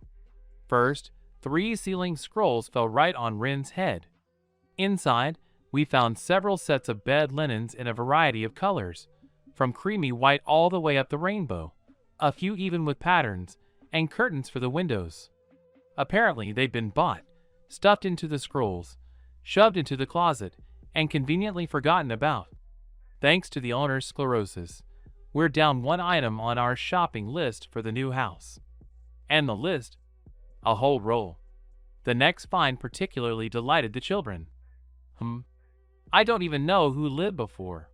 First, 3 sealing scrolls fell right on Rin's head. Inside, we found several sets of bed linens in a variety of colors, from creamy white all the way up the rainbow, a few even with patterns, and curtains for the windows. Apparently they'd been bought, stuffed into the scrolls, shoved into the closet, and conveniently forgotten about. Thanks to the owner's sclerosis, we're down 1 item on our shopping list for the new house. And the list? A whole roll. The next find particularly delighted the children. I don't even know who lived before.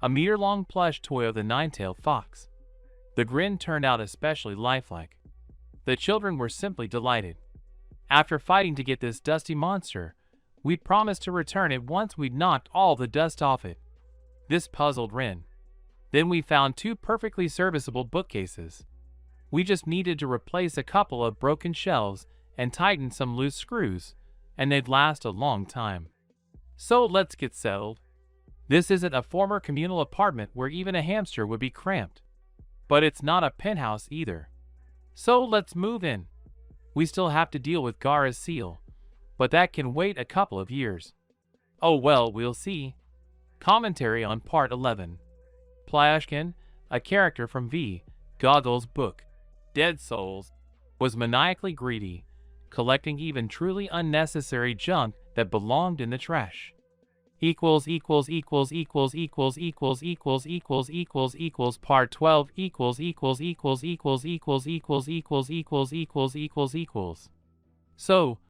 A meter-long plush toy of the 9-tailed fox. The grin turned out especially lifelike. The children were simply delighted. After fighting to get this dusty monster, we'd promised to return it once we'd knocked all the dust off it. This puzzled Rin. Then we found 2 perfectly serviceable bookcases. We just needed to replace a couple of broken shelves and tighten some loose screws, and they'd last a long time. So let's get settled. This isn't a former communal apartment where even a hamster would be cramped. But it's not a penthouse either. So let's move in. We still have to deal with Gaara's seal, but that can wait a couple of years. Oh well, we'll see. Commentary on Part 11. Plyashkin, a character from V. Goggle's book, Dead Souls, was maniacally greedy, collecting even truly unnecessary junk that belonged in the trash. Part 12 So,